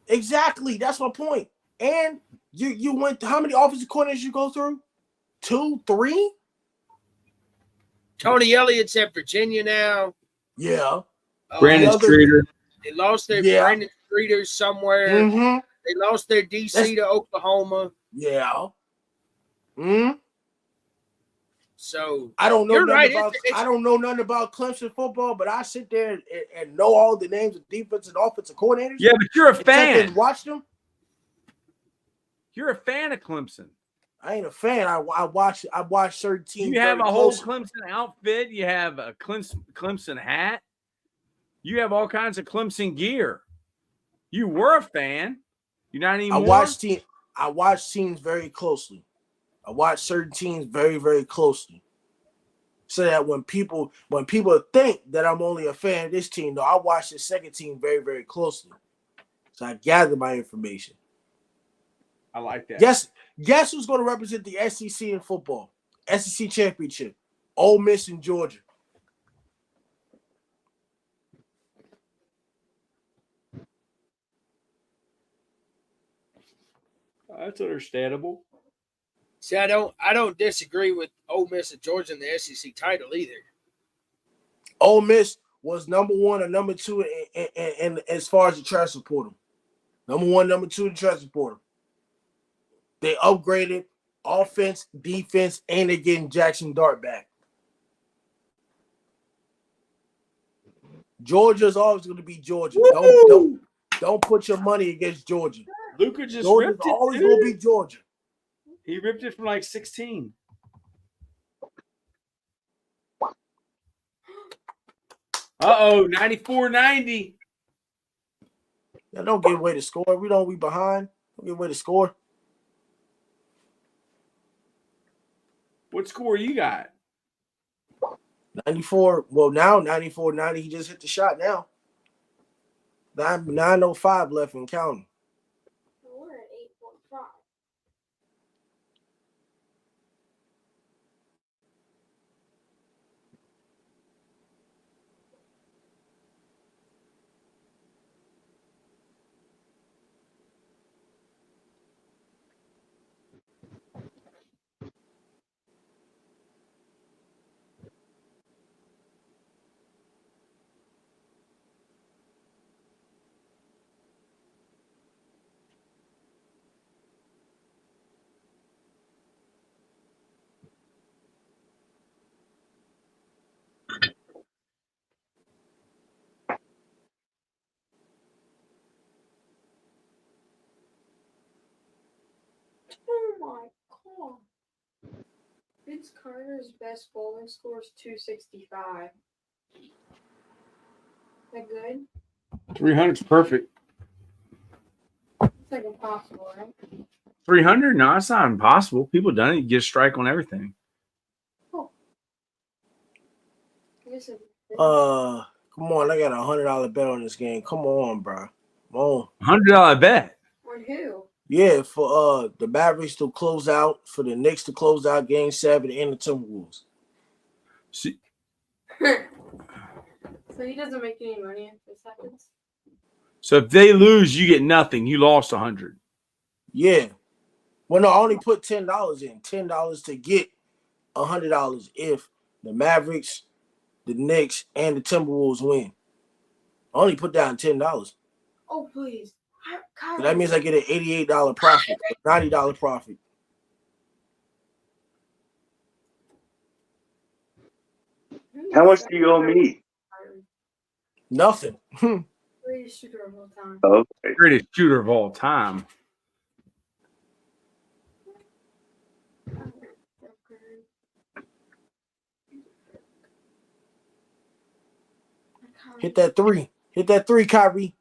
That's my point. And you went. How many offensive coordinators you go through? 2, 3. Tony Elliott's at Virginia now. Yeah. Brandon Streeter. They lost their Brandon Streeter somewhere. Mm-hmm. They lost their DC to Oklahoma. Yeah. Hmm. So I don't know I don't know nothing about Clemson football, but I sit there and know all the names of defensive and offensive coordinators. Yeah, but you're a fan. And watch them. You're a fan of Clemson. I ain't a fan. I watch certain teams. You have a whole Clemson outfit. You have a Clemson hat. You have all kinds of Clemson gear. You were a fan. You're not anymore. I watch teams very closely. I watch certain teams very, very closely. So that when people think that I'm only a fan of this team, though, I watch the second team very, very closely. So I gather my information. I like that. Guess who's going to represent the SEC in football? SEC championship. Ole Miss and Georgia. That's understandable. See, I don't disagree with Ole Miss and Georgia in the SEC title either. Ole Miss was number 1 or number 2 in as far as the transfer portal. Number 1, number 2 in the transfer portal. They upgraded offense, defense, and they're getting Jackson Dart back. Georgia's always going to be Georgia. Don't put your money against Georgia. Luka just Georgia's ripped it. Always going to be Georgia. He ripped it from like 16. Uh-oh, 94-90. Yeah, don't give away the score. We behind. Don't give away the score. What score you got? 94. Well, now 94-90. He just hit the shot now. 9:05 left and counting. We're at 8:45. my god. Vince Carter's best bowling score is 265. That good? 300's perfect. It's like impossible, right? 300? No, it's not impossible. People done it. You get a strike on everything. I guess it, Come on, I got $100 bet on this game. Come on, bro. Come on. $100 bet. on who? Yeah, for the Mavericks to close out, for the Knicks to close out Game 7 and the Timberwolves. See, So he doesn't make any money if this happens? so if they lose, you get nothing. You lost 100. Yeah. Well, no, I only put $10 in. $10 to get $100 if the Mavericks, the Knicks, and the Timberwolves win. I only put down $10. Oh, please. So that means I get an $88 profit, $90 profit. How much do you owe me? Nothing. Greatest shooter of all time. Okay. Greatest shooter of all time. Hit that three. Hit that three, Kyrie.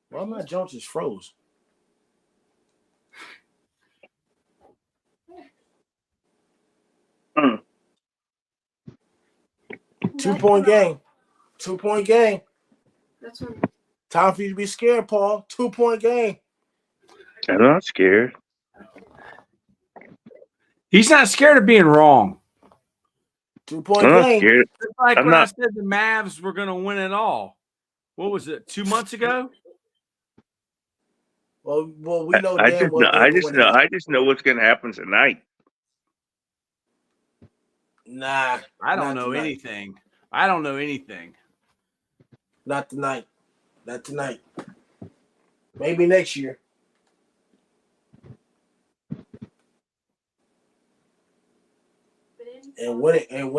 Why my Jones just froze? Hmm. 2-point game. 2-point game. That's when Time for you to be scared, Paul. 2-point game. I'm not scared. He's not scared of being wrong. 2-point I'm not game. scared. It's like I'm when I not- said the Mavs were going to win it all. What was it? 2 months ago? Well, we know I damn just well know. they I ain't just gonna know. win it. I just know what's going to happen tonight. Nah, I don't not know tonight. anything. I don't know anything. Not tonight. Not tonight. Maybe next year. And when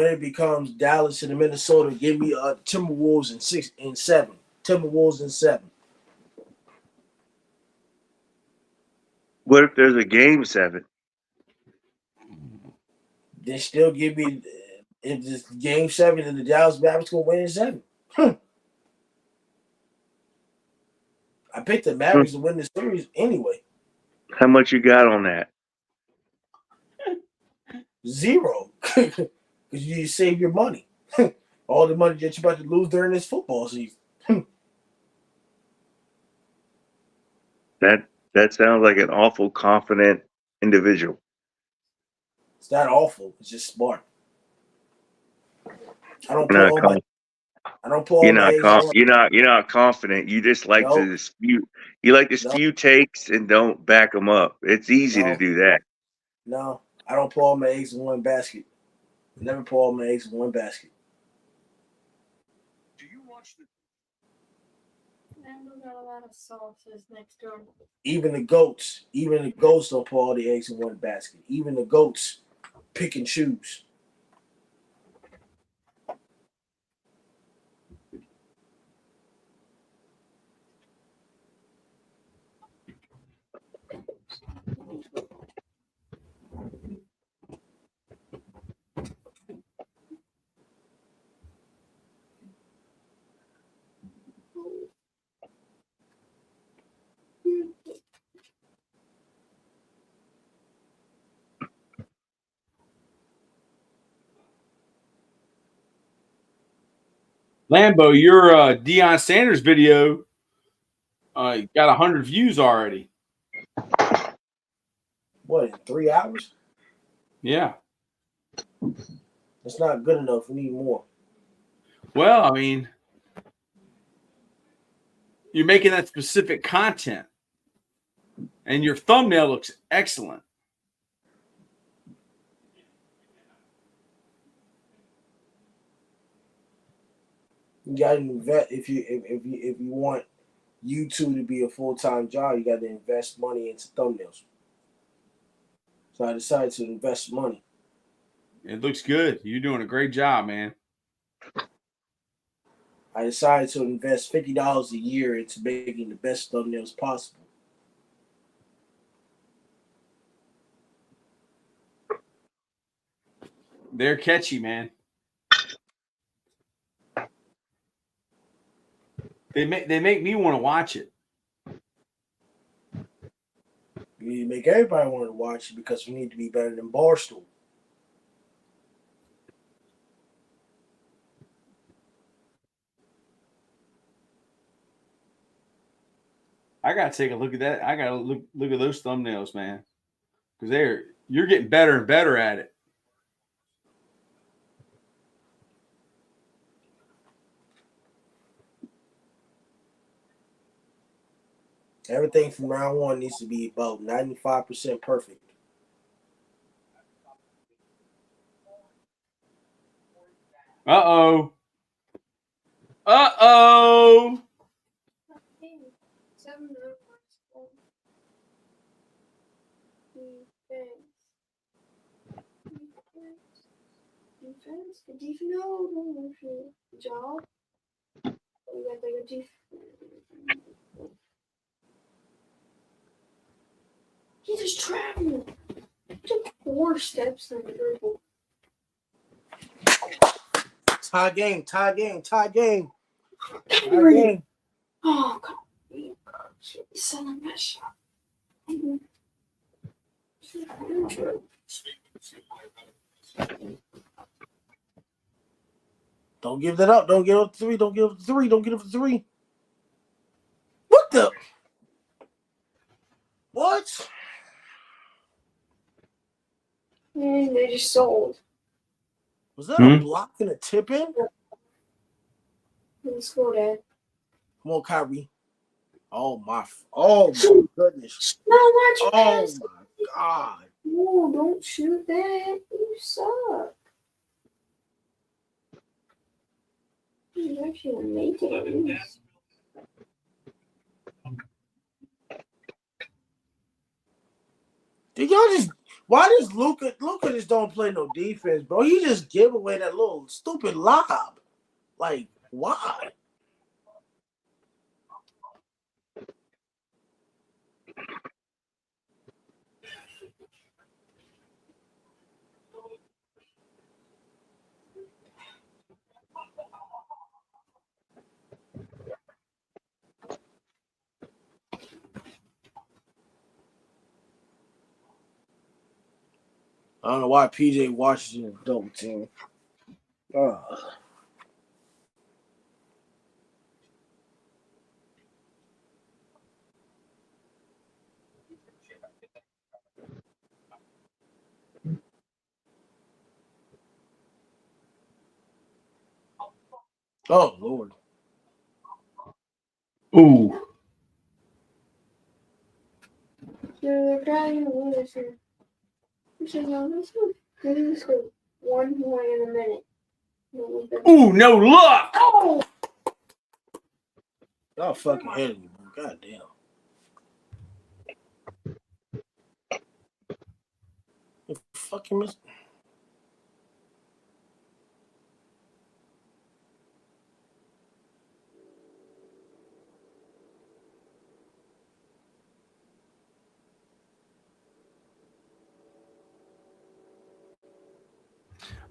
it becomes Dallas and Minnesota, give me Timberwolves in 6 and 7. Timberwolves in 7. What if there's a game 7? Then still give me if this game 7 and the Dallas Mavericks gonna win in 7. I picked the Mavericks to win the series anyway. How much you got on that? 0. Because you save your money. All the money that you're about to lose during this football season. That sounds like an awful confident individual. It's not awful. It's just smart. I don't You're put not, all my I don't put all you're my not, eggs in one. you're not confident. You just like to No. dispute. You like to No. spew takes and don't back them up. It's easy to No. do that. No, I don't put all my eggs in one basket. I never put all my eggs in one basket. Do you watch the? Randall got a lot of sauces next to him. Even the goats don't put all the eggs in one basket. Even the goats pick and choose. Lambo, your Deion Sanders video got 100 views already. What, in 3 hours? Yeah. That's not good enough. We need more. Well, I mean, you're making that specific content, and your thumbnail looks excellent. You gotta invest if you want YouTube to be a full-time job, you gotta invest money into thumbnails. So I decided to invest money. It looks good. You're doing a great job, man. I decided to invest $50 a year into making the best thumbnails possible. They're catchy, man. They make me want to watch it. You make everybody want to watch it because we need to be better than Barstool. I gotta take a look at that. I gotta look at those thumbnails, man, because you're getting better and better at it. Everything from round one needs to be about 95% perfect. Uh-oh. Uh-oh. Okay. 7 numbers. Defense. Defense. The defense. No, don't shoot. Job. We got like a defense. He just traveled. Took 4 steps in the dribble. Tie game, tie game, tie game. Tie Kyrie. game. Oh, God. Son of a shot. Don't give that up. Don't give up the 3. Don't give up the 3. Don't give up the 3. What the? What? And they just sold. Was that a block and a tip in? Let's go, Dad. Come on, Kyrie. Oh my goodness. No, why'd you Oh pass? my God. No, don't shoot that. You suck. He's actually gonna make it at least. Did y'all just? Why does Luka just don't play no defense, bro? He just give away that little stupid lob. Like, why? I don't know why PJ Washington double team. Oh Lord. Ooh. They're trying to win this year. He said, no, let's go. Let's go 1 point in a minute. Ooh, no luck. Oh! Y'all fucking hitting me, bro. God damn. You fucking missed.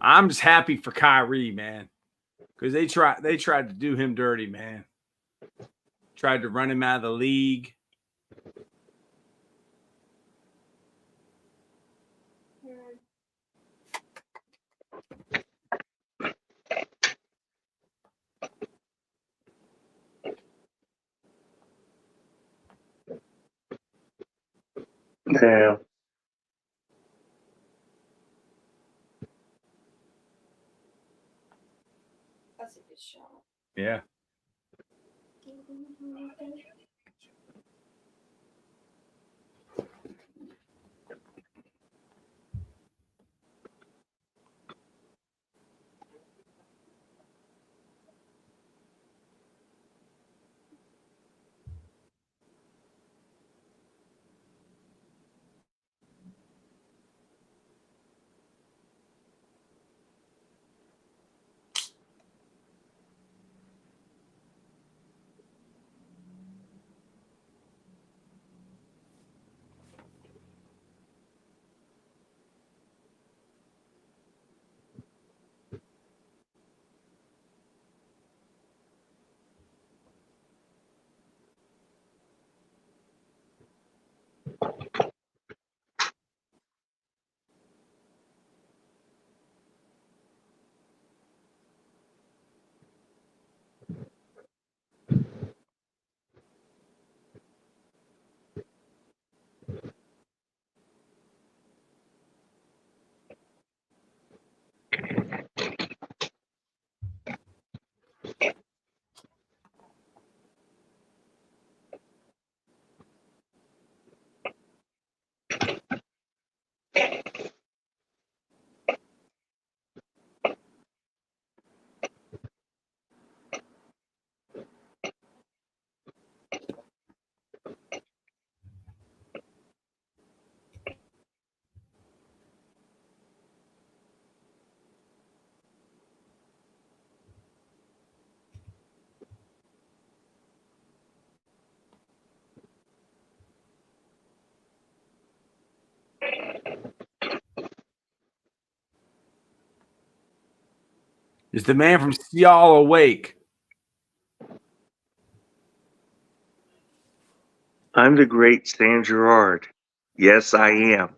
I'm just happy for Kyrie, man, because they tried to do him dirty, man. Tried to run him out of the league. Damn. That's a good shot. Yeah. Is the man from Seattle awake? I'm the great Stan Gerard. Yes, I am.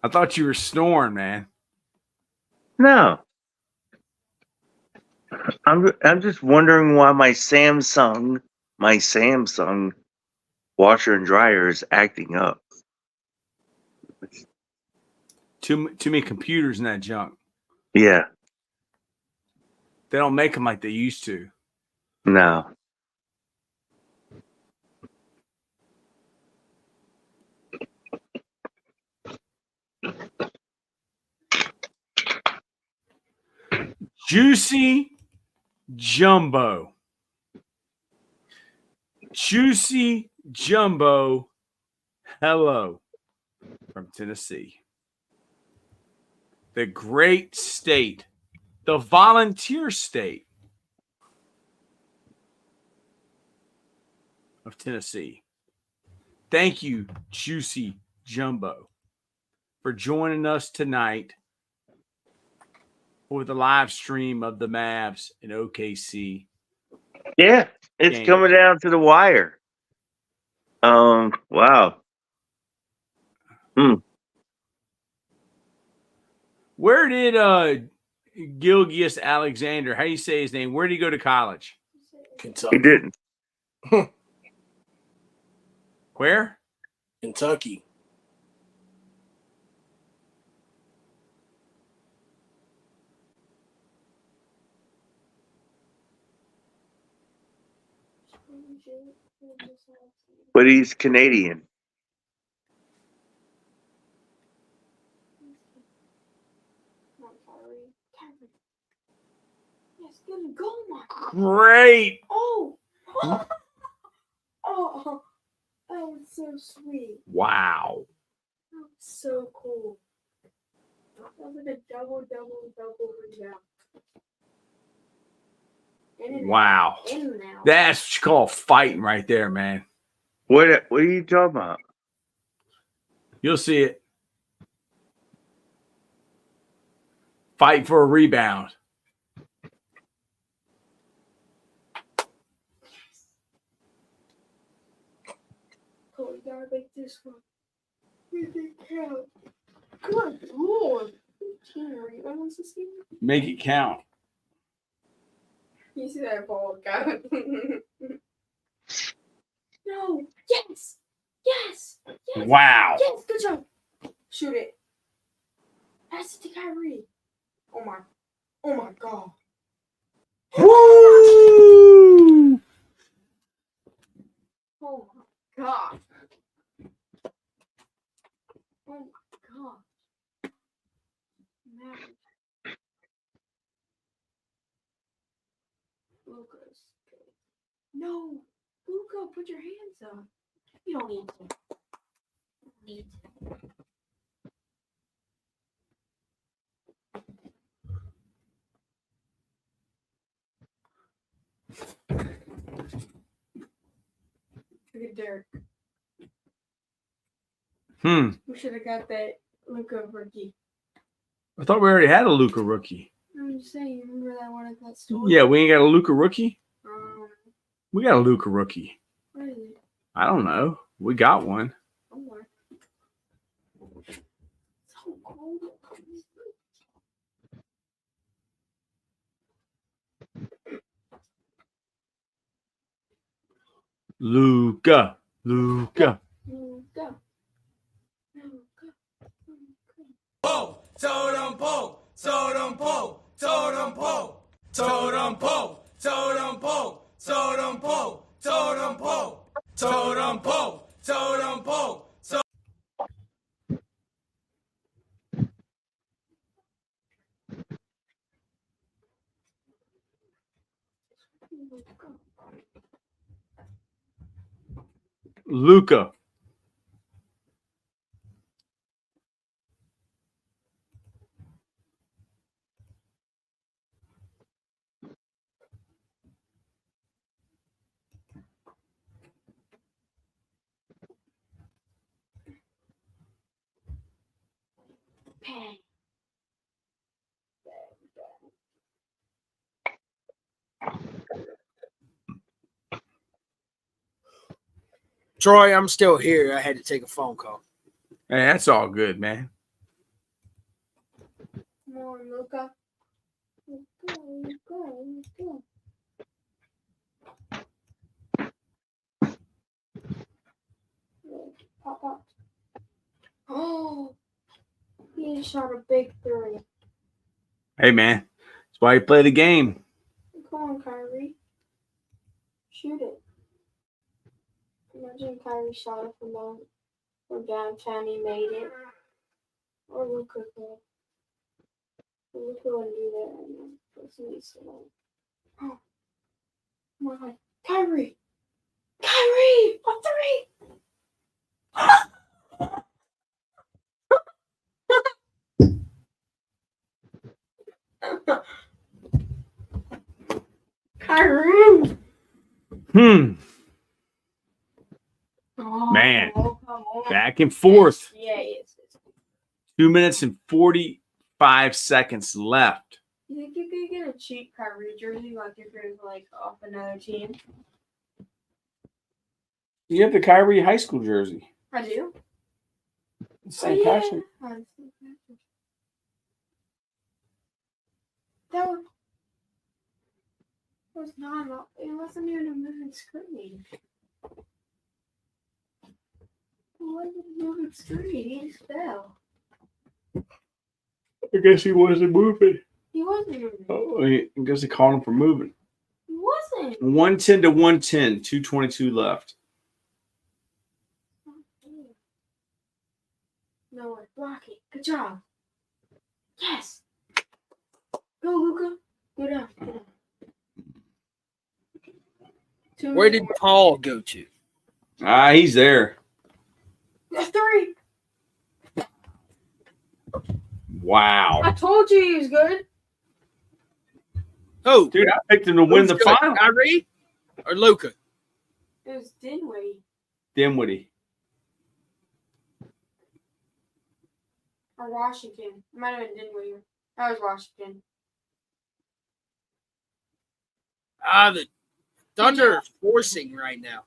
I thought you were snoring, man. No. I'm just wondering why my Samsung washer and dryer is acting up. Too many computers in that junk. Yeah. They don't make them like they used to. No. Juicy Jumbo. Juicy Jumbo. Hello from Tennessee. The great state. The volunteer state of Tennessee. Thank you, Juicy Jumbo, for joining us tonight for the live stream of the Mavs in OKC. Yeah, it's game. coming down to the wire. Wow. Where did Gilgeous Alexander, how do you say his name? Where did he go to college? Kentucky. He didn't. Where? Kentucky. But he's Canadian. Yes, good goal, Mark. Great. Oh. Oh. That was so sweet. Wow. That was so cool. That was like a double rebound. In and Wow. out. In and out. That's what you call fighting right there, man. What are you talking about? You'll see it. Fight for a rebound. Oh, you gotta make this one. Make it count. Good lord. 15 rebounds this game? Make it count. You see that ball, guy? No. Yes. Yes. Yes. Wow. Yes. Good job. Shoot it. Pass it to Kyrie. Oh my god. Woo! Oh my god. Oh my god. Man. Luka's good. No. Luka, put your hands up. You don't need to. You don't need to. Look at Derek. We should have got that Luka rookie. I thought we already had a Luka rookie. I'm just saying, you remember that one at that store? Yeah, we ain't got a Luka rookie. We got a Luka rookie. Where is it? I don't know. We got one. Somewhere. So cold. Luka. Luka. Totem pole, totem pole, totem pole, totem pole, totem pole, totem pole, totem pole, totem pole, totem pole. Luka. Pay. Troy, I'm still here. I had to take a phone call. Hey, that's all good, man. Come on, Luka. Let's go. Pop. Oh, he shot a big three. Hey, man. That's why you play the game. Come on, Kyrie. Shoot it. Imagine Kyrie shot it from downtown. He made it. Or Luka could. Luka wouldn't do that right now. That's nice. Oh, my God. Kyrie! A three! Kyrie! Oh, Man. come on. Back and forth. Yeah, yes. 2 minutes and 45 seconds left. You think you could get a cheap Kyrie jersey like if you're like off another team? You have the Kyrie high school jersey. I do. St. Patrick. That was not. It wasn't even a moving screen. It wasn't a moving screen. He just fell. I guess he wasn't moving. He wasn't moving. Oh, I guess they called him for moving. He wasn't. 110 to 110, 2:22 left. No one. Block it. Good job. Yes. Go, Luka. Go down. Where did Paul go to? He's there. A three. Wow. I told you he was good. Oh, Dude, I picked him to win the who's good, final. Kyrie or Luka? It was Dinwiddie. Dinwiddie. Or Washington. It might have been Dinwiddie. That was Washington. The Thunder are forcing right now.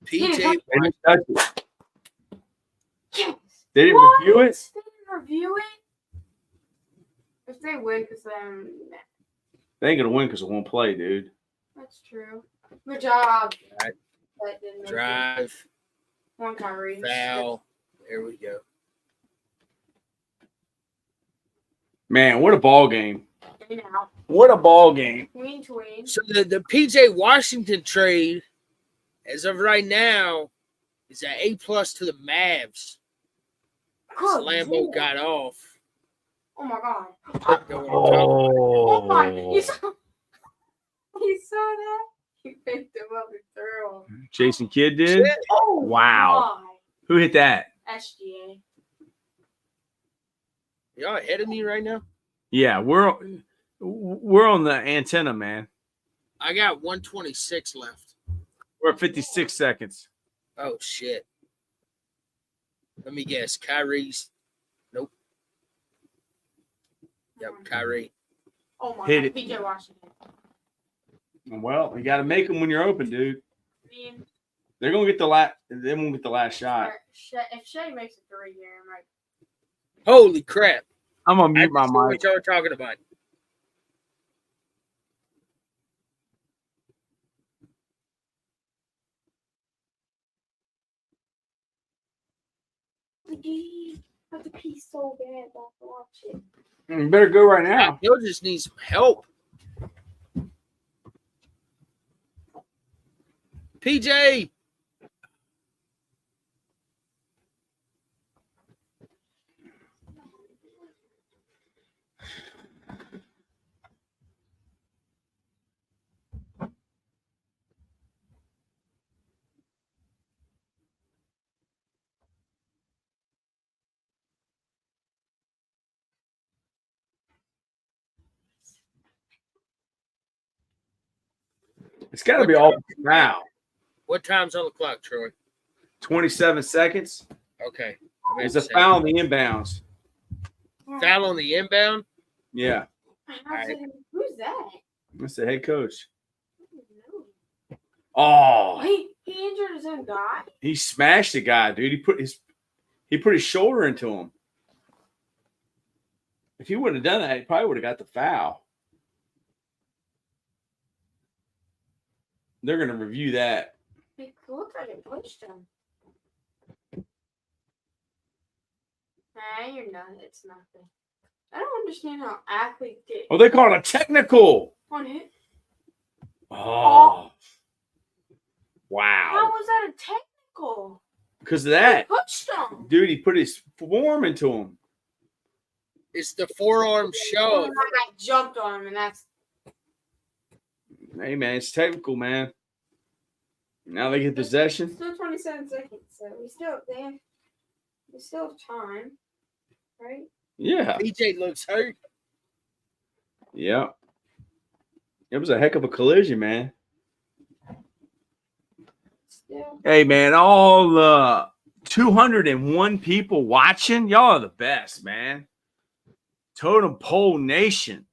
PJ, They didn't touch it. Yes. They didn't What? review it? They didn't review it? If they win, because then They ain't going to win because it won't play, dude. that's true. Good job. Right. But didn't make it. drive, One Kyrie. foul. There we go. Man, what a ball game. In and out. What a ball game. Tween. So the PJ Washington trade, as of right now, is an A+ to the Mavs. Good Lambo Lord. got off. Oh my God. Oh. Oh my. You saw that? He picked him up and threw him. Jason Kidd did? Oh Wow. my. Who hit that? SGA. Y'all ahead of me right now? Yeah, we're on the antenna, man. I got 126 left. We're at 56 seconds. Oh, shit. Let me guess. Kyrie's. Nope. Yep, Kyrie. Oh my Hit God. it. PJ Washington. Well, you got to make them when you're open, dude. I mean, They're gonna get the last. They won't get the last shot. if Shea makes a three here, I'm like, Holy crap. I'm gonna I mute my just know mic. what y'all are talking about. I have to pee so bad, but I have to watch it. You better go right now. They'll just need some help. PJ. It's got to be all now. What time's on the clock, Troy? 27 seconds. Okay. There's a foul on the inbounds. Foul on the inbound. Yeah, Who's that? that's the head coach. I don't know. Oh, He injured his own guy. he smashed the guy, dude. He put his shoulder into him. If he wouldn't have done that, he probably would have got the foul. They're going to review that. It looked like it punched him. Nah, you're not. It's nothing. I don't understand how athletes get Oh, they call it a technical. on it. Oh, How wow. was that a technical? Because of that, He punched him. dude, he put his forearm into him. It's the forearm shove. I jumped on him, and that's Hey, man, it's technical, man. Now they get possession. still 27 seconds. So we still have time, right? Yeah. BJ looks hurt. Yeah. It was a heck of a collision, man. Still. Hey, man, all 201 people watching. Y'all are the best, man. Totem Pole Nation.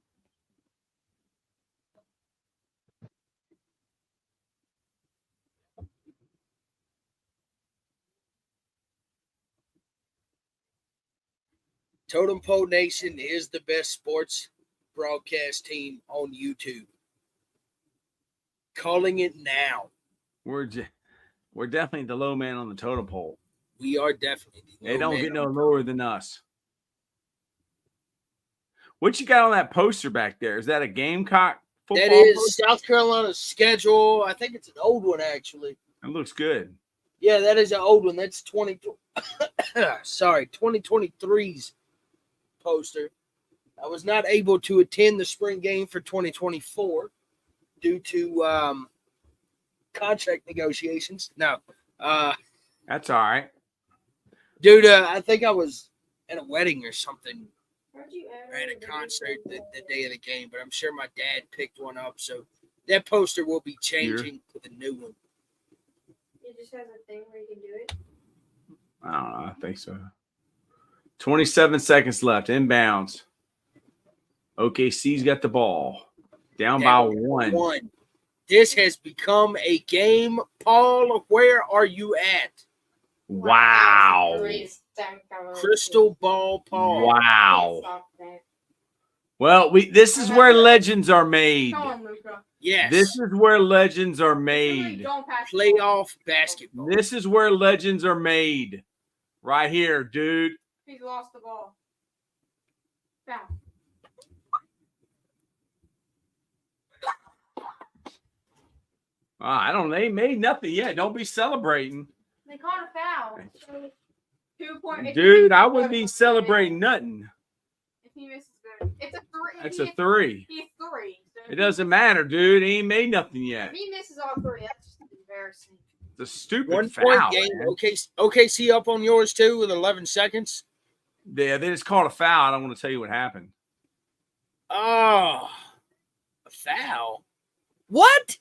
Totem Pole Nation is the best sports broadcast team on YouTube. Calling it now. We're definitely the low man on the totem pole. We are definitely. They don't get no lower than us. What you got on that poster back there? Is that a Gamecock football That is poster? South Carolina's schedule. I think it's an old one, actually. It looks good. Yeah, that is an old one. That's 2023's poster. I was not able to attend the spring game for 2024 due to contract negotiations. No. That's all right. Dude, I think I was at a wedding or something. Where'd you Or at a concert the day of the game, but I'm sure my dad picked one up. So that poster will be changing with a new one. It just has a thing where you can do it. I don't know. I think so. 27 seconds left. Inbounds. OKC's got the ball. Down by one. This has become a game. Paul, where are you at? Wow. Crystal ball, Paul. Wow. Well, this is where legends are made. Come on, Luka. Yes. This is where legends are made. Don't pass the ball. Playoff basketball. This is where legends are made. Right here, dude. He's lost the ball. Foul. I don't know. They made nothing yet. Don't be celebrating. They called a foul. So 2 points. Dude, I wouldn't be celebrating nothing. If he misses, good. It's a 3. That's a 3. He's 3. So It doesn't matter, dude. He ain't made nothing If yet. he misses all 3, that's just embarrassing. It's a stupid 1 foul. point game. Man. OKC up on yours too with 11 seconds. Yeah, they just called a foul. I don't want to tell you what happened. Oh, a foul. What?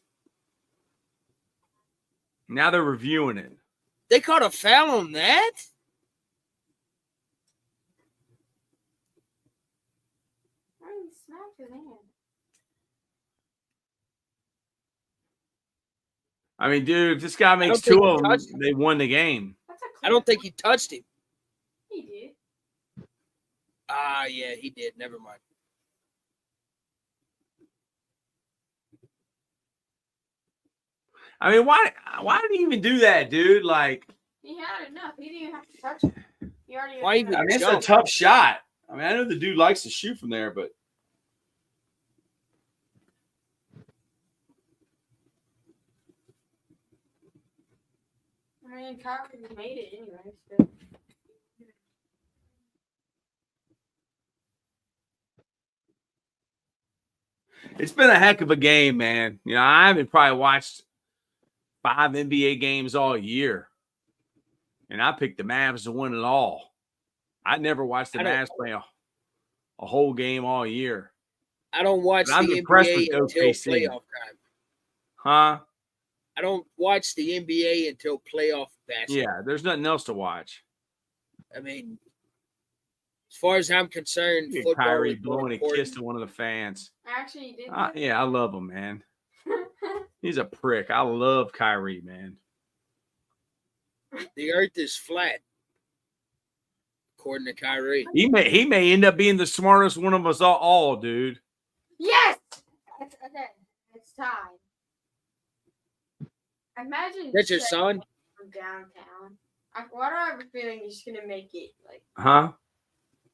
Now they're reviewing it. They caught a foul on that? He smacked his hand. I mean, dude, if this guy makes don't think 2 he of them, touched him. they won the game. That's a I don't think he touched him. he did. Ah, yeah, he did. Never mind. I mean, why did he even do that, dude? Like, He had enough. He didn't even have to touch it. He already. Why even I mean, it's jump? a tough shot. I mean, I know the dude likes to shoot from there, but I mean, Kyrie made it anyway. So. it's been a heck of a game, man. You know, I haven't probably watched 5 NBA games all year, and I picked the Mavs to win it all. I never watched the I don't- Mavs play a whole game all year. I don't watch But I'm the impressed NBA with until OKC. playoff time. Huh? I don't watch the NBA until playoff basketball. Yeah, there's nothing else to watch. I mean, As far as I'm concerned, Look at football Kyrie is more blowing a important. kiss to one of the fans. Actually, did that? Yeah, I love him, man. He's a prick. I love Kyrie, man. The earth is flat, according to Kyrie. He may end up being the smartest one of us all, dude. Yes! Okay, it's time. Imagine That's your Shaq son? from downtown. Why do I have a feeling he's going to make it? Like, Huh?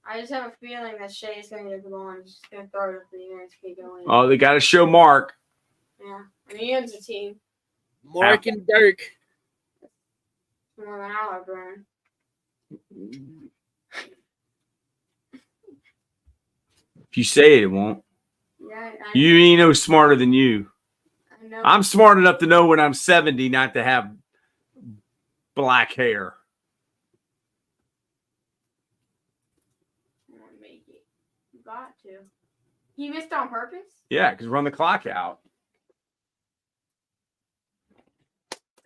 I just have a feeling that Shay's going to get the ball and he's just going to throw it up in the air and keep going. Oh, they got to show Mark. Yeah. And he owns a team. Mark and Dirk. More than I'll ever earn. If you say it, it won't. Yeah, You ain't no smarter than you. I know. I'm smart enough to know when I'm 70 not to have black hair. I want to make it. You got to. He missed on purpose? Yeah, because run the clock out.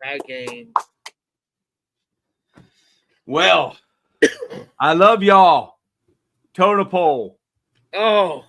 That game. Well, I love y'all. Totem Pole. Oh,